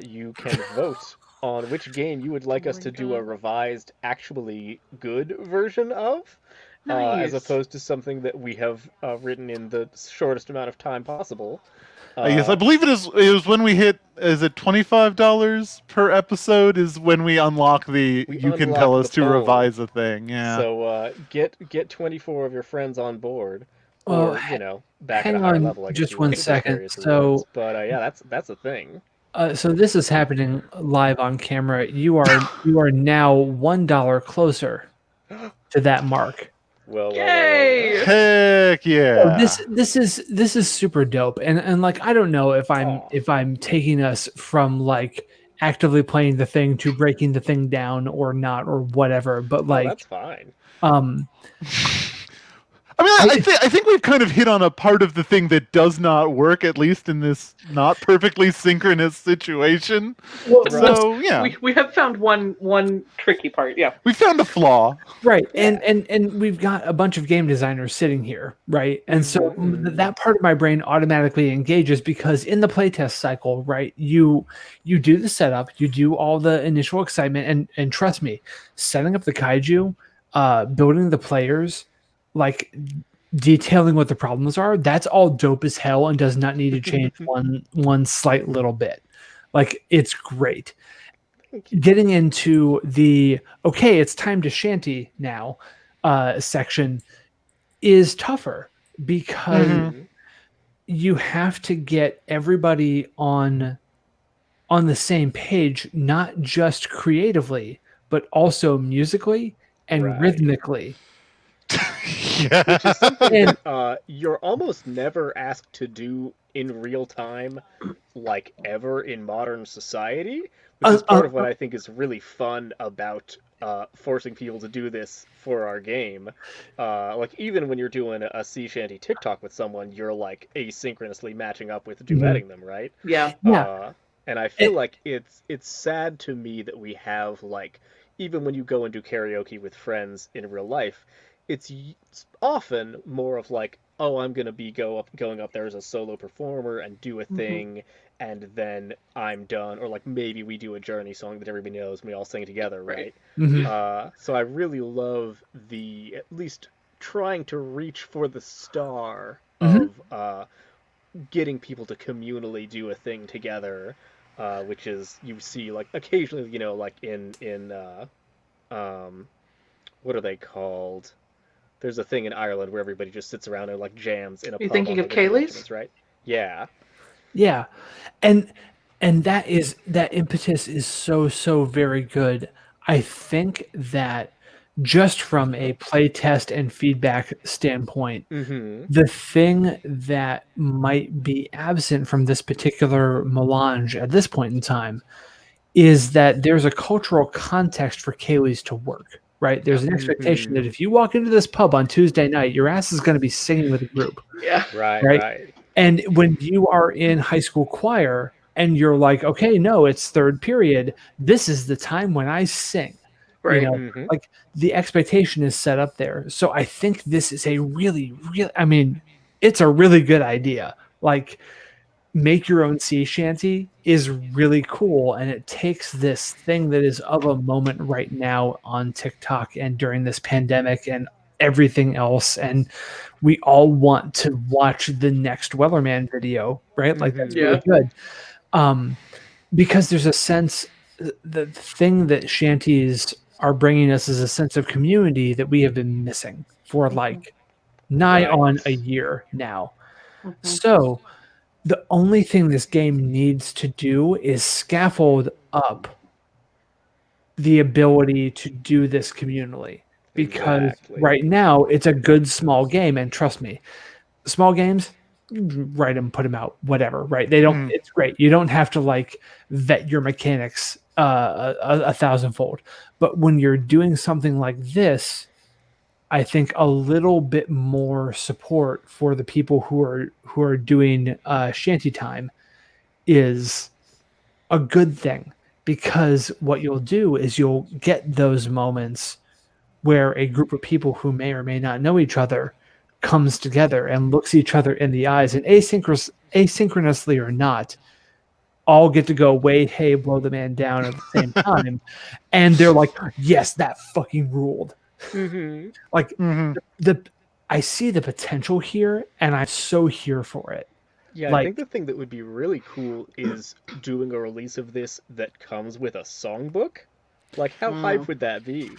Speaker 3: you can vote on which game you would like us to do a revised, actually good version of. As opposed to something that we have written in the shortest amount of time possible.
Speaker 1: Yes, I believe it is when we hit, is it $25 per episode is when we unlock the you can tell us to revise a thing. Yeah.
Speaker 3: So get 24 of your friends on board, or back at a higher level.
Speaker 4: Just 1 second. So,
Speaker 3: but yeah, that's a thing.
Speaker 4: So this is happening live on camera. You are now $1 closer to that mark.
Speaker 3: Well,
Speaker 2: Yay!
Speaker 1: Heck yeah!
Speaker 4: So this is super dope, and like I don't know if I'm taking us from like actively playing the thing to breaking the thing down or not or whatever, but like
Speaker 3: that's fine.
Speaker 1: I mean, I think we've kind of hit on a part of the thing that does not work, at least in this not perfectly synchronous situation.
Speaker 2: Well,
Speaker 1: so yeah,
Speaker 2: we have found one tricky part. Yeah,
Speaker 1: we found a flaw,
Speaker 4: right? And we've got a bunch of game designers sitting here, right? And so that part of my brain automatically engages because in the playtest cycle, right, you do the setup, you do all the initial excitement, and trust me, setting up the kaiju, building the players, like detailing what the problems are, that's all dope as hell and does not need to change one slight little bit. Like, it's great. Getting into the okay, it's time to shanty now section is tougher because you have to get everybody on the same page, not just creatively, but also musically and rhythmically.
Speaker 3: Yeah. Which is something that you're almost never asked to do in real time, like ever in modern society, which is part of what I think is really fun about forcing people to do this for our game. Like even when you're doing a sea shanty TikTok with someone, you're like asynchronously matching up with duetting them, right?
Speaker 2: Yeah.
Speaker 3: And I feel like it's sad to me that we have, like, even when you go and do karaoke with friends in real life, it's often more of like, oh, I'm going to be going up there as a solo performer and do a thing, and then I'm done. Or like maybe we do a Journey song that everybody knows and we all sing together, right? So I really love the, at least trying to reach for the star of getting people to communally do a thing together, which is, you see like occasionally, you know, like in what are they called? There's a thing in Ireland where everybody just sits around and like jams in a pub.
Speaker 2: You're thinking of Kaylee's?
Speaker 3: Right? Yeah.
Speaker 4: Yeah. And that impetus is so very good. I think that just from a playtest and feedback standpoint, the thing that might be absent from this particular melange at this point in time is that there's a cultural context for Kaylee's to work. Right, there's an expectation that if you walk into this pub on Tuesday night, your ass is going to be singing with a group.
Speaker 2: Yeah,
Speaker 3: right.
Speaker 4: And when you are in high school choir and you're like, okay, no, it's third period. This is the time when I sing.
Speaker 2: Right.
Speaker 4: You know, like the expectation is set up there. So I think this is a really, I mean, it's a really good idea. Like make your own sea shanty is really cool, and it takes this thing that is of a moment right now on TikTok and during this pandemic and everything else, and we all want to watch the next Wellerman video, right? Like that's really good. Because there's a sense, the thing that shanties are bringing us is a sense of community that we have been missing for like nigh on a year now. So the only thing this game needs to do is scaffold up the ability to do this communally. Because right now it's a good small game, and trust me, small games, write them, put them out, whatever, right? They don't, it's great. You don't have to like vet your mechanics a thousandfold. But when you're doing something like this, I think a little bit more support for the people who are doing shanty time is a good thing, because what you'll do is you'll get those moments where a group of people who may or may not know each other comes together and looks each other in the eyes, and asynchronously or not, all get to go, wait, hey, blow the man down at the same time. And they're like, yes, that fucking ruled. Like I see the potential here, and I'm so here for it.
Speaker 3: Yeah,
Speaker 4: like,
Speaker 3: I think the thing that would be really cool is doing a release of this that comes with a songbook. Like, how hype would that be?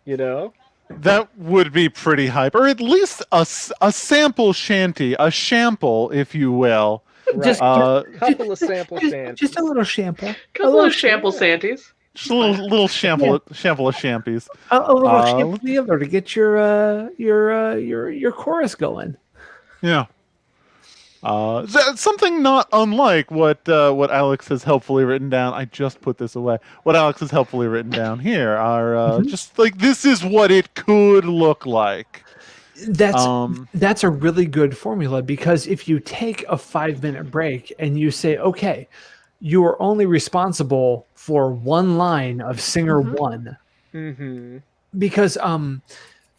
Speaker 3: You know?
Speaker 1: That would be pretty hype, or at least a sample shanty, a shample, if you will.
Speaker 3: Right.
Speaker 4: Just
Speaker 3: couple of sample shanties.
Speaker 4: Just a little shample.
Speaker 2: Couple of shample santies.
Speaker 1: Just a little shample, shample of shampies.
Speaker 4: A little shample dealer to get your chorus going.
Speaker 1: Yeah. Something not unlike what Alex has helpfully written down. I just put this away. What Alex has helpfully written down here are just like, this is what it could look like.
Speaker 4: That's a really good formula, because if you take a 5-minute break and you say, okay, you are only responsible for one line of singer one, because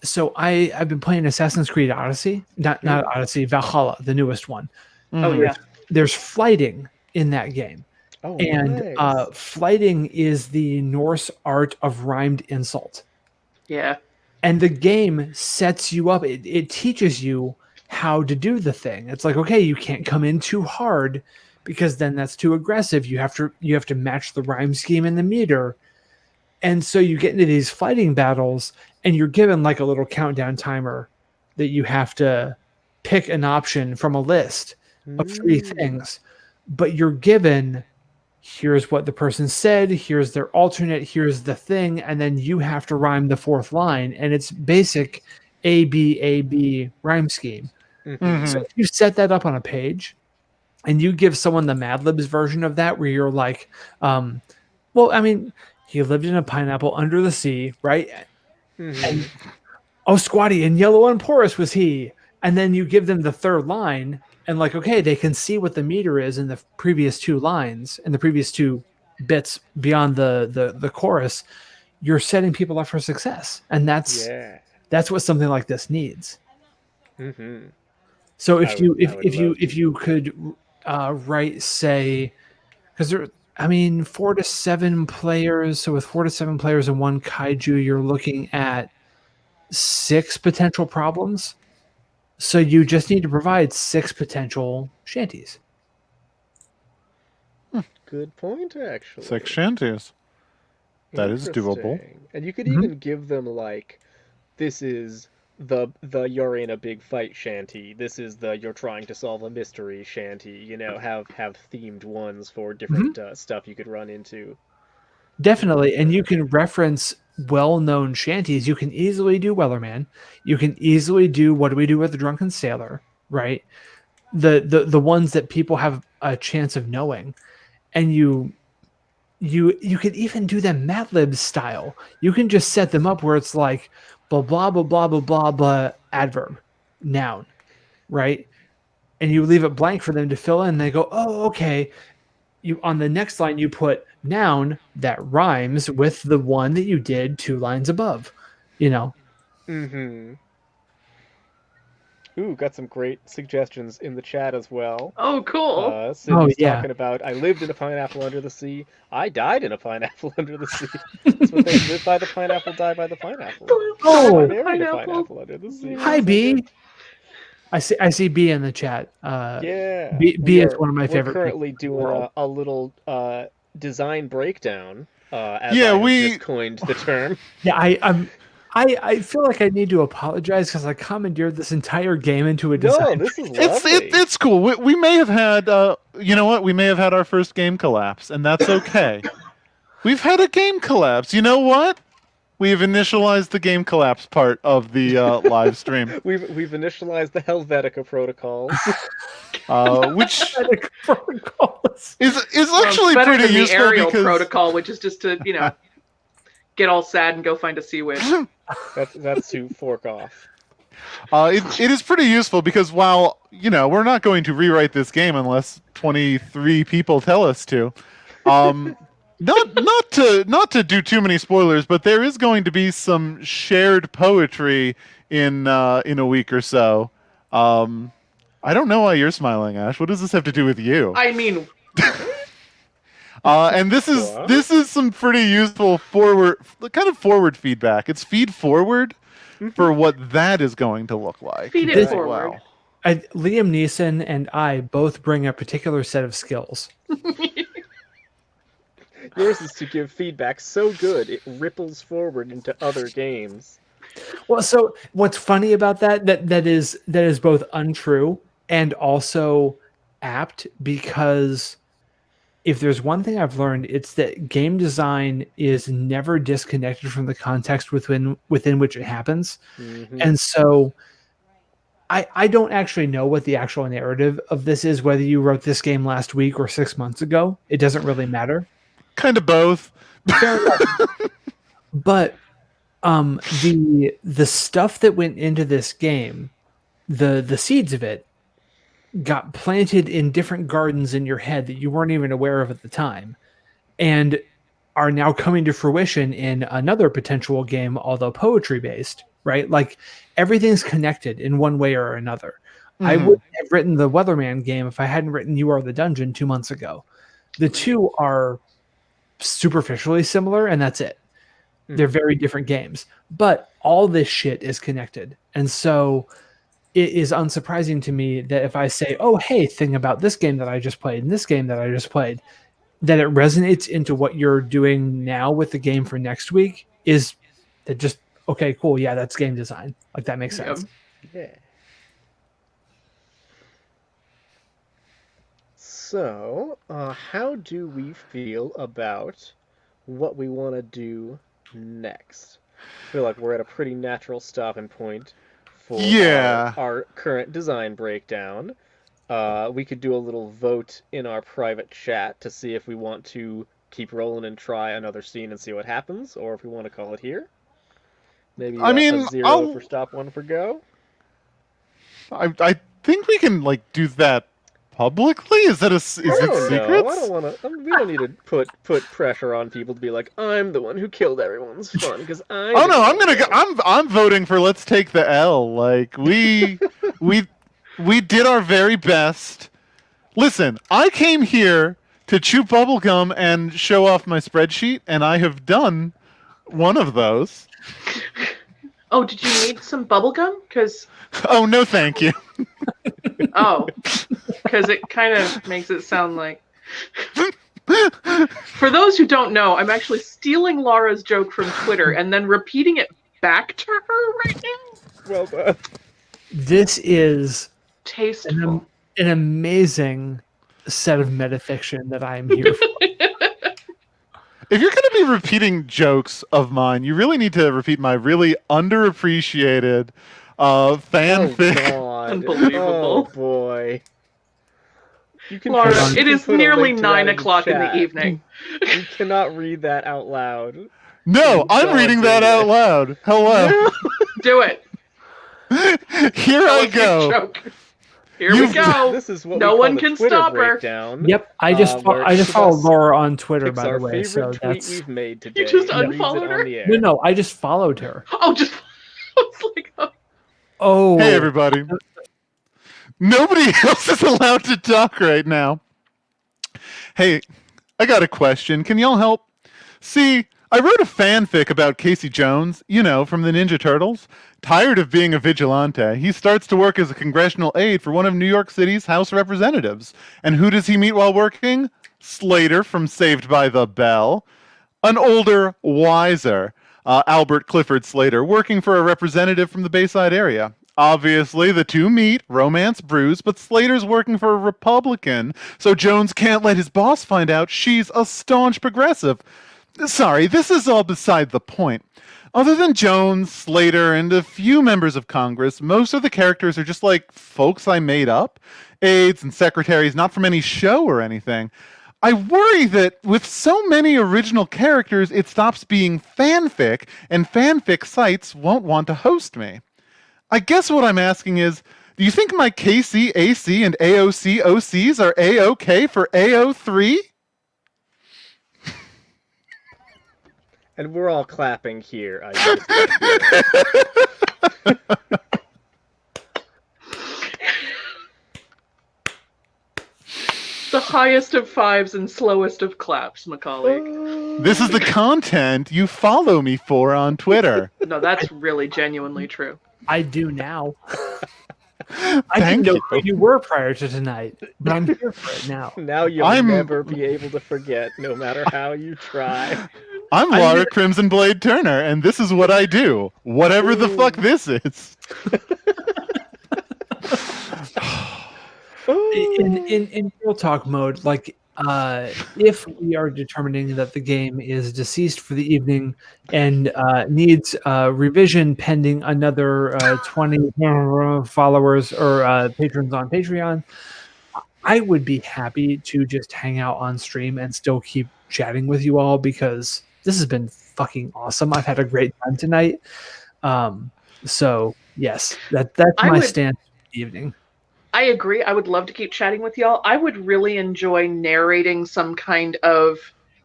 Speaker 4: so I've been playing Assassin's Creed Odyssey, not Odyssey, Valhalla, the newest one.
Speaker 2: Oh yeah,
Speaker 4: there's flighting in that game.
Speaker 3: Oh,
Speaker 4: and
Speaker 3: nice.
Speaker 4: Flighting is the Norse art of rhymed insult.
Speaker 2: Yeah.
Speaker 4: And the game sets you up. It teaches you how to do the thing. It's like, okay, you can't come in too hard, because then that's too aggressive. You have to match the rhyme scheme and the meter. And so you get into these fighting battles, and you're given like a little countdown timer that you have to pick an option from a list of 3 things. But you're given, here's what the person said, here's their alternate, here's the thing, and then you have to rhyme the 4th line. And it's basic A-B rhyme scheme. So if you set that up on a page and you give someone the Mad Libs version of that, where you're like, well, I mean, he lived in a pineapple under the sea, right? And, oh, squatty and yellow and porous was he. And then you give them the 3rd line, and like, okay, they can see what the meter is in the previous 2 lines and the previous 2 bits beyond the chorus. You're setting people up for success, and that's what something like this needs. So if you could write, say, because there, I mean, 4 to 7 players. So with 4 to 7 players in one kaiju, you're looking at 6 potential problems. So you just need to provide 6 potential shanties.
Speaker 3: Good point, actually.
Speaker 1: 6 shanties. That is doable.
Speaker 3: And you could even give them, like, this is the you're in a big fight shanty. This is the you're trying to solve a mystery shanty. You know, have themed ones for different stuff you could run into.
Speaker 4: Definitely, and you can reference well-known shanties. You can easily do Wellerman. You can easily do What Do We Do with the Drunken Sailor, right? The ones that people have a chance of knowing, and you could even do them Mad Libs style. You can just set them up where it's like blah blah blah blah blah blah blah adverb, noun, right? And you leave it blank for them to fill in. They go, oh, okay. You on the next line you put noun that rhymes with the one that you did 2 lines above, you know.
Speaker 3: Ooh, got some great suggestions in the chat as well.
Speaker 2: Oh, cool.
Speaker 3: Cindy's
Speaker 4: yeah.
Speaker 3: talking about, I lived in a pineapple under the sea. I died in a pineapple under the sea. That's what they live by the pineapple, die by the pineapple.
Speaker 4: Oh,
Speaker 3: I married a pineapple under the sea.
Speaker 4: Hi, B. I see B in the chat.
Speaker 3: Yeah.
Speaker 4: B is one of my favorite.
Speaker 3: We're currently
Speaker 4: people in the
Speaker 3: doing
Speaker 4: world.
Speaker 3: a little design breakdown, as
Speaker 1: Yeah,
Speaker 3: I have just coined the term.
Speaker 4: Yeah, I feel like I need to apologize because I commandeered this entire game into a design.
Speaker 3: No, this is lovely.
Speaker 1: It's cool. We may have had you know what? We may have had our first game collapse, and that's okay. We've had a game collapse. You know what? We've initialized the game collapse part of the live stream.
Speaker 3: We've initialized the Helvetica protocols.
Speaker 1: Which
Speaker 4: protocols.
Speaker 1: is actually
Speaker 2: better
Speaker 1: pretty
Speaker 2: than
Speaker 1: useful
Speaker 2: the Ariel
Speaker 1: because
Speaker 2: protocol, which is just to get all sad and go find a sea witch.
Speaker 3: That's to fork off.
Speaker 1: it is pretty useful because while we're not going to rewrite this game unless 23 people tell us to. Not to do too many spoilers, but there is going to be some shared poetry in a week or so. I don't know why you're smiling, Ash. What does this have to do with you?
Speaker 2: I mean,
Speaker 1: and this is some pretty useful forward feedback. It's feed forward for what that is going to look like.
Speaker 2: Feed it forward.
Speaker 1: Wow.
Speaker 4: Liam Neeson and I both bring a particular set of skills.
Speaker 3: Yours is to give feedback so good it ripples forward into other games.
Speaker 4: Well, so what's funny about that is both untrue and also apt, because if there's one thing I've learned, it's that game design is never disconnected from the context within which it happens.
Speaker 3: Mm-hmm.
Speaker 4: And so I don't actually know what the actual narrative of this is, whether you wrote this game last week or 6 months ago. It doesn't really matter.
Speaker 1: Kind of both.
Speaker 4: But the stuff that went into this game, the seeds of it got planted in different gardens in your head that you weren't even aware of at the time, and are now coming to fruition in another potential game, although poetry based, right? Like everything's connected in one way or another. Mm-hmm. I wouldn't have written the Weatherman game if I hadn't written You Are the Dungeon 2 months ago. The two are superficially similar, and that's it. They're very different games, but all this shit is connected. And so it is unsurprising to me that if I say, oh, hey, thing about this game that I just played and this game that I just played, that it resonates into what you're doing now with the game for next week, is that just, okay, cool. Yeah, that's game design. Like that makes sense.
Speaker 3: Yeah. So, how do we feel about what we want to do next? I feel like we're at a pretty natural stopping point for our current design breakdown. We could do a little vote in our private chat to see if we want to keep rolling and try another scene and see what happens, or if we want to call it here. Maybe a 0 for stop, 1 for go.
Speaker 1: I think we can do that publicly. Is it secret?
Speaker 3: I don't want to. We don't need to put pressure on people to be like, I'm the one who killed everyone's fun because I.
Speaker 1: Oh no, I'm gonna go. I'm voting for let's take the L. Like we did our very best. Listen, I came here to chew bubblegum and show off my spreadsheet, and I have done one of those.
Speaker 2: Oh, did you need some bubblegum?
Speaker 1: Oh no, thank you.
Speaker 2: Oh, because it kind of makes it sound like. For those who don't know, I'm actually stealing Lara's joke from Twitter and then repeating it back to her right now.
Speaker 3: Well done.
Speaker 4: This is
Speaker 2: tasteful.
Speaker 4: An amazing set of metafiction that I'm here for.
Speaker 1: If you're going to be repeating jokes of mine, you really need to repeat my really underappreciated fanfic.
Speaker 3: Oh, God.
Speaker 2: Unbelievable.
Speaker 3: Oh, boy.
Speaker 2: Laura, it is nearly 9 o'clock in the evening.
Speaker 3: You cannot read that out loud.
Speaker 1: No, I'm reading that out loud. Hello.
Speaker 2: No. Do it.
Speaker 1: Here I go.
Speaker 2: Joke. Here we go.
Speaker 3: This is what
Speaker 2: no
Speaker 3: we
Speaker 2: one
Speaker 3: call
Speaker 2: can
Speaker 3: Twitter
Speaker 2: stop
Speaker 3: breakdown.
Speaker 2: her.
Speaker 4: Yep, I just follow Laura on Twitter, by the way. So that's
Speaker 3: we've made today.
Speaker 2: You just unfollowed her?
Speaker 4: No, I just followed her.
Speaker 2: Oh, just. I was like,
Speaker 4: oh.
Speaker 1: Hey, everybody. Nobody else is allowed to talk right now. Hey, I got a question. Can y'all help? See, I wrote a fanfic about Casey Jones, you know, from the Ninja Turtles. Tired of being a vigilante, he starts to work as a congressional aide for one of New York City's House of Representatives. And who does he meet while working? Slater from Saved by the Bell. An older, wiser Albert Clifford Slater, working for a representative from the Bayside area. Obviously, the two meet, romance brews, but Slater's working for a Republican, so Jones can't let his boss find out she's a staunch progressive. Sorry, this is all beside the point. Other than Jones, Slater, and a few members of Congress, most of the characters are just like folks I made up. Aides and secretaries, not from any show or anything. I worry that with so many original characters, it stops being fanfic, and fanfic sites won't want to host me. I guess what I'm asking is, do you think my KC, AC, and AOC OCs are A-OK for AO3?
Speaker 3: And we're all clapping here.
Speaker 2: The highest of fives and slowest of claps, Macaulay.
Speaker 1: This is the content you follow me for on Twitter.
Speaker 2: No, that's really genuinely true.
Speaker 4: I do now. I didn't know who you were prior to tonight, but I'm here for it now.
Speaker 3: Now you'll never be able to forget, no matter how you try.
Speaker 1: I'm Lara Crimson Blade Turner, and this is what I do. Whatever the fuck this is.
Speaker 4: In real talk mode, like if we are determining that the game is deceased for the evening and needs revision pending another 20 followers or patrons on Patreon, I would be happy to just hang out on stream and still keep chatting with you all because this has been fucking awesome. I've had a great time tonight. So yes, that's my stance for the evening.
Speaker 2: I agree. I would love to keep chatting with y'all. I would really enjoy narrating some kind of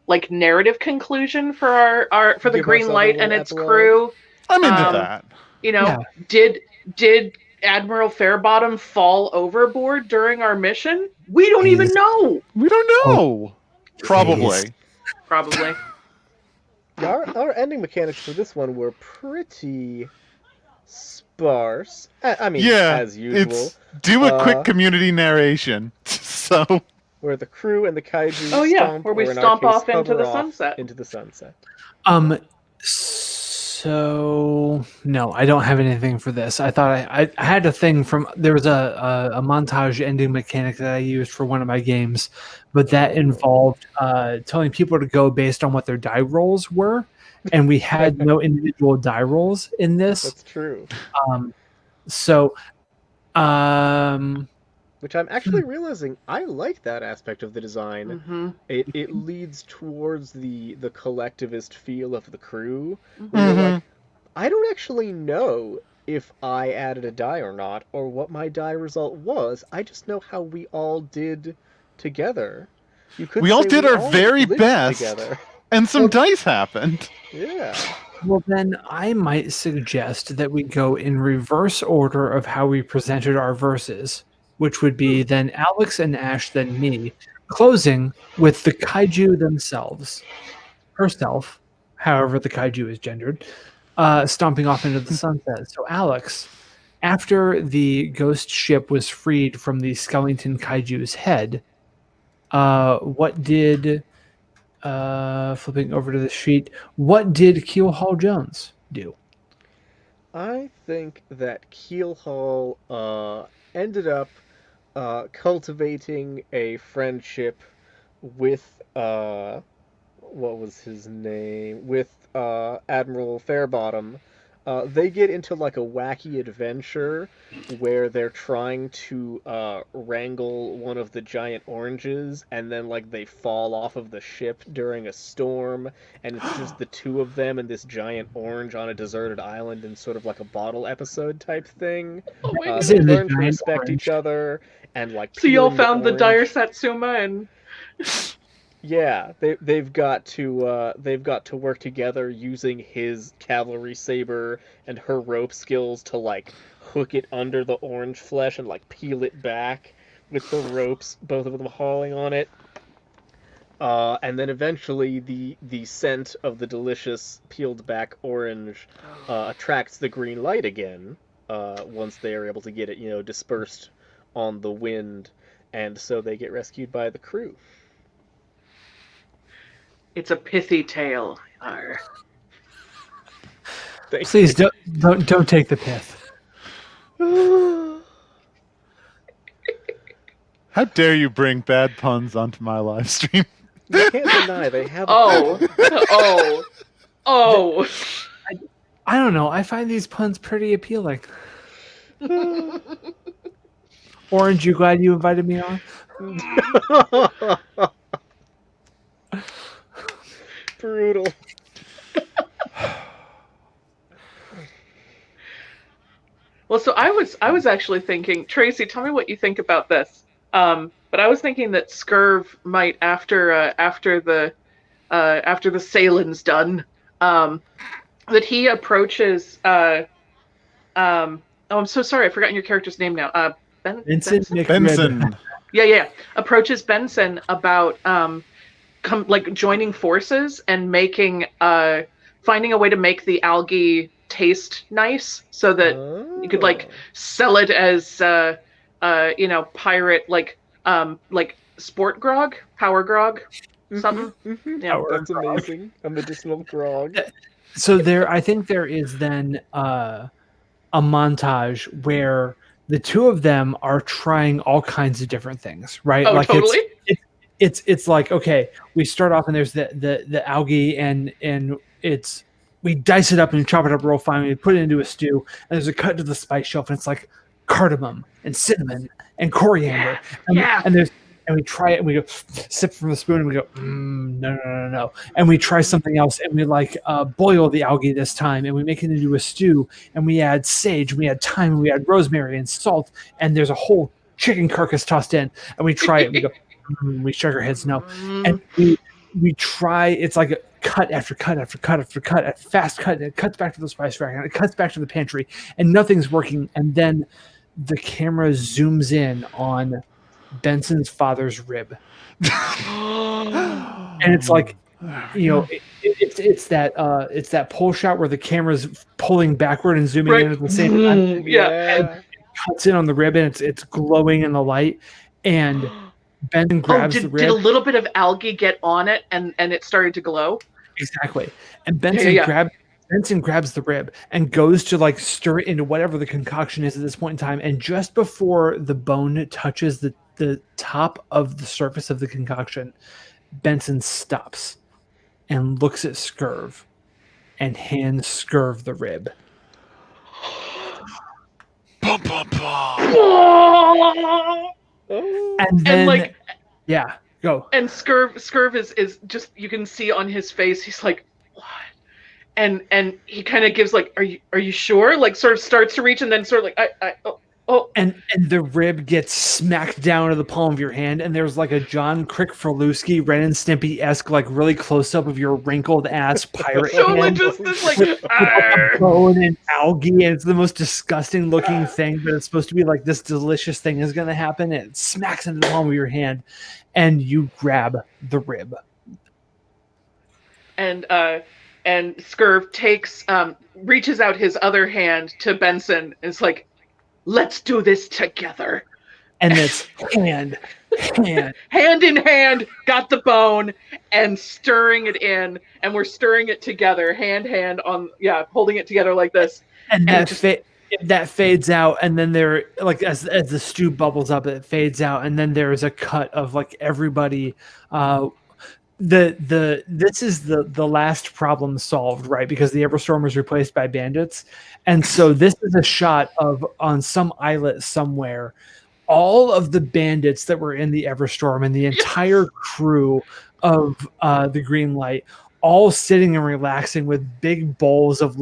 Speaker 2: like narrative conclusion for our for the Green Light and its crew.
Speaker 1: I'm into that.
Speaker 2: You know, did Admiral Fairbottom fall overboard during our mission? We don't even know.
Speaker 1: We don't know. Probably.
Speaker 2: Probably.
Speaker 3: Our ending mechanics for this one were pretty sparse. I mean, as usual.
Speaker 1: Do a quick community narration. So
Speaker 3: where the crew and the kaiju stomp,
Speaker 2: where we stomp off into the sunset.
Speaker 3: Into the sunset.
Speaker 4: So no, I don't have anything for this. I thought I had a thing from there was a montage ending mechanic that I used for one of my games, but that involved telling people to go based on what their die rolls were, and we had no individual die rolls in this.
Speaker 3: That's true. Which I'm actually realizing I like that aspect of the design.
Speaker 2: Mm-hmm.
Speaker 3: It leads towards the collectivist feel of the crew. Where you're like, I don't actually know if I added a die or not, or what my die result was. I just know how we all did together.
Speaker 1: We all did our very best,
Speaker 3: together.
Speaker 1: And some dice happened.
Speaker 3: Yeah.
Speaker 4: Well, then I might suggest that we go in reverse order of how we presented our verses, which would be then Alex and Ash, then me, closing with the kaiju themselves, herself, however the kaiju is gendered, stomping off into the sunset. So Alex, after the ghost ship was freed from the skeleton kaiju's head, what did... flipping over to the sheet, what did Keelhaul Jones do?
Speaker 3: I think that Keelhaul ended up cultivating a friendship with what was his name? With Admiral Fairbottom. They get into like a wacky adventure where they're trying to wrangle one of the giant oranges, and then like they fall off of the ship during a storm, and it's just the two of them and this giant orange on a deserted island in sort of like a bottle episode type thing. They learn to respect each other and like.
Speaker 2: So y'all found the Dire Satsuma and.
Speaker 3: Yeah, they've got to work together using his cavalry saber and her rope skills to like hook it under the orange flesh and like peel it back with the ropes, both of them hauling on it. And then eventually the scent of the delicious peeled back orange attracts the green light again once they are able to get it, dispersed on the wind, and so they get rescued by the crew.
Speaker 2: It's a pithy tale. Arr.
Speaker 4: Please don't take the pith.
Speaker 1: How dare you bring bad puns onto my live stream?
Speaker 3: You can't deny they have.
Speaker 2: Oh.
Speaker 4: I don't know. I find these puns pretty appealing. Orange, you glad you invited me on?
Speaker 3: Brutal.
Speaker 2: Well, so I was actually thinking, Tracy, tell me what you think about this. But I was thinking that Scurv might, after the sailing's done, that he approaches. Oh, I'm so sorry, I've forgotten your character's name now.
Speaker 1: Benson.
Speaker 2: Yeah. Approaches Benson about joining forces and making finding a way to make the algae taste nice, so that you could sell it as pirate sport grog, power grog, something.
Speaker 3: Mm-hmm.
Speaker 2: Yeah,
Speaker 3: that's amazing. A medicinal grog.
Speaker 4: So I think there is then a montage where the two of them are trying all kinds of different things, right?
Speaker 2: Oh, totally.
Speaker 4: It's like, okay, we start off and there's the algae and we dice it up and chop it up real fine. We put it into a stew, and there's a cut to the spice shelf, and it's like cardamom and cinnamon and coriander. And we try it, and we go sip from the spoon, and we go, no. And we try something else, and we boil the algae this time, and we make it into a stew, and we add sage, and we add thyme, and we add rosemary and salt, and there's a whole chicken carcass tossed in, and we try it, and we go, we shake our heads no, and we try. It's like a cut after cut after cut after cut, a fast cut, and it cuts back to the spice rack, and it cuts back to the pantry, and nothing's working, and then the camera zooms in on Benson's father's rib. And it's like, it's that pull shot where the camera's pulling backward and zooming in at the same time.
Speaker 2: And
Speaker 4: it cuts in on the rib, and it's glowing in the light, and Benson grabs the rib.
Speaker 2: Did a little bit of algae get on it and it started to glow?
Speaker 4: Exactly. And Benson grabs the rib and goes to stir it into whatever the concoction is at this point in time, and just before the bone touches the top of the surface of the concoction, Benson stops and looks at Scurv and hands Scurv the rib.
Speaker 1: Bum, bum, bum.
Speaker 4: And then, go.
Speaker 2: And Scurv is just, you can see on his face, he's like, what? And he kind of gives are you sure? Sort of starts to reach, and then sort of oh.
Speaker 4: And the rib gets smacked down to the palm of your hand, and there's a John Crick-Ferlusky, Ren and Stimpy-esque, really close up of your wrinkled ass pirate hand.
Speaker 2: Just this
Speaker 4: bone and algae, and it's the most disgusting looking thing, but it's supposed to be this delicious thing is going to happen, and it smacks into the palm of your hand, and you grab the rib.
Speaker 2: And Scurv reaches out his other hand to Benson, and is like, let's do this together.
Speaker 4: And it's hand
Speaker 2: in hand, got the bone, and stirring it in, and we're stirring it together, hand on, holding it together like this.
Speaker 4: And that fades out, and then there, as the stew bubbles up, it fades out, and then there is a cut of everybody. This is the last problem solved, right? Because the Everstorm was replaced by bandits. And so this is a shot of, on some islet somewhere, all of the bandits that were in the Everstorm and the entire crew of the Green Light, all sitting and relaxing with big bowls of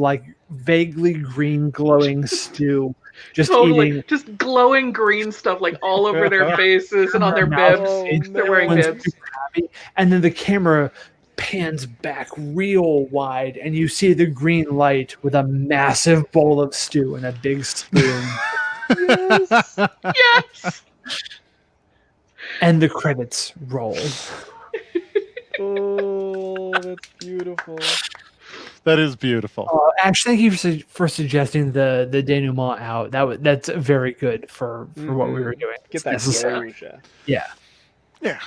Speaker 4: vaguely green glowing stew, just eating,
Speaker 2: just glowing green stuff all over their faces and on their bibs. They're wearing bibs.
Speaker 4: happy, and then the camera pans back real wide, and you see the green light with a massive bowl of stew and a big spoon.
Speaker 3: Yes.
Speaker 2: Yes.
Speaker 4: And the credits roll.
Speaker 3: Oh, that's beautiful.
Speaker 1: That is beautiful.
Speaker 4: Ash, thank you for suggesting the denouement out. That's very good for what we were doing.
Speaker 3: Get that Geisha.
Speaker 4: Yeah.
Speaker 1: Yeah.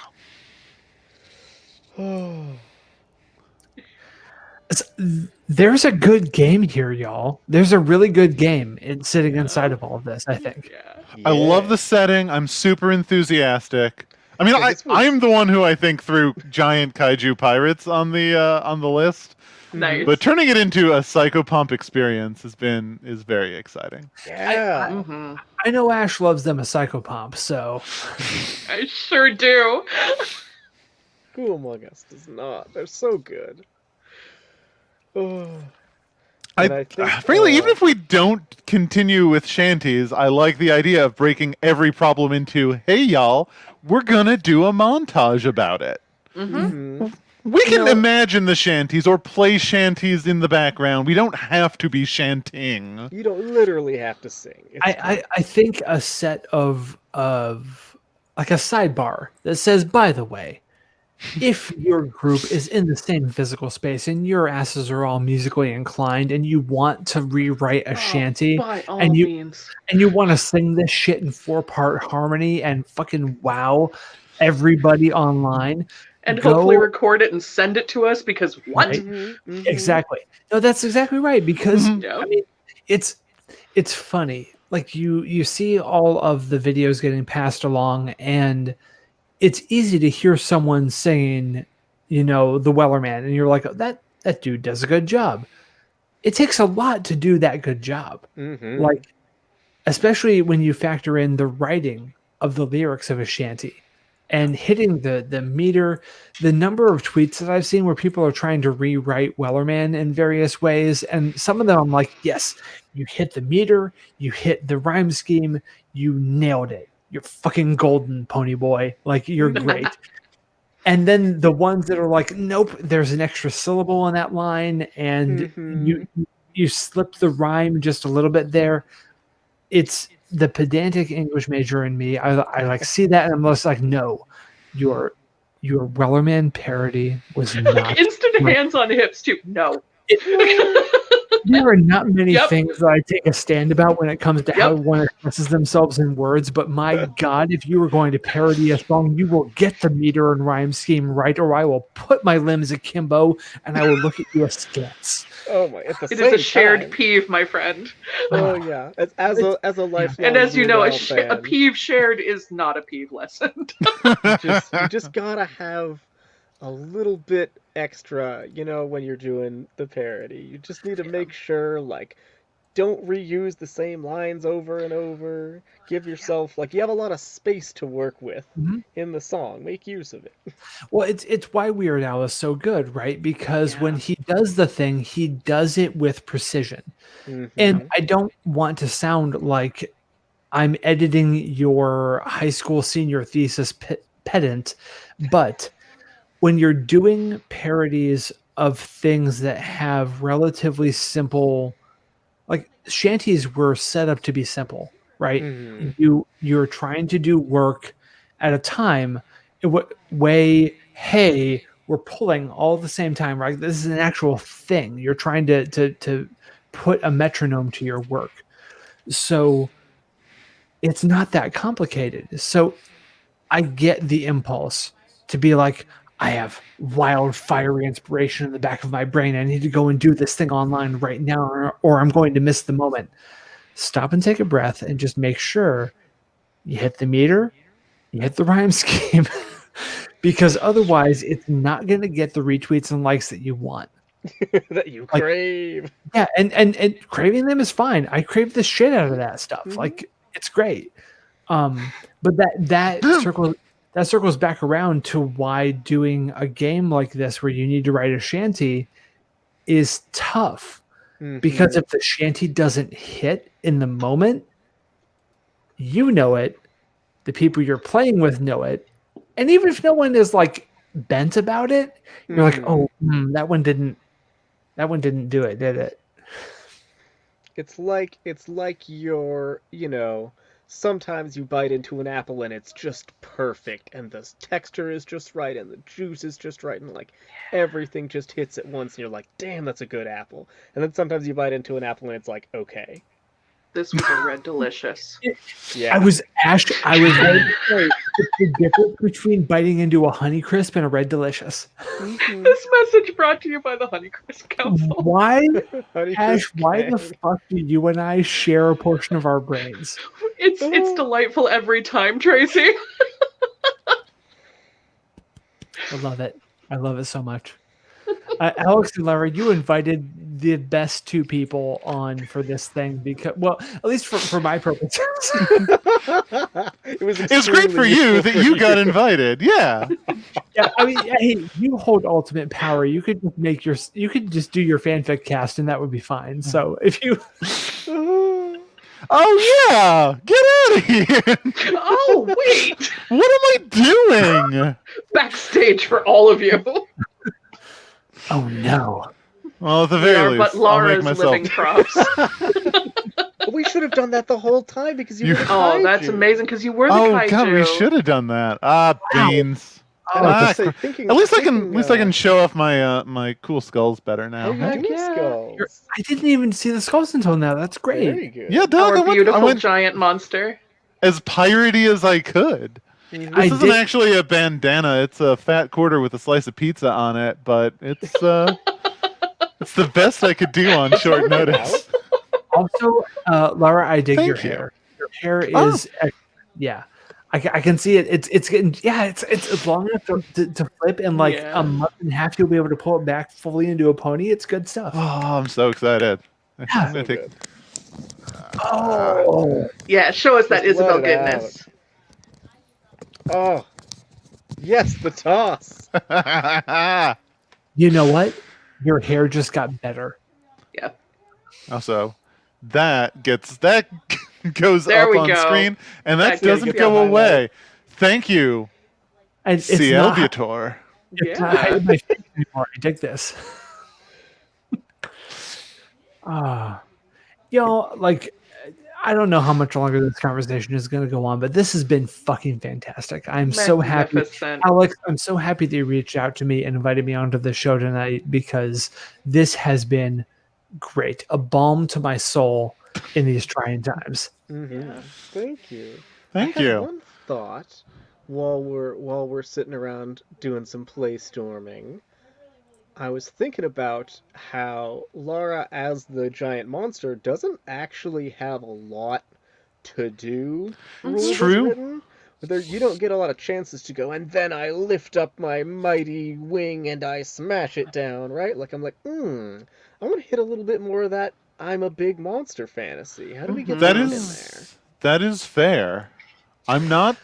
Speaker 4: There's a good game here, y'all. There's a really good game sitting inside of all of this, I think.
Speaker 1: I love the setting. I'm super enthusiastic. I mean, I'm the one who I think threw giant kaiju pirates on the list.
Speaker 2: Nice.
Speaker 1: But turning it into a Psychopomp experience is very exciting.
Speaker 3: Yeah.
Speaker 4: I know Ash loves them a Psychopomp, so
Speaker 2: I sure do.
Speaker 3: Who among us does not? They're so good. Oh.
Speaker 1: I think, frankly, even if we don't continue with shanties, I like the idea of breaking every problem into, hey, y'all, we're going to do a montage about it. We can imagine the shanties or play shanties in the background. We don't have to be shanting.
Speaker 3: You don't literally have to sing.
Speaker 4: I think a set of like a sidebar that says, by the way, if your group is in the same physical space and your asses are all musically inclined and you want to rewrite a shanty and you want to sing this shit in 4-part harmony and fucking wow everybody online
Speaker 2: and hopefully record it and send it to us because what?
Speaker 4: Right? Exactly. No, that's exactly right because I mean it's funny. Like you see all of the videos getting passed along and it's easy to hear someone saying, the Wellerman, and you're like, that dude does a good job. It takes a lot to do that good job. Like, especially when you factor in the writing of the lyrics of a shanty and hitting the meter, the number of tweets that I've seen where people are trying to rewrite Wellerman in various ways. And some of them I'm like, yes, you hit the meter, you hit the rhyme scheme, you nailed it. You're fucking golden, pony boy. Like, you're great. And then the ones that are like, nope, there's an extra syllable in that line, and you slip the rhyme just a little bit there. It's the pedantic English major in me. I like see that, and I'm just like, no, your Wellerman parody was not
Speaker 2: like instant hands on hips too. No.
Speaker 4: There are not many things that I take a stand about when it comes to how one expresses themselves in words, but my God, if you were going to parody a song, you will get the meter and rhyme scheme right, or I will put my limbs akimbo and I will look at you askance.
Speaker 3: Oh my!
Speaker 2: It is a shared peeve, my friend.
Speaker 3: Oh yeah, as a lifelong
Speaker 2: and as you know,
Speaker 3: fan,
Speaker 2: a peeve shared is not a peeve lessened.
Speaker 3: you just gotta have a little bit extra, when you're doing the parody. You just need to make sure, like, don't reuse the same lines over and over. Give yourself, you have a lot of space to work with in the song. Make use of it.
Speaker 4: Well, it's why Weird Al is so good, right? Because when he does the thing, he does it with precision. And I don't want to sound like I'm editing your high school senior thesis pedant, but when you're doing parodies of things that have relatively simple, like shanties were set up to be simple, right? You're trying to do work at a time way, hey, we're pulling all at the same time, right? This is an actual thing. You're trying to put a metronome to your work. So it's not that complicated. So I get the impulse to be like, I have wild, fiery inspiration in the back of my brain. I need to go and do this thing online right now, or I'm going to miss the moment. Stop and take a breath and just make sure you hit the meter, you hit the rhyme scheme, because otherwise it's not going to get the retweets and likes that you want.
Speaker 3: That you crave.
Speaker 4: Yeah, and craving them is fine. I crave the shit out of that stuff. Like, it's great. But that circles back around to why doing a game like this where you need to write a shanty is tough. Because if the shanty doesn't hit in the moment, you know it, the people you're playing with know it, and even if no one is like bent about it. You're like, oh, that one didn't do it, did it?
Speaker 3: It's like you're, sometimes you bite into an apple and it's just perfect, and the texture is just right, and the juice is just right, and like everything just hits at once, and you're like, damn, that's a good apple. And then sometimes you bite into an apple and it's like, okay.
Speaker 2: This was a red delicious.
Speaker 3: Yeah.
Speaker 4: I was the difference between biting into a Honeycrisp and a Red Delicious.
Speaker 2: This message brought to you by the Honeycrisp Council.
Speaker 4: Why, Ash? Why the fuck do you and I share a portion of our brains?
Speaker 2: It's delightful every time, Tracy.
Speaker 4: I love it. I love it so much. Alex and Lara, you invited the best two people on for this thing because, well, at least for my purposes.
Speaker 3: It's
Speaker 1: great for you that you got invited. Yeah.
Speaker 4: Yeah, I mean, hey, you hold ultimate power. You could just just do your fanfic cast, and that would be fine. So if you,
Speaker 1: oh yeah, get out of here!
Speaker 2: Oh wait,
Speaker 1: what am I doing?
Speaker 2: Backstage for all of you.
Speaker 4: Oh no.
Speaker 1: Well, at the very least,
Speaker 2: but Lara's living props.
Speaker 3: We should have done that the whole time because you were the
Speaker 2: Oh,
Speaker 3: kaiju.
Speaker 2: that's amazing because you were the
Speaker 1: Oh
Speaker 2: kaiju.
Speaker 1: god, we should have done that. Beans.
Speaker 3: I
Speaker 1: At least I can show off my my cool skulls better now.
Speaker 3: Oh,
Speaker 1: Hey?
Speaker 3: yeah, skulls.
Speaker 4: I didn't even see the skulls until now. That's great.
Speaker 3: Very good.
Speaker 1: Yeah, dog.
Speaker 2: Our beautiful
Speaker 1: I went
Speaker 2: giant monster.
Speaker 1: as piratey as I could. This isn't actually a bandana. It's a fat quarter with a slice of pizza on it, but it's it's the best I could do on short notice.
Speaker 4: Also, Lara, I dig your
Speaker 1: Thank you.
Speaker 4: hair. Your hair is, yeah. I can see it. It's getting, yeah. It's long enough to flip, and like a month and a half, you'll be able to pull it back fully into a pony. It's good stuff.
Speaker 1: Oh, I'm so excited.
Speaker 4: Yeah.
Speaker 1: I'm gonna take.
Speaker 4: Oh,
Speaker 2: Yeah, show us that
Speaker 3: Just
Speaker 2: Isabel
Speaker 3: let it
Speaker 2: goodness.
Speaker 3: Oh, yes, the toss.
Speaker 4: you know what? Your hair just got better.
Speaker 2: Yeah.
Speaker 1: Also, that goes
Speaker 2: There
Speaker 1: up
Speaker 2: we
Speaker 1: on
Speaker 2: go.
Speaker 1: screen, and that
Speaker 2: That
Speaker 1: doesn't
Speaker 2: gets
Speaker 1: go
Speaker 3: highlight.
Speaker 1: away. Thank you,
Speaker 4: And it's
Speaker 1: CL
Speaker 4: not,
Speaker 1: Viator.
Speaker 4: it's not hiding my face anymore. I dig this. Like, I don't know how much longer this conversation is going to go on, but this has been fucking fantastic. I'm so happy.
Speaker 2: Magnificent.
Speaker 4: Alex, I'm so happy that you reached out to me and invited me onto the show tonight because this has been great. A balm to my soul in these trying times.
Speaker 3: Mm-hmm. Thank you.
Speaker 1: Thank
Speaker 3: I had
Speaker 1: you.
Speaker 3: one thought while we're sitting around doing some play storming. I was thinking about how Lara, as the giant monster, doesn't actually have a lot to do. Rules as
Speaker 1: true.
Speaker 3: written. You don't get a lot of chances to go, and then I lift up my mighty wing and I smash it down, right? Like, I'm like, I want to hit a little bit more of that I'm a big monster fantasy. How do we get
Speaker 1: That
Speaker 3: that in there?
Speaker 1: is fair. I'm not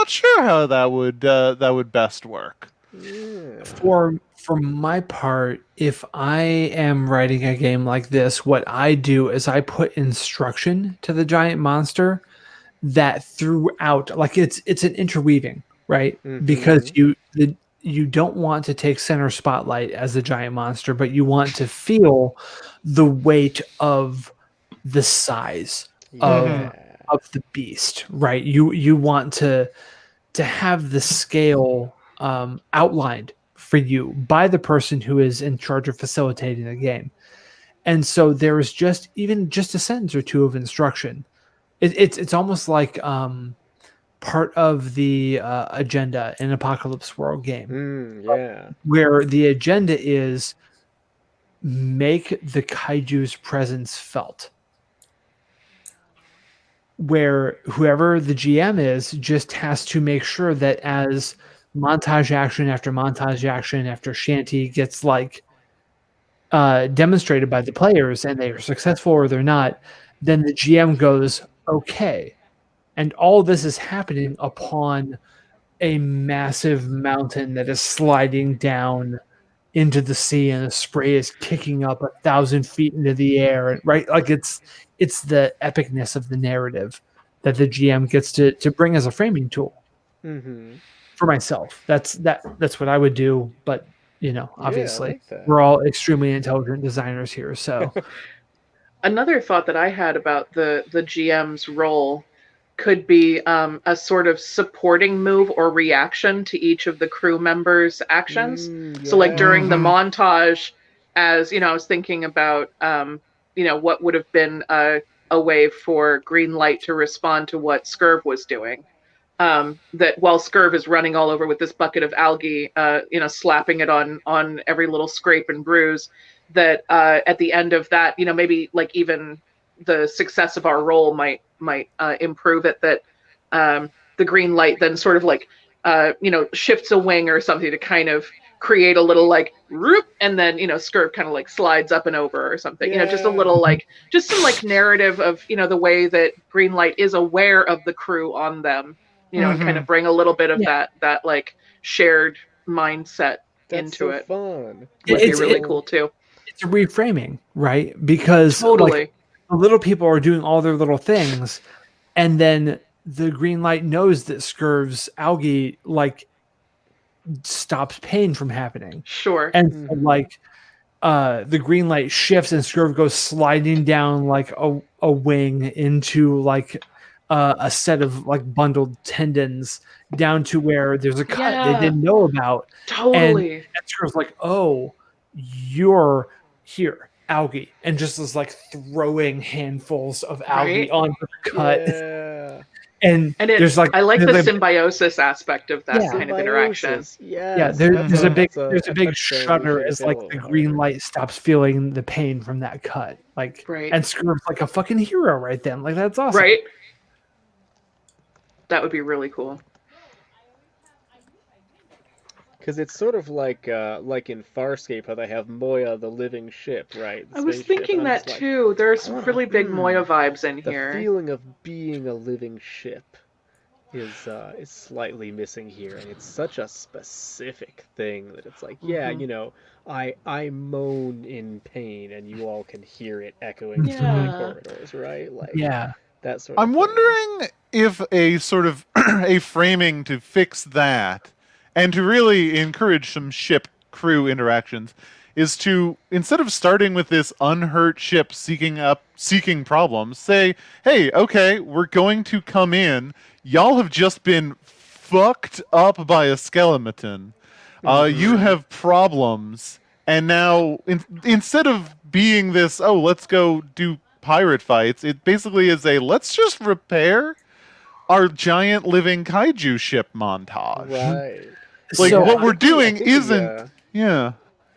Speaker 1: sure how that would best work.
Speaker 3: Yeah.
Speaker 4: For my part, if I am writing a game like this, what I do is I put instruction to the giant monster that throughout, like it's an interweaving, right?
Speaker 3: Mhm.
Speaker 4: Because you don't want to take center spotlight as the giant monster, but you want to feel the weight of the size
Speaker 3: Yeah.
Speaker 4: of the beast, right? You want to have the scale outlined for you by the person who is in charge of facilitating the game. And so there is just a sentence or two of instruction. It's almost like part of the agenda in Apocalypse World game.
Speaker 3: Yeah.
Speaker 4: Where the agenda is make the kaiju's presence felt. Where whoever the GM is just has to make sure that as montage action after shanty gets like demonstrated by the players and they are successful or they're not, then the GM goes, okay. And all this is happening upon a massive mountain that is sliding down into the sea and the spray is kicking up 1,000 feet into the air. Right? Like it's the epicness of the narrative that the GM gets to bring as a framing tool.
Speaker 3: Mm-hmm.
Speaker 4: for myself. That's what I would do. But obviously,
Speaker 3: like that.
Speaker 4: we're all extremely intelligent designers here. So
Speaker 2: Another thought that I had about the GM's role could be a sort of supporting move or reaction to each of the crew members' actions. So, like during the montage, as I was thinking about, what would have been a way for Greenlight to respond to what Scurv was doing. That while Scurv is running all over with this bucket of algae, slapping it on every little scrape and bruise, that at the end of that, maybe like even the success of our roll might improve it. That the green light then sort of like shifts a wing or something to kind of create a little like whoop, and then Scurv kind of like slides up and over or something. Just a little like just some like narrative of the way that green light is aware of the crew on them. And kind of bring a little bit of that like shared mindset into it.
Speaker 3: Fun.
Speaker 2: Would be really cool too.
Speaker 4: It's a reframing, right? Because
Speaker 2: totally,
Speaker 4: the little people are doing all their little things, and then the green light knows that Scurv's algae like stops pain from happening.
Speaker 2: Sure.
Speaker 4: And so, like the green light shifts and Scurv goes sliding down like a wing into like a set of like bundled tendons down to where there's a cut they didn't know about.
Speaker 2: Totally.
Speaker 4: And Scurv's like, oh, you're here, algae, and just is like throwing handfuls of algae onto the cut.
Speaker 3: Yeah.
Speaker 4: And
Speaker 2: there's like I like the symbiosis aspect of that kind of interaction.
Speaker 4: There's a big shudder as like the green light stops feeling the pain from that cut. Like and Scurv's like a fucking hero right then. Like that's awesome.
Speaker 2: Right. That would be really cool.
Speaker 3: Because it's sort of like in Farscape how they have Moya, the living ship, right?
Speaker 2: I was thinking that too. There's really big Moya vibes in here.
Speaker 3: The feeling of being a living ship is slightly missing here, and it's such a specific thing that it's like, I moan in pain, and you all can hear it echoing through the corridors, right? Like that sort of
Speaker 1: I'm wondering if a sort of a framing to fix that and to really encourage some ship crew interactions is to, instead of starting with this unhurt ship seeking problems, say, hey, okay, we're going to come in. Y'all have just been fucked up by a skeleton. You have problems. And now, instead of being this, oh, let's go do pirate fights, it basically is a, let's just repair our giant living kaiju ship montage.
Speaker 3: Right.
Speaker 1: Like,
Speaker 4: So
Speaker 1: what we're doing isn't...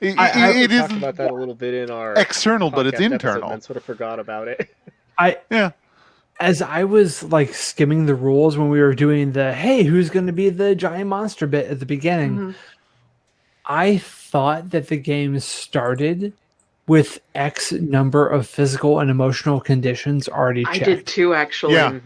Speaker 3: It isn't about that a little bit in our
Speaker 1: external, but it's internal.
Speaker 3: I sort of forgot about it.
Speaker 4: As I was like skimming the rules when we were doing the hey, who's going to be the giant monster bit at the beginning, I thought that the game started with X number of physical and emotional conditions already checked.
Speaker 2: I did too, actually.
Speaker 1: Yeah.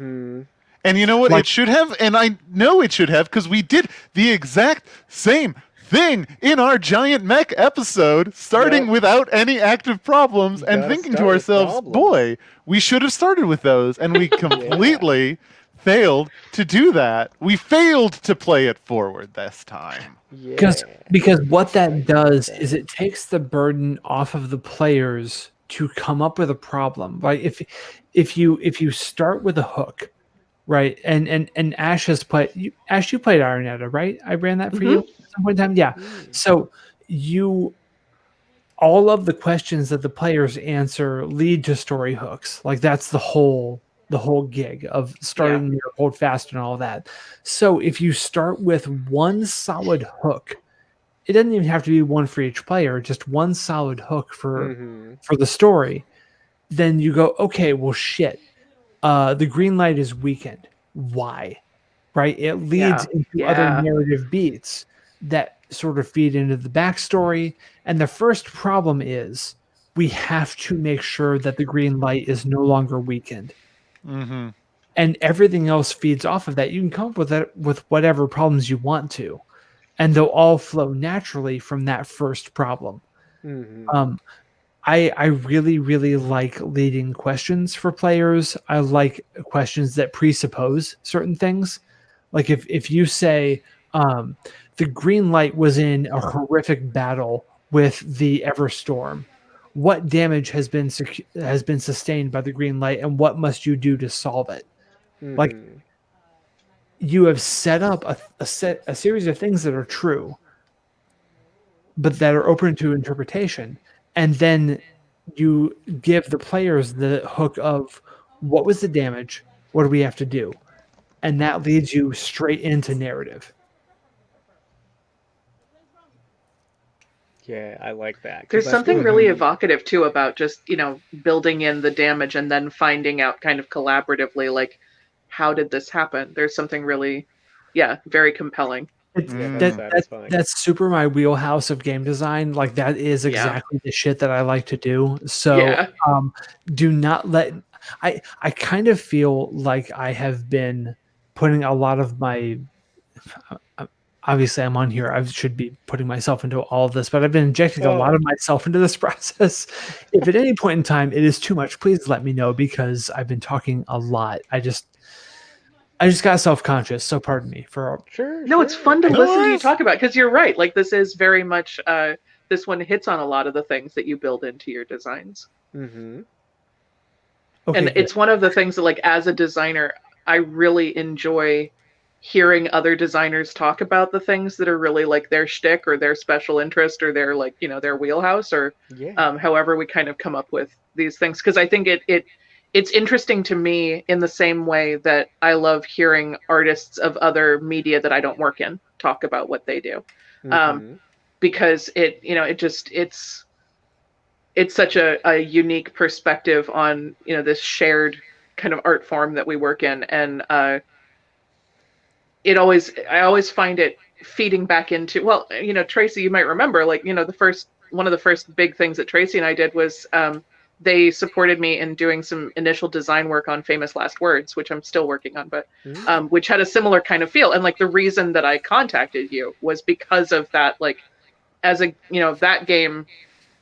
Speaker 1: And you know what? It should have, and I know it should have, because we did the exact same thing in our giant mech episode, starting without any active problems and thinking to ourselves, boy, we should have started with those, and we completely failed to do that. We failed to play it forward this time.
Speaker 4: Because what that does is it takes the burden off of the players to come up with a problem. Right? If you start with a hook, right? And Ash has played. Ash, you played Ironetta, right? I ran that for you at some point in time. Yeah. So all of the questions that the players answer lead to story hooks. Like that's the whole gig of starting your hold fast and all that. So if you start with one solid hook, it doesn't even have to be one for each player, just one solid hook for the story. Then you go, okay, well, shit. The green light is weakened. Why? Right? It leads into other narrative beats that sort of feed into the backstory. And the first problem is we have to make sure that the green light is no longer weakened. And everything else feeds off of that. You can come up with that with whatever problems you want to, and they'll all flow naturally from that first problem. I really, really like leading questions for players. I like questions that presuppose certain things. Like if you say, The green light was in a horrific battle with the Everstorm. What damage has been sustained by the green light, and what must you do to solve it? Like, you have set up a series of things that are true, but that are open to interpretation, and then you give the players the hook of what was the damage, what do we have to do, and that leads you straight into narrative.
Speaker 3: Yeah, I like that.
Speaker 2: There's something really evocative too about just, building in the damage and then finding out kind of collaboratively, like, how did this happen? There's something really, very compelling.
Speaker 4: That's super my wheelhouse of game design. Like, that is exactly the shit that I like to do. So do not let I kind of feel like I have been putting a lot of my obviously I'm on here. I should be putting myself into all of this, but I've been injecting a lot of myself into this process. If at any point in time it is too much, please let me know, because I've been talking a lot. I just got self-conscious, so pardon me for
Speaker 3: sure.
Speaker 2: No, it's fun to listen to you talk about, because you're right. Like, this is very much this one hits on a lot of the things that you build into your designs.
Speaker 3: Okay,
Speaker 2: and it's one of the things that, like, as a designer, I really enjoy hearing other designers talk about the things that are really like their shtick or their special interest or their, like, their wheelhouse, or however we kind of come up with these things. Because I think it's interesting to me in the same way that I love hearing artists of other media that I don't work in talk about what they do. Because it's such a unique perspective on, this shared kind of art form that we work in. And I always find it feeding back into, well, Tracey, you might remember, like, one of the first big things that Tracey and I did was they supported me in doing some initial design work on Famous Last Words, which I'm still working on, but which had a similar kind of feel. And, like, the reason that I contacted you was because of that, like, as a, that game,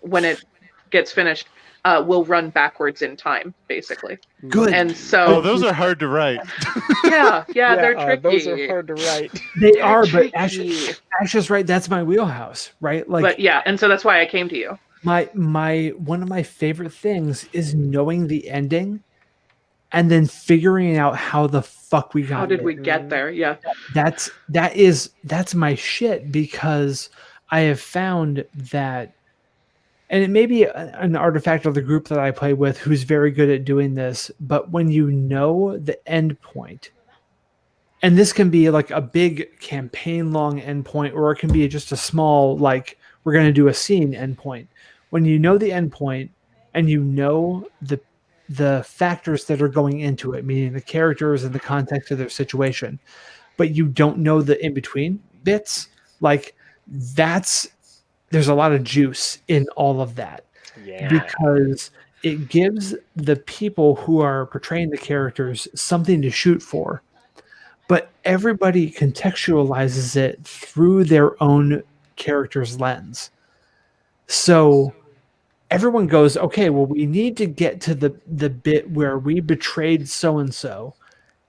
Speaker 2: when it gets finished, will run backwards in time, basically.
Speaker 4: Good.
Speaker 2: And so
Speaker 1: those are hard to write.
Speaker 2: yeah, they're tricky.
Speaker 3: Those are hard to write.
Speaker 4: They are, but Ash is right. That's my wheelhouse, right? Like,
Speaker 2: but and so that's why I came to you.
Speaker 4: My one of my favorite things is knowing the ending and then figuring out how the fuck we got
Speaker 2: How did we get there? Yeah.
Speaker 4: That's my shit, because I have found that, and it may be an artifact of the group that I play with who's very good at doing this, but when you know the end point, and this can be like a big campaign long end point, or it can be just a small, like, we're going to do a scene end point. When you know the end point and you know the factors that are going into it, meaning the characters and the context of their situation, but you don't know the in-between bits, like, there's a lot of juice in all of that. Because it gives the people who are portraying the characters something to shoot for, but everybody contextualizes it through their own character's lens. So everyone goes, okay, well, we need to get to the bit where we betrayed so-and-so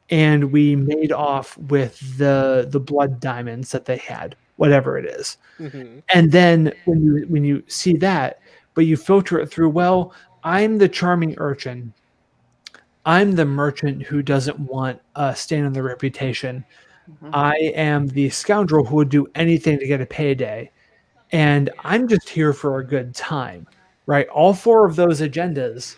Speaker 4: and we made off with the blood diamonds that they had, whatever it is. And then when you see that, but you filter it through, well, I'm the charming urchin. I'm the merchant who doesn't want a stain on their reputation. I am the scoundrel who would do anything to get a payday. And I'm just here for a good time, right? All four of those agendas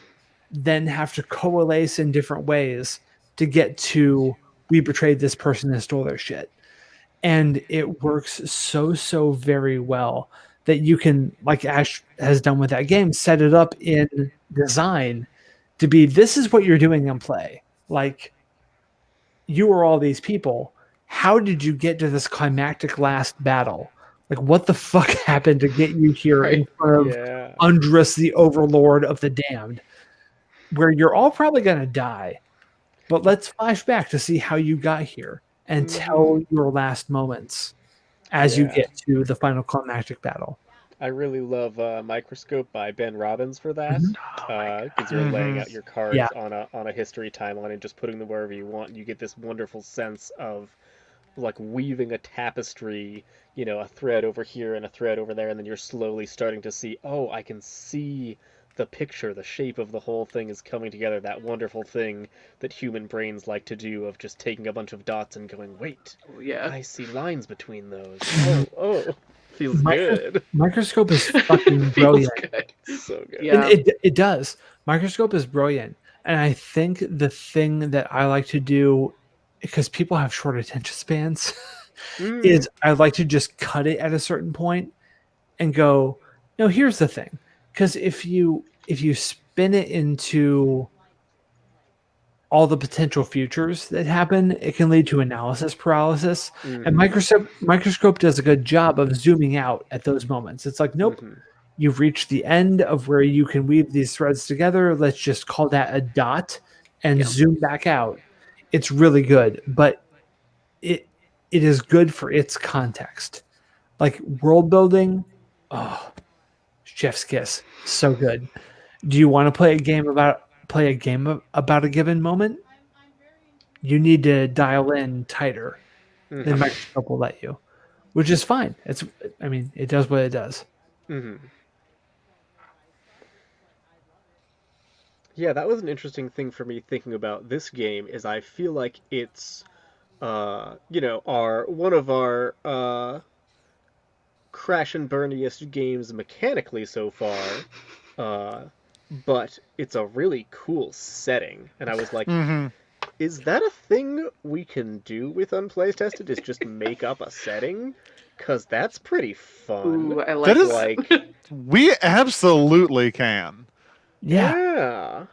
Speaker 4: then have to coalesce in different ways to get to, we betrayed this person and stole their shit. And it works so very well that you can, like Ash has done with that game, set it up in design to be, this is what you're doing in play. Like, you are all these people. How did you get to this climactic last battle? Like, what the fuck happened to get you here in front of Undress, the overlord of the damned, where you're all probably going to die? But let's flash back to see how you got here and tell your last moments as you get to the final climactic battle.
Speaker 3: I really love Microscope by Ben Robbins for that, because you're laying out your cards on a history timeline and just putting them wherever you want. And you get this wonderful sense of like weaving a tapestry, you know, a thread over here and a thread over there, and then you're slowly starting to see, oh, I can see the picture, the shape of the whole thing is coming together, that wonderful thing that human brains like to do of just taking a bunch of dots and going, wait,
Speaker 2: Oh, yeah.
Speaker 3: I see lines between those. Oh, feels good.
Speaker 4: Microscope is fucking
Speaker 2: Feels
Speaker 4: brilliant.
Speaker 2: good.
Speaker 3: So good.
Speaker 2: Yeah.
Speaker 4: It does. Microscope is brilliant. And I think the thing that I like to do, because people have short attention spans, is I like to just cut it at a certain point and go, no, here's the thing. Because if you spin it into all the potential futures that happen, it can lead to analysis paralysis. And microscope does a good job of zooming out at those moments. It's like, nope, you've reached the end of where you can weave these threads together. Let's just call that a dot and zoom back out. It's really good, but it is good for its context. Like world building, oh, chef's kiss, so good. Do you want to play a game about a given moment? You need to dial in tighter. Then Microscope will let you, which is fine. It does what it does.
Speaker 3: Yeah, that was an interesting thing for me thinking about this game. Is I feel like it's, you know, one of our crash and burniest games mechanically so far, but it's a really cool setting, and I was like, is that a thing we can do with Unplaytested? Is just make up a setting? Because that's pretty fun.
Speaker 2: Ooh, I like
Speaker 1: That is, we absolutely can.
Speaker 3: Yeah.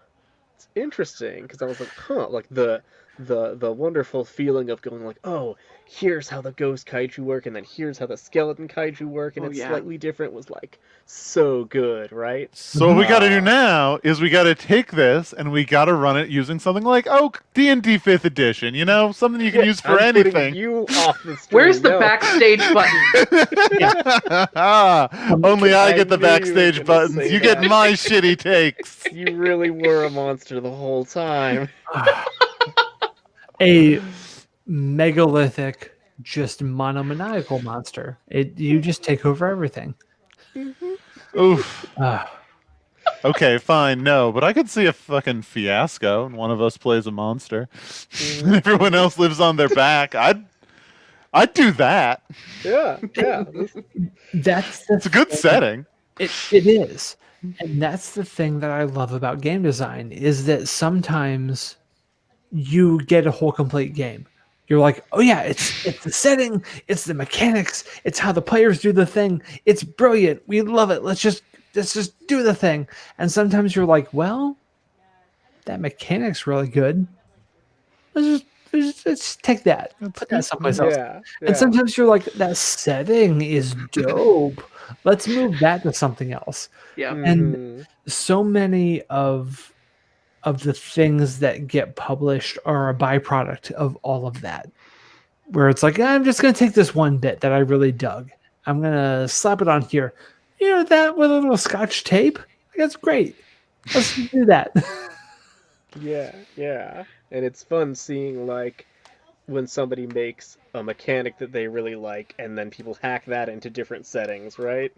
Speaker 3: It's interesting because I was like, huh, like the wonderful feeling of going like, oh, here's how the ghost kaiju work, and then here's how the skeleton kaiju work, and it's slightly different, was like so good, right?
Speaker 1: So what we got to do now is we got to take this and we got to run it using something like D&D 5th edition, you know, something you can use for
Speaker 3: I'm
Speaker 1: anything.
Speaker 3: You off the stream.
Speaker 2: Where's the backstage button?
Speaker 1: Only I get the backstage buttons. You get my shitty takes.
Speaker 3: You really were a monster the whole time.
Speaker 4: A megalithic, just monomaniacal monster. You just take over everything.
Speaker 1: Oof. Okay, fine, no, but I could see a fucking fiasco and one of us plays a monster and everyone else lives on their back. I'd do that.
Speaker 3: Yeah.
Speaker 1: It's a good setting.
Speaker 4: It is. And that's the thing that I love about game design is that sometimes you get a whole complete game. You're like, oh yeah, it's the setting, it's the mechanics, it's how the players do the thing. It's brilliant. We love it. Let's just do the thing. And sometimes you're like, well, that mechanic's really good. Let's just take that. Put that someplace else.
Speaker 3: Yeah.
Speaker 4: And sometimes you're like, that setting is dope. Let's move that to something else.
Speaker 2: Yeah.
Speaker 4: And so many of the things that get published are a byproduct of all of that. Where it's like, I'm just going to take this one bit that I really dug. I'm going to slap it on here. You know, that with a little scotch tape? That's great. Let's do that.
Speaker 3: Yeah. And it's fun seeing, like, when somebody makes a mechanic that they really like, and then people hack that into different settings, right?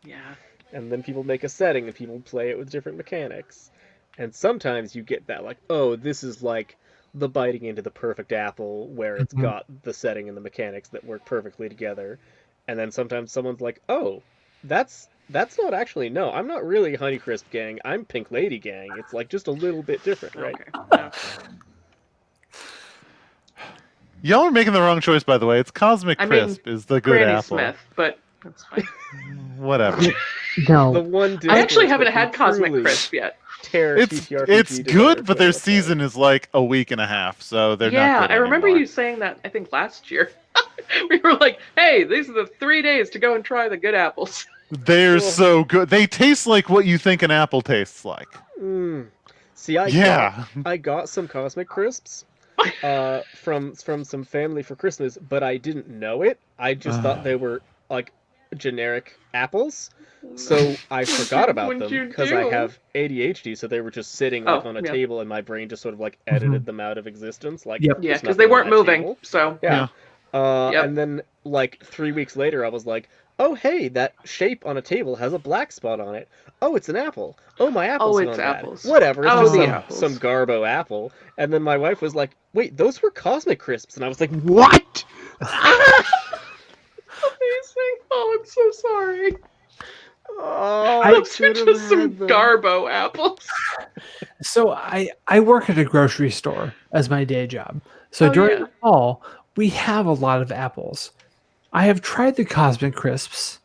Speaker 2: Yeah.
Speaker 3: And then people make a setting, and people play it with different mechanics. And sometimes you get that, like, oh, this is like the biting into the perfect apple, where it's got the setting and the mechanics that work perfectly together. And then sometimes someone's like, oh, that's not actually, no, I'm not really Honeycrisp Gang, I'm Pink Lady Gang. It's like just a little bit different, right?
Speaker 2: Okay.
Speaker 1: Y'all are making the wrong choice, by the way. It's Cosmic Crisp is the good
Speaker 2: Granny
Speaker 1: apple.
Speaker 2: Smith, but that's fine.
Speaker 1: Whatever.
Speaker 4: No.
Speaker 3: The one
Speaker 2: I actually haven't had Cosmic Crisp yet.
Speaker 1: It's good, but their season is like a week and a half, so they're not good
Speaker 2: I remember
Speaker 1: anymore.
Speaker 2: you saying that, I think, last year. We were like, hey, these are the 3 days to go and try the good apples.
Speaker 1: They're so good. They taste like what you think an apple tastes like.
Speaker 3: See, I got some Cosmic Crisps from some family for Christmas, but I didn't know it. I just thought they were like generic apples. So I forgot about them because I have ADHD, so they were just sitting like on a table, and my brain just sort of like edited them out of existence. Like
Speaker 2: because they weren't moving. So
Speaker 3: And then, like, 3 weeks later, I was like, oh, hey, that shape on a table has a black spot on it. Oh, it's an apple. Oh, my apple's
Speaker 2: it's
Speaker 3: gone bad.
Speaker 2: apples.
Speaker 3: Whatever, it's
Speaker 2: Oh,
Speaker 3: just
Speaker 2: the
Speaker 3: some,
Speaker 2: apples.
Speaker 3: some Garbo apple. And then my wife was like, wait, those were Cosmic Crisps. And I was like, what?
Speaker 2: Amazing. Oh, I'm so sorry.
Speaker 3: Oh,
Speaker 2: Those are just some Garbo apples.
Speaker 4: So I work at a grocery store as my day job. So during the fall, we have a lot of apples. I have tried the Cosmic Crisps.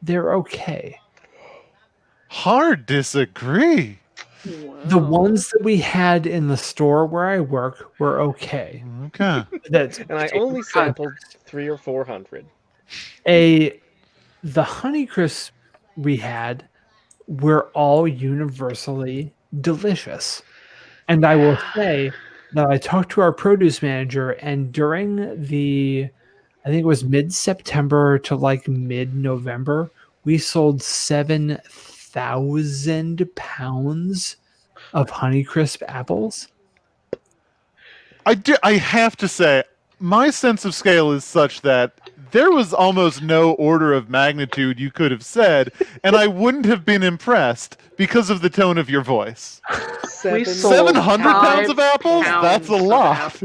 Speaker 4: They're okay.
Speaker 1: Hard disagree.
Speaker 2: Wow.
Speaker 4: The ones that we had in the store where I work were okay.
Speaker 1: Okay.
Speaker 3: And I only sampled 300 or 400.
Speaker 4: The Honey Crisp we had were all universally delicious. And I will say that I talked to our produce manager, and during I think it was mid-September to like mid-November, we sold 7,000 pounds of Honeycrisp apples.
Speaker 1: I have to say, my sense of scale is such that there was almost no order of magnitude you could have said, and I wouldn't have been impressed because of the tone of your voice.
Speaker 2: We sold
Speaker 1: 700 pounds of apples? That's a lot.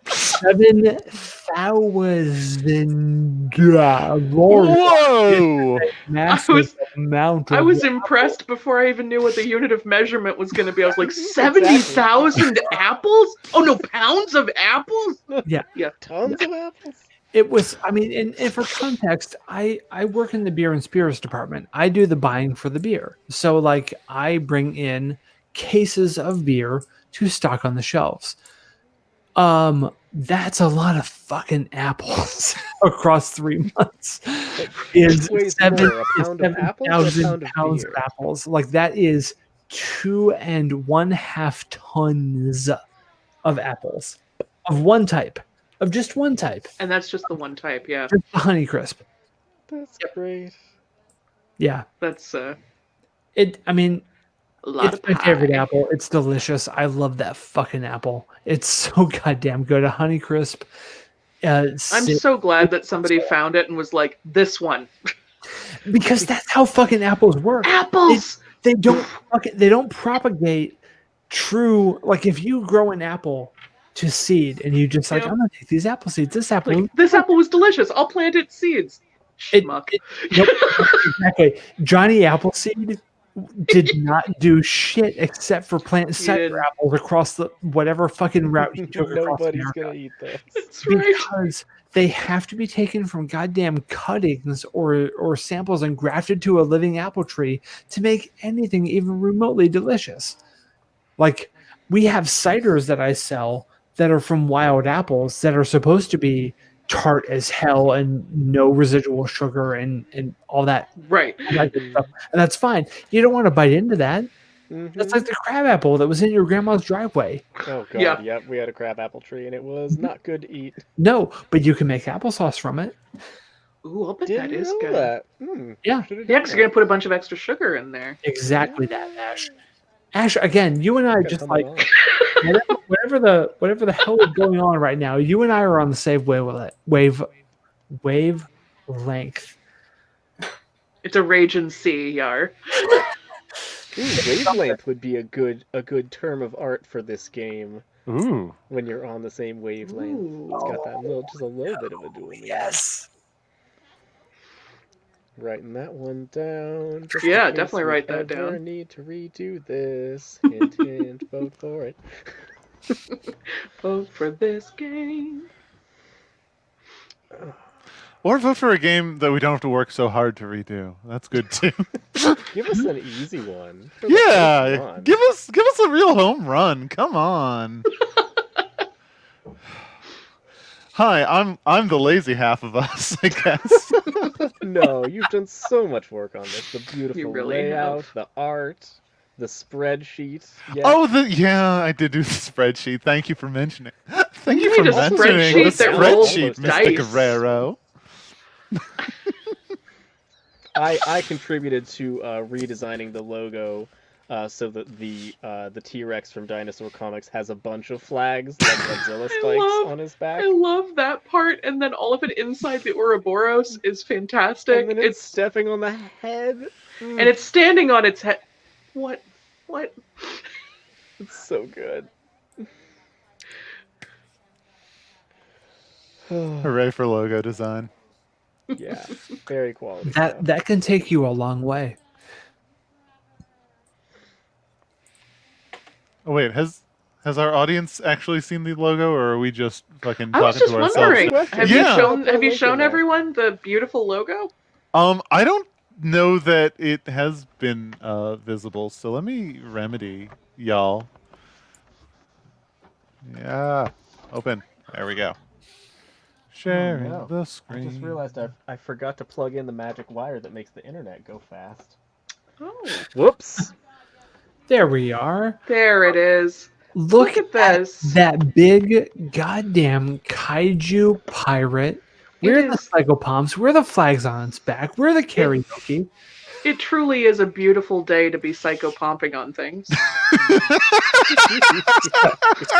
Speaker 4: 7,000.
Speaker 1: Whoa!
Speaker 4: Massive amount.
Speaker 2: I was impressed before I even knew what the unit of measurement was going to be. I was like, 70,000 apples? Oh no, pounds of apples?
Speaker 4: Yeah.
Speaker 3: Tons of apples?
Speaker 4: It was, I mean, and for context, I work in the beer and spirits department. I do the buying for the beer. So, like, I bring in cases of beer to stock on the shelves. That's a lot of fucking apples across 3 months. Is
Speaker 3: weighs
Speaker 4: 7,000 pounds of apples. Like, that is 2.5 tons of apples of one type. Of just one type.
Speaker 2: And that's just the one type, yeah.
Speaker 4: Just the Honeycrisp.
Speaker 3: That's great.
Speaker 4: Yeah.
Speaker 2: That's
Speaker 4: I mean,
Speaker 2: a lot
Speaker 4: it's
Speaker 2: of
Speaker 4: my
Speaker 2: pie.
Speaker 4: favorite apple. It's delicious. I love that fucking apple. It's so goddamn good. A Honeycrisp.
Speaker 2: I'm so glad that somebody found it and was like, this one.
Speaker 4: Because that's how fucking apples work.
Speaker 2: Apples!
Speaker 4: They don't propagate true. Like, if you grow an apple to seed and you just like, I'm gonna take these apple seeds. This apple,
Speaker 2: like, this apple was delicious. I'll plant its seeds. Schmuck.
Speaker 4: Nope, exactly. Johnny Appleseed did not do shit except for plant cider apples across the whatever fucking route he took across
Speaker 3: Nobody's
Speaker 4: America.
Speaker 3: gonna eat this.
Speaker 2: That's right.
Speaker 4: Because they have to be taken from goddamn cuttings or samples and grafted to a living apple tree to make anything even remotely delicious. Like, we have ciders that I sell that are from wild apples that are supposed to be tart as hell and no residual sugar and all that.
Speaker 2: Right.
Speaker 4: All that good stuff. And that's fine. You don't want to bite into that. That's like the crab apple that was in your grandma's driveway.
Speaker 3: Oh god,
Speaker 2: Yeah.
Speaker 3: yep, we had a crab apple tree and it was not good to eat.
Speaker 4: No, but you can make applesauce from it.
Speaker 2: Ooh, I'll bet
Speaker 3: Didn't
Speaker 2: that is
Speaker 3: know
Speaker 2: good.
Speaker 3: that.
Speaker 4: Yeah.
Speaker 3: Should've
Speaker 2: Yeah,
Speaker 3: done
Speaker 2: because
Speaker 3: that.
Speaker 2: you're going to put a bunch of extra sugar in there.
Speaker 4: Exactly that, Ash. Ash, again, you and I
Speaker 3: Gotta
Speaker 4: just
Speaker 3: come
Speaker 4: like
Speaker 3: along.
Speaker 4: whatever the hell is going on right now. You and I are on the same wavelength.
Speaker 2: It's a raging sea, Yar.
Speaker 3: Ooh, wavelength would be a good term of art for this game.
Speaker 1: Ooh.
Speaker 3: When you're on the same wavelength.
Speaker 2: Ooh.
Speaker 3: It's got that just a little bit of a dual meaning.
Speaker 4: Yes.
Speaker 3: Writing that one down. just
Speaker 2: Yeah,
Speaker 3: in case
Speaker 2: definitely
Speaker 3: we
Speaker 2: write that
Speaker 3: ever
Speaker 2: down.
Speaker 3: Need to redo this. Hint, hint, vote for it.
Speaker 2: Vote for this game.
Speaker 1: Or vote for a game that we don't have to work so hard to redo. That's good too.
Speaker 3: Give us an easy one. For the
Speaker 1: Yeah,
Speaker 3: first one.
Speaker 1: give us a real home run. Come on. Hi, I'm the lazy half of us, I guess.
Speaker 3: No, you've done so much work on this. The beautiful
Speaker 2: You really
Speaker 3: layout,
Speaker 2: have.
Speaker 3: the art, the spreadsheet. Yeah.
Speaker 1: Oh, I did do the spreadsheet. Thank you for mentioning. Thank you
Speaker 2: You
Speaker 1: for
Speaker 2: made a
Speaker 1: mentioning the
Speaker 3: spreadsheet that
Speaker 2: rolls
Speaker 1: spreadsheet, Mr.
Speaker 2: dice.
Speaker 1: Guerrero.
Speaker 3: I contributed to redesigning the logo so that the T-Rex from Dinosaur Comics has a bunch of flags like Godzilla spikes on his back.
Speaker 2: I love that part, and then all of it inside the Ouroboros is fantastic.
Speaker 3: And then it's stepping on the head.
Speaker 2: And it's standing on its head. What?
Speaker 3: It's so good.
Speaker 1: Hooray for logo design.
Speaker 3: Yeah, very quality.
Speaker 4: That can take you a long way.
Speaker 1: Oh wait, has our audience actually seen the logo, or are we just fucking
Speaker 2: I was
Speaker 1: talking
Speaker 2: just
Speaker 1: to ourselves?
Speaker 2: wondering, have
Speaker 1: Yeah.
Speaker 2: you shown everyone the beautiful logo?
Speaker 1: I don't know that it has been visible, so let me remedy y'all. Yeah, open. There we go. Sharing
Speaker 3: no.
Speaker 1: the
Speaker 3: I
Speaker 1: screen.
Speaker 3: just realized I forgot to plug in the magic wire that makes the internet go fast.
Speaker 2: Oh,
Speaker 3: Whoops.
Speaker 4: There we are.
Speaker 2: there it is.
Speaker 4: Look
Speaker 2: at this.
Speaker 4: That big goddamn kaiju pirate. We're the
Speaker 2: is-
Speaker 4: Psychopomps. We're the flags on its back. We're the karaoke.
Speaker 2: It truly is a beautiful day to be psychopomping on things.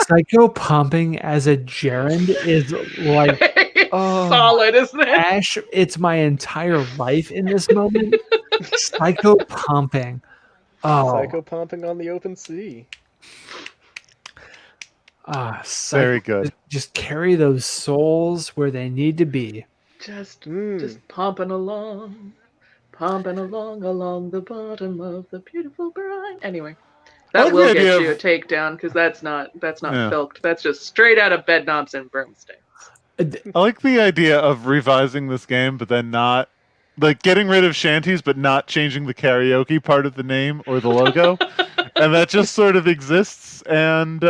Speaker 4: Psychopomping as a gerund is like
Speaker 2: It's solid, isn't it?
Speaker 4: Ash. It's my entire life in this moment. Psychopomping. Oh,
Speaker 3: Psychopomping on the open sea.
Speaker 1: Very good.
Speaker 4: Just carry those souls where they need to be.
Speaker 2: Just pumping along the bottom of the beautiful brine. Anyway,
Speaker 1: I
Speaker 2: that
Speaker 1: like
Speaker 2: will
Speaker 1: the
Speaker 2: get
Speaker 1: idea
Speaker 2: you a
Speaker 1: of-
Speaker 2: takedown because that's not
Speaker 1: Yeah.
Speaker 2: filked. That's just straight out of bed knobs and broomsticks.
Speaker 1: I like the idea of revising this game, but then not like getting rid of shanties, but not changing the karaoke part of the name or the logo, and that just sort of exists, and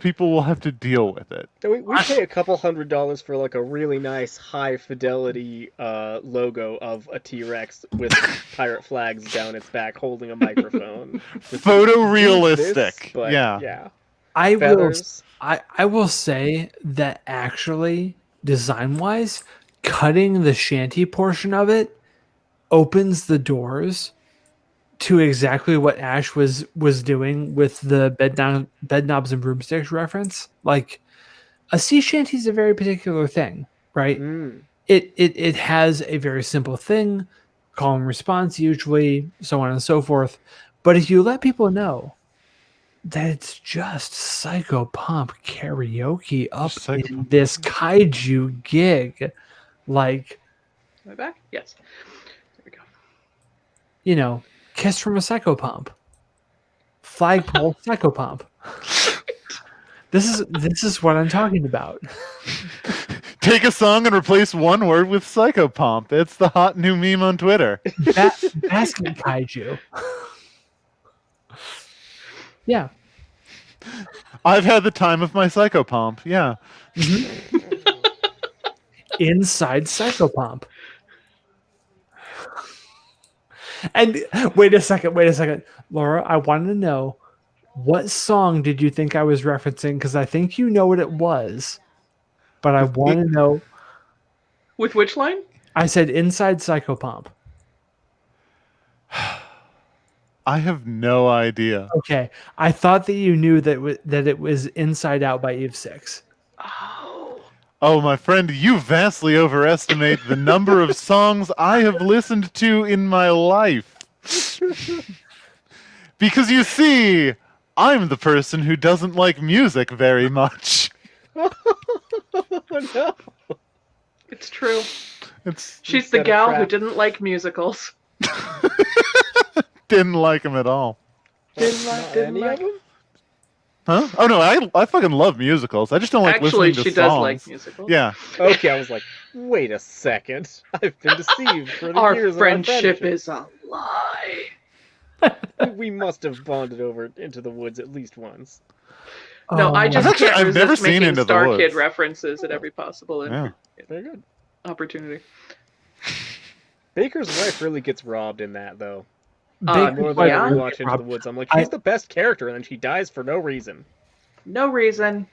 Speaker 1: people will have to deal with it.
Speaker 3: We pay a couple $100 for like a really nice high fidelity logo of a T-Rex with pirate flags down its back holding a microphone.
Speaker 1: Photorealistic.
Speaker 3: This, but
Speaker 1: Yeah.
Speaker 4: I will.
Speaker 3: Feathers.
Speaker 4: I will say that actually, design wise, cutting the shanty portion of it opens the doors to exactly what Ash was doing with the bed knobs and broomsticks reference. Like a sea shanty is a very particular thing, right? It has a very simple thing, call and response usually, so on and so forth. But if you let people know that it's just Psychopomp karaoke up in this kaiju gig, like,
Speaker 2: Am I back? Yes. There we go.
Speaker 4: you know, Kiss from a Psychopomp, Flagpole Psychopomp. This is what I'm talking about.
Speaker 1: Take a song and replace one word with Psychopomp. It's the hot new meme on Twitter.
Speaker 4: Basket kaiju. Yeah.
Speaker 1: I've had the time of my Psychopomp. Yeah.
Speaker 4: Inside Psychopomp. And wait a second. Laura, I want to know, what song did you think I was referencing? Because I think you know what it was. But I want to know.
Speaker 2: With which line?
Speaker 4: I said Inside Psychopomp.
Speaker 1: I have no idea.
Speaker 4: Okay. I thought that you knew that it was Inside Out by Eve 6.
Speaker 1: Oh, my friend, you vastly overestimate the number of songs I have listened to in my life. Because you see, I'm the person who doesn't like music very much.
Speaker 3: Oh no.
Speaker 2: It's true. She's
Speaker 3: It's
Speaker 2: the
Speaker 3: got a
Speaker 2: gal who
Speaker 3: trap.
Speaker 2: didn't like musicals.
Speaker 1: Didn't like him at all.
Speaker 2: Didn't
Speaker 3: Any
Speaker 2: like.
Speaker 3: of them?
Speaker 1: Huh? Oh no, I fucking love musicals. I just don't like
Speaker 2: Actually,
Speaker 1: listening to
Speaker 2: she
Speaker 1: songs.
Speaker 2: does like musicals.
Speaker 1: Yeah.
Speaker 3: Okay, I was like, wait a second. I've been deceived for the
Speaker 2: Our
Speaker 3: years
Speaker 2: friendship
Speaker 3: of our
Speaker 2: is a lie.
Speaker 3: friendship. We must have bonded over into the woods at least once.
Speaker 2: No, I just can't
Speaker 1: I've
Speaker 2: resist
Speaker 1: never seen
Speaker 2: making
Speaker 1: Into the
Speaker 2: Star
Speaker 1: Woods.
Speaker 2: Kid references at every possible
Speaker 1: Yeah.
Speaker 3: Very good.
Speaker 2: opportunity.
Speaker 3: Baker's wife really gets robbed in that, though.
Speaker 4: Baker's
Speaker 3: More than
Speaker 2: yeah.
Speaker 3: I rewatch Into the Woods. I'm like, she's the best character, and then she dies for no reason.
Speaker 2: No reason.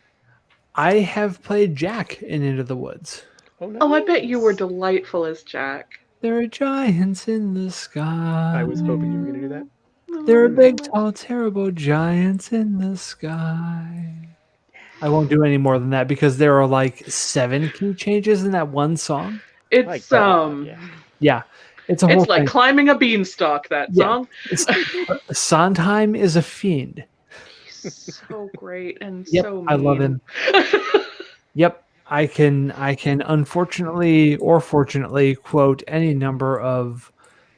Speaker 4: I have played Jack in Into the Woods.
Speaker 3: Oh, no.
Speaker 2: Oh, I bet you were delightful as Jack.
Speaker 4: There are giants in the sky.
Speaker 3: I was hoping you were going to do that.
Speaker 4: There are big, tall, terrible giants in the sky. I won't do any more than that because there are like 7 key changes in that one song.
Speaker 2: It's
Speaker 4: Yeah, it's a whole
Speaker 2: it's like
Speaker 4: thing.
Speaker 2: climbing a beanstalk, that song.
Speaker 4: Sondheim is a fiend.
Speaker 2: He's so great and
Speaker 4: Yep,
Speaker 2: so mean.
Speaker 4: I love him. Yep, I can unfortunately or fortunately quote any number of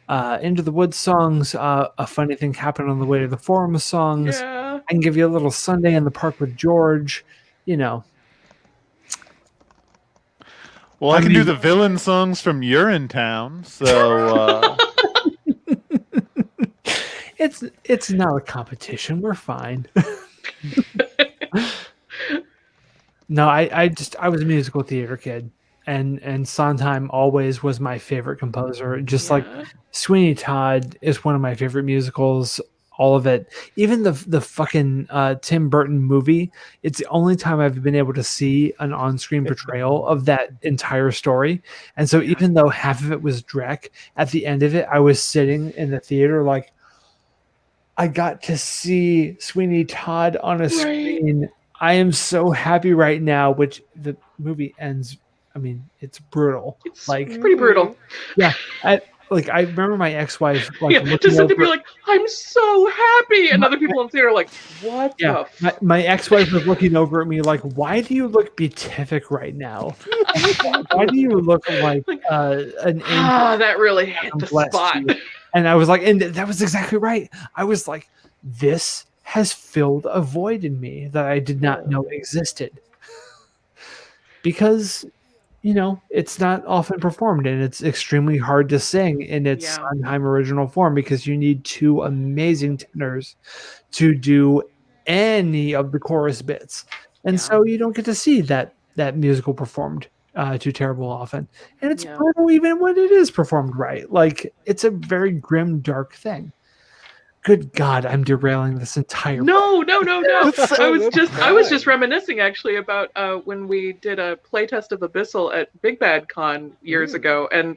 Speaker 4: Into the Woods songs, A Funny Thing Happened on the Way to the Forum songs.
Speaker 2: Yeah.
Speaker 4: I can give you a little Sunday in the Park with George, you know.
Speaker 1: Well, I can do the villain songs from Urinetown, so
Speaker 4: it's not a competition. We're fine. No, I was a musical theater kid, and Sondheim always was my favorite composer. Just like Sweeney Todd is one of my favorite musicals. All of it, even the fucking Tim Burton movie. It's the only time I've been able to see an on-screen portrayal of that entire story. And so, even though half of it was Drek, at the end of it, I was sitting in the theater like, I got to see Sweeney Todd on a screen. I am so happy right now. Which the movie ends. I mean, it's brutal.
Speaker 2: It's
Speaker 4: like
Speaker 2: pretty brutal.
Speaker 4: Yeah. I remember my ex-wife
Speaker 2: just to be like, I'm so happy, and other people in the theater are like, what the
Speaker 4: my ex-wife was looking over at me like, why do you look beatific right now? Why do you look like an angel?
Speaker 2: That really hit the spot.
Speaker 4: You? And I was like, and that was exactly right. I was like, this has filled a void in me that I did not know existed. Because it's not often performed, and it's extremely hard to sing in its Sondheim original form because you need 2 amazing tenors to do any of the chorus bits. And so you don't get to see that musical performed too terrible often. And it's brutal even when it is performed right. Like, it's a very grim, dark thing. Good God, I'm derailing this entire.
Speaker 2: No. I was just reminiscing actually about when we did a playtest of Abyssal at Big Bad Con years ago, and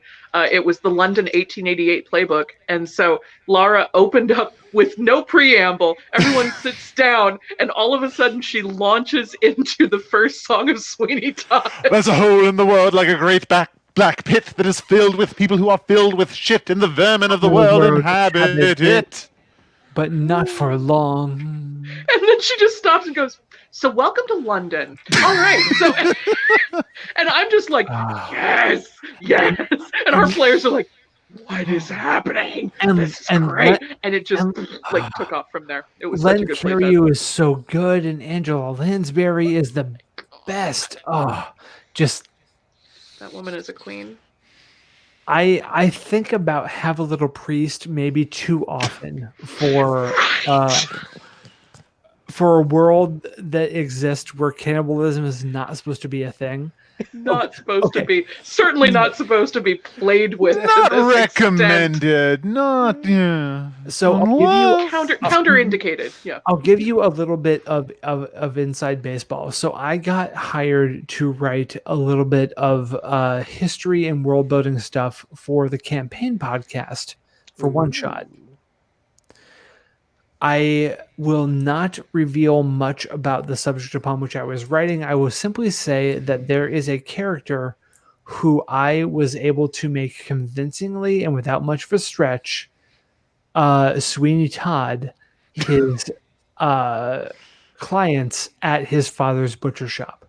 Speaker 2: it was the London 1888 playbook. And so Lara opened up with no preamble. Everyone sits down, and all of a sudden she launches into the first song of Sweeney Todd.
Speaker 1: There's a hole in the world like a great black pit that is filled with people who are filled with shit, and the vermin of the world inhabit it.
Speaker 4: But not for long.
Speaker 2: And then she just stops and goes, so welcome to London. All right. So, and I'm just like, yes. And our players are like, what is happening? This is great. And it just took off from there. It was such a good playtest.
Speaker 4: Len is so good, and Angela Lansbury is the best. Oh, just.
Speaker 2: That woman is a queen.
Speaker 4: I think about Have a Little Priest maybe too often for a world that exists where cannibalism is not supposed to be a thing.
Speaker 2: Not supposed to be. Certainly not supposed to be played with.
Speaker 1: Not recommended. Not
Speaker 4: So I'll
Speaker 2: give you counterindicated. Yeah.
Speaker 4: I'll give you a little bit of inside baseball. So I got hired to write a little bit of history and world building stuff for the campaign podcast for One Shot. I will not reveal much about the subject upon which I was writing. I will simply say that there is a character who I was able to make convincingly and without much of a stretch, Sweeney Todd, his clients at his father's butcher shop.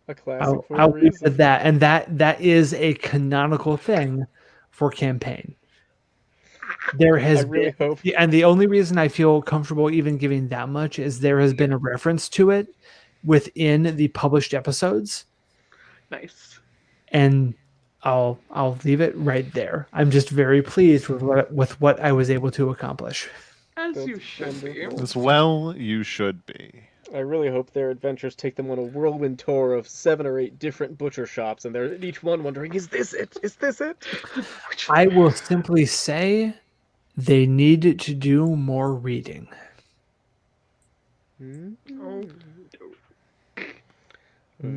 Speaker 3: A classic.
Speaker 4: I'll leave it at that, and that is a canonical thing for campaign. There has been, and the only reason I feel comfortable even giving that much is there has been a reference to it within the published episodes.
Speaker 2: Nice.
Speaker 4: And I'll leave it right there. I'm just very pleased with what I was able to accomplish.
Speaker 2: As you should be.
Speaker 1: As well you should be.
Speaker 3: I really hope their adventures take them on a whirlwind tour of 7 or 8 different butcher shops, and they're each one wondering, is this it? Is this it?
Speaker 4: I will simply say they need to do more reading.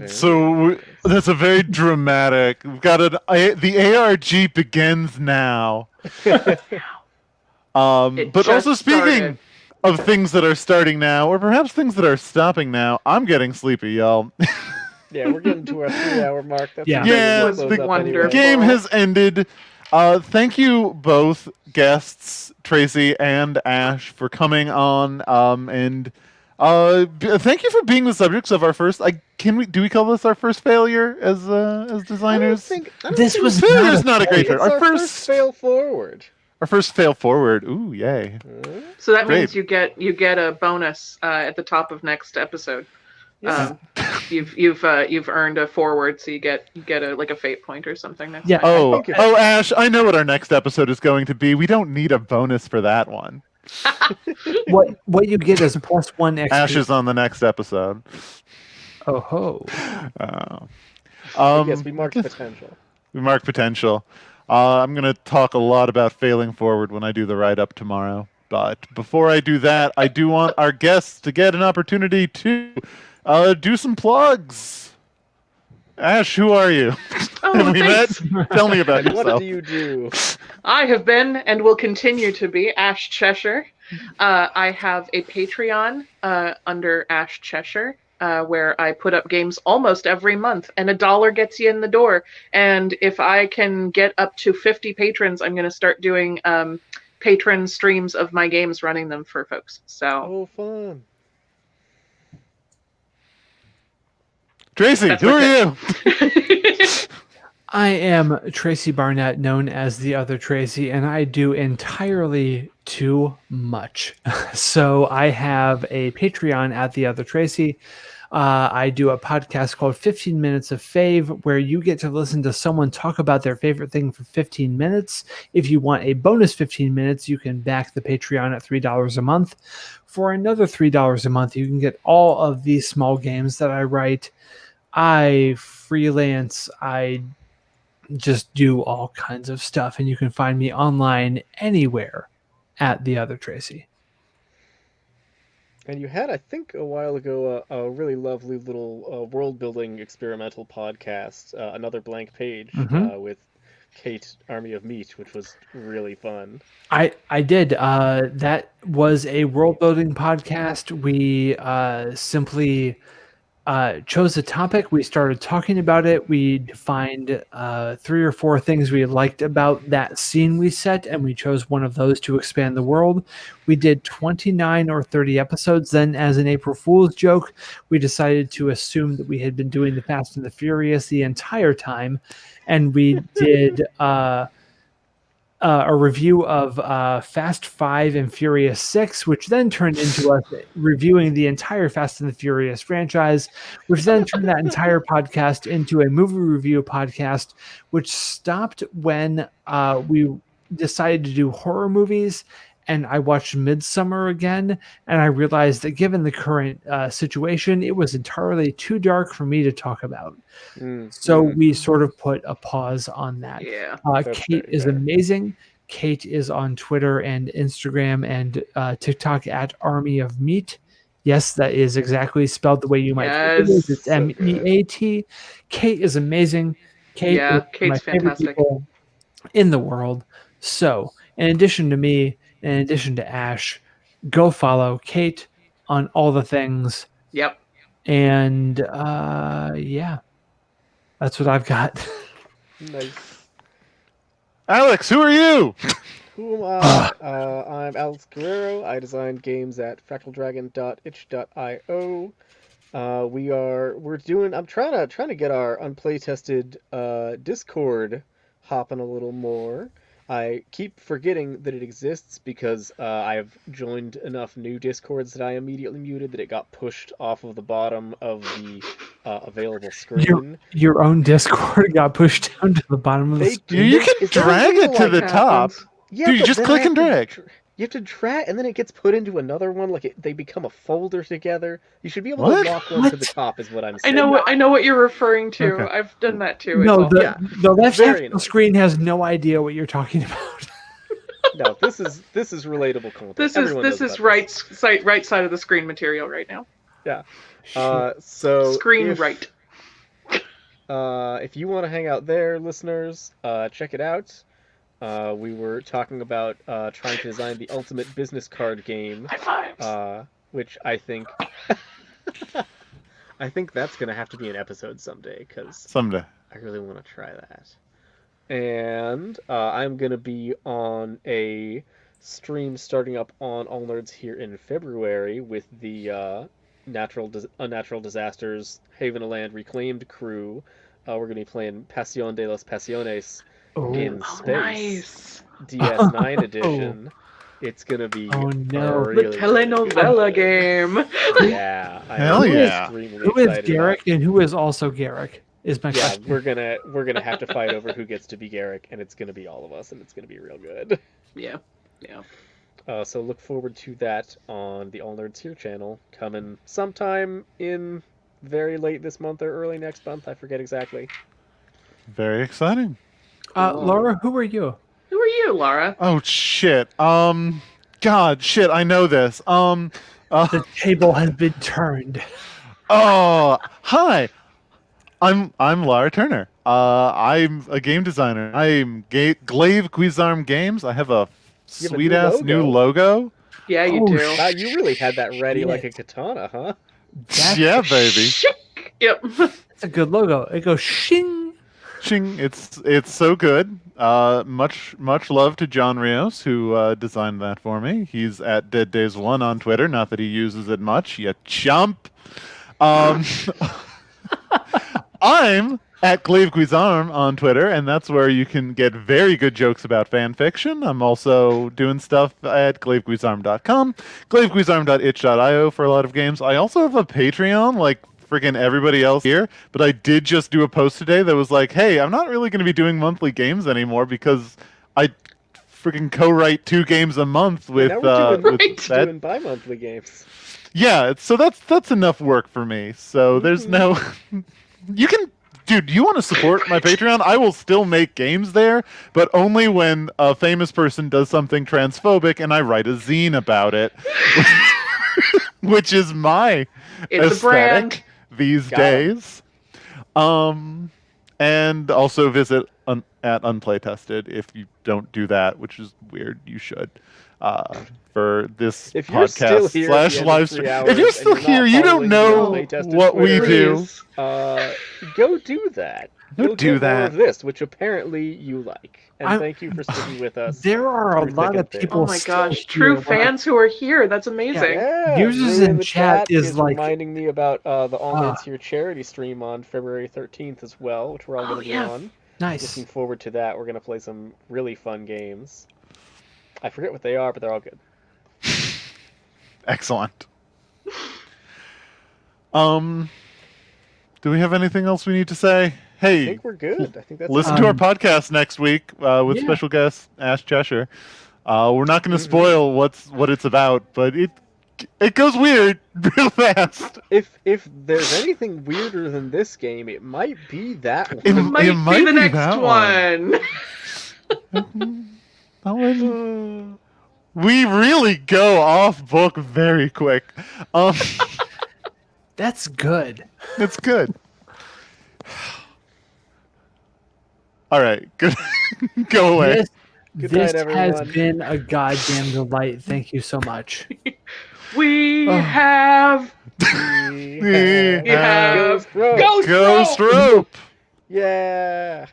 Speaker 1: So that's a very dramatic. We've got the ARG begins now.
Speaker 2: It
Speaker 1: But
Speaker 2: just
Speaker 1: also speaking
Speaker 2: started.
Speaker 1: of things that are starting now, or perhaps things that are stopping now, I'm getting sleepy, y'all.
Speaker 3: Yeah, we're getting to our 3-hour mark. That's
Speaker 4: Yeah.
Speaker 3: a good
Speaker 1: Yeah,
Speaker 3: way to close
Speaker 1: the
Speaker 3: up
Speaker 2: wonderful.
Speaker 3: anyway.
Speaker 1: game has ended. Thank you both guests, Tracy and Ash, for coming on. And thank you for being the subjects of our first. Do we call this our first failure as designers?
Speaker 3: I don't
Speaker 4: This
Speaker 3: think
Speaker 4: was
Speaker 1: Failure's
Speaker 4: not
Speaker 1: not a great term.
Speaker 3: it's our first fail forward.
Speaker 1: Our first fail forward. Ooh, yay!
Speaker 2: So that
Speaker 1: Great.
Speaker 2: means you get a bonus at the top of next episode.
Speaker 3: Yeah.
Speaker 2: You've earned a forward, so you get a fate point or something next
Speaker 4: Yeah.
Speaker 2: time.
Speaker 1: Oh,
Speaker 3: think it's-
Speaker 1: Ash, I know what our next episode is going to be. We don't need a bonus for that one.
Speaker 4: What you get is +1 XP.
Speaker 1: Ash is on the next episode.
Speaker 4: Oh ho.
Speaker 3: But yes, we marked potential.
Speaker 1: We mark potential. I'm going to talk a lot about failing forward when I do the write-up tomorrow. But before I do that, I do want our guests to get an opportunity to do some plugs. Ash, who are you?
Speaker 2: Oh,
Speaker 1: Have we
Speaker 2: thanks.
Speaker 1: met? Tell me about
Speaker 3: What
Speaker 1: yourself.
Speaker 3: do you do?
Speaker 2: I have been and will continue to be Ash Cheshire. I have a Patreon under Ash Cheshire. Where I put up games almost every month, and $1 gets you in the door. And if I can get up to 50 patrons, I'm going to start doing patron streams of my games, running them for folks. So,
Speaker 3: Oh, fun.
Speaker 1: Tracy,
Speaker 2: That's
Speaker 1: who
Speaker 2: my
Speaker 1: are you?
Speaker 4: I am Tracy Barnett, known as the other Tracy, and I do entirely too much. So I have a Patreon at the other Tracy. I do a podcast called 15 Minutes of Fave, where you get to listen to someone talk about their favorite thing for 15 minutes. If you want a bonus 15 minutes, you can back the Patreon at $3 a month. For another $3 a month, you can get all of these small games that I write. I freelance. I just do all kinds of stuff, and you can find me online anywhere at the other Tracy.
Speaker 3: And you had, I think, a while ago, a really lovely little world-building experimental podcast, Another Blank Page, with Kate, Army of Meat, which was really fun.
Speaker 4: I did. That was a world-building podcast. We simply chose a topic. We started talking about it. We defined 3 or 4 things we liked about that scene we set, and we chose one of those to expand the world. We did 29 or 30 episodes. Then, as an April Fool's joke, we decided to assume that we had been doing the Fast and the Furious the entire time, and we did a review of Fast 5 and Furious 6, which then turned into us reviewing the entire Fast and the Furious franchise, which then turned that entire podcast into a movie review podcast, which stopped when we decided to do horror movies. And I watched Midsummer again, and I realized that given the current situation, it was entirely too dark for me to talk about. So we sort of put a pause on that.
Speaker 2: yeah.
Speaker 4: Kate is amazing. Kate is on Twitter and Instagram and TikTok at Army of Meat. Yes, that is exactly spelled the way you might think it is. It's
Speaker 3: So good.
Speaker 4: MEAT. Kate is amazing. Kate
Speaker 2: Yeah,
Speaker 4: is
Speaker 2: Kate's
Speaker 4: my favorite
Speaker 2: fantastic.
Speaker 4: people in the world. So, in addition to me, in addition to Ash, go follow Kate on all the things.
Speaker 2: Yep.
Speaker 4: And yeah, that's what I've got.
Speaker 3: Nice.
Speaker 1: Alex, who are you?
Speaker 3: Who am I? I'm Alex Guerrero. I design games at fractaldragon.itch.io. I'm trying to get our Unplaytested Discord hopping a little more. I keep forgetting that it exists because I've joined enough new Discords that I immediately muted that it got pushed off of the bottom of the available screen.
Speaker 4: Your own Discord got pushed down to the bottom of the screen.
Speaker 1: You can
Speaker 3: Is that
Speaker 1: drag
Speaker 3: what
Speaker 1: it to the top.
Speaker 2: happens?
Speaker 3: Yeah,
Speaker 1: Dude, you
Speaker 3: but
Speaker 1: just
Speaker 3: then
Speaker 1: click
Speaker 3: I have
Speaker 1: and
Speaker 3: to
Speaker 1: drag.
Speaker 3: You have to drag, and then it gets put into another one. They become a folder together. You should be able
Speaker 1: What?
Speaker 3: to lock one to the top, is what I'm
Speaker 2: I
Speaker 3: saying.
Speaker 2: know what you're referring to.
Speaker 1: Okay.
Speaker 2: I've done that too.
Speaker 4: No,
Speaker 2: It's all-
Speaker 4: the left half
Speaker 3: Very
Speaker 4: of the
Speaker 3: nice.
Speaker 4: screen has no idea what you're talking about.
Speaker 3: No, this is relatable content.
Speaker 2: this
Speaker 3: Everyone
Speaker 2: is
Speaker 3: knows about
Speaker 2: right side of the screen material right now.
Speaker 3: Yeah. So
Speaker 2: Screen
Speaker 3: if,
Speaker 2: right.
Speaker 3: If you want to hang out there, listeners, check it out. we were talking about trying to design the ultimate business card game.
Speaker 2: High fives.
Speaker 3: Which I think I think that's gonna have to be an episode someday, because
Speaker 1: Someday.
Speaker 3: I really want to try that. And I'm gonna be on a stream starting up on All Nerds here in February with the Unnatural Disasters Haven of Land Reclaimed crew. We're gonna be playing Pasión de los Pasiones in
Speaker 2: Oh,
Speaker 3: space,
Speaker 2: nice.
Speaker 3: DS9 edition. It's gonna be really
Speaker 2: The telenovela game.
Speaker 3: Yeah,
Speaker 1: Hell
Speaker 3: I'm
Speaker 1: yeah.
Speaker 3: extremely
Speaker 4: Who is
Speaker 3: excited
Speaker 4: Garrick and who is also Garrick? Is my
Speaker 3: Yeah,
Speaker 4: question.
Speaker 3: we're gonna have to fight over who gets to be Garrick, and it's gonna be all of us, and it's gonna be real good.
Speaker 2: Yeah.
Speaker 3: So look forward to that on the All Nerds Here channel, coming sometime in very late this month or early next month. I forget exactly.
Speaker 1: Very exciting.
Speaker 4: Laura, who are you?
Speaker 2: Who are you, Lara?
Speaker 1: Oh shit. God, shit. I know this.
Speaker 4: The table has been turned.
Speaker 1: Oh, hi. I'm Lara Turner. I'm a game designer. I'm Glaive Guizarm Games. I have a
Speaker 3: You have a
Speaker 1: sweet ass new logo.
Speaker 2: Yeah, you
Speaker 4: Oh,
Speaker 2: do.
Speaker 3: Wow, you really had that ready like a
Speaker 4: Shit.
Speaker 3: katana, huh?
Speaker 4: That's,
Speaker 1: Yeah, baby.
Speaker 2: Yep.
Speaker 4: that's a good logo. It goes shing.
Speaker 1: Ching, it's so good. Much love to John Rios, who designed that for me. He's at Dead Days 1 on Twitter. Not that he uses it much, you chump. I'm at Glaive Guizarm on Twitter, and that's where you can get very good jokes about fan fiction. I'm also doing stuff at glaiveguizarm.com, glaiveguizarm.itch.io for a lot of games. I also have a Patreon, like freaking everybody else here, but I did just do a post today that was like, hey, I'm not really going to be doing monthly games anymore because I freaking co-write 2 games a month with,
Speaker 3: Now we're doing,
Speaker 1: with that.
Speaker 3: doing bi-monthly games.
Speaker 1: Yeah, so that's enough work for me. So there's no you can dude, you want to support my Patreon? I will still make games there, but only when a famous person does something transphobic and I write a zine about it. Which is my
Speaker 2: It's a brand.
Speaker 1: aesthetic these
Speaker 3: Got 'em.
Speaker 1: days. And also visit at Unplaytested if you don't do that, which is weird. You should. For this
Speaker 3: If you're still
Speaker 1: podcast
Speaker 3: here at the
Speaker 1: /
Speaker 3: end of
Speaker 1: live
Speaker 3: 3
Speaker 1: stream.
Speaker 3: hours
Speaker 1: If you're
Speaker 3: and
Speaker 1: still
Speaker 3: you're not
Speaker 1: here, you don't
Speaker 3: following the
Speaker 1: know
Speaker 3: Unplaytested
Speaker 1: what we
Speaker 3: Twitter,
Speaker 1: do.
Speaker 2: Please.
Speaker 3: Go do that.
Speaker 1: Go do
Speaker 3: get more
Speaker 1: that.
Speaker 3: of this, which apparently you like. And
Speaker 4: I'm-
Speaker 3: thank you for sticking with us.
Speaker 4: There are a
Speaker 3: Through
Speaker 4: lot
Speaker 3: thick
Speaker 4: of
Speaker 3: and thin.
Speaker 4: people.
Speaker 2: Oh my
Speaker 4: still
Speaker 2: gosh, true
Speaker 4: here.
Speaker 2: fans who are here. That's amazing.
Speaker 3: Yeah,
Speaker 4: Users
Speaker 3: Rue
Speaker 4: in
Speaker 3: the
Speaker 4: chat is like-
Speaker 3: reminding me about the All
Speaker 4: Ah.
Speaker 3: Nerds Here charity stream on February 13th as well, which we're all
Speaker 2: Oh,
Speaker 3: going to be
Speaker 2: yeah.
Speaker 3: on.
Speaker 4: Nice.
Speaker 3: Looking forward to that. We're going to play some really fun games. I forget what they are, but they're all good.
Speaker 1: Excellent. Do we have anything else we need to say?
Speaker 3: I
Speaker 1: Hey,
Speaker 3: think we're good. I think that's
Speaker 1: listen to our
Speaker 4: Um,
Speaker 1: podcast next week with
Speaker 4: yeah.
Speaker 1: special guest Ash Cheshire. We're not going to
Speaker 3: Mhm.
Speaker 1: spoil what it's about, but it goes weird real fast.
Speaker 3: If there's anything weirder than this game, it might be that one.
Speaker 2: It might
Speaker 1: might
Speaker 2: be the
Speaker 1: be
Speaker 2: next
Speaker 1: that
Speaker 2: one.
Speaker 1: That one- we really go off book very quick.
Speaker 4: That's good.
Speaker 1: It's good. All right, good. Go away.
Speaker 4: This,
Speaker 3: Good
Speaker 4: this
Speaker 3: night,
Speaker 4: has
Speaker 3: everyone.
Speaker 4: been a goddamn delight. Thank you so much.
Speaker 2: We
Speaker 1: Oh.
Speaker 2: have
Speaker 3: We have
Speaker 2: have
Speaker 3: Ghost Road.
Speaker 2: Ghost
Speaker 1: Ghost
Speaker 2: Rope.
Speaker 1: rope.
Speaker 3: Yeah.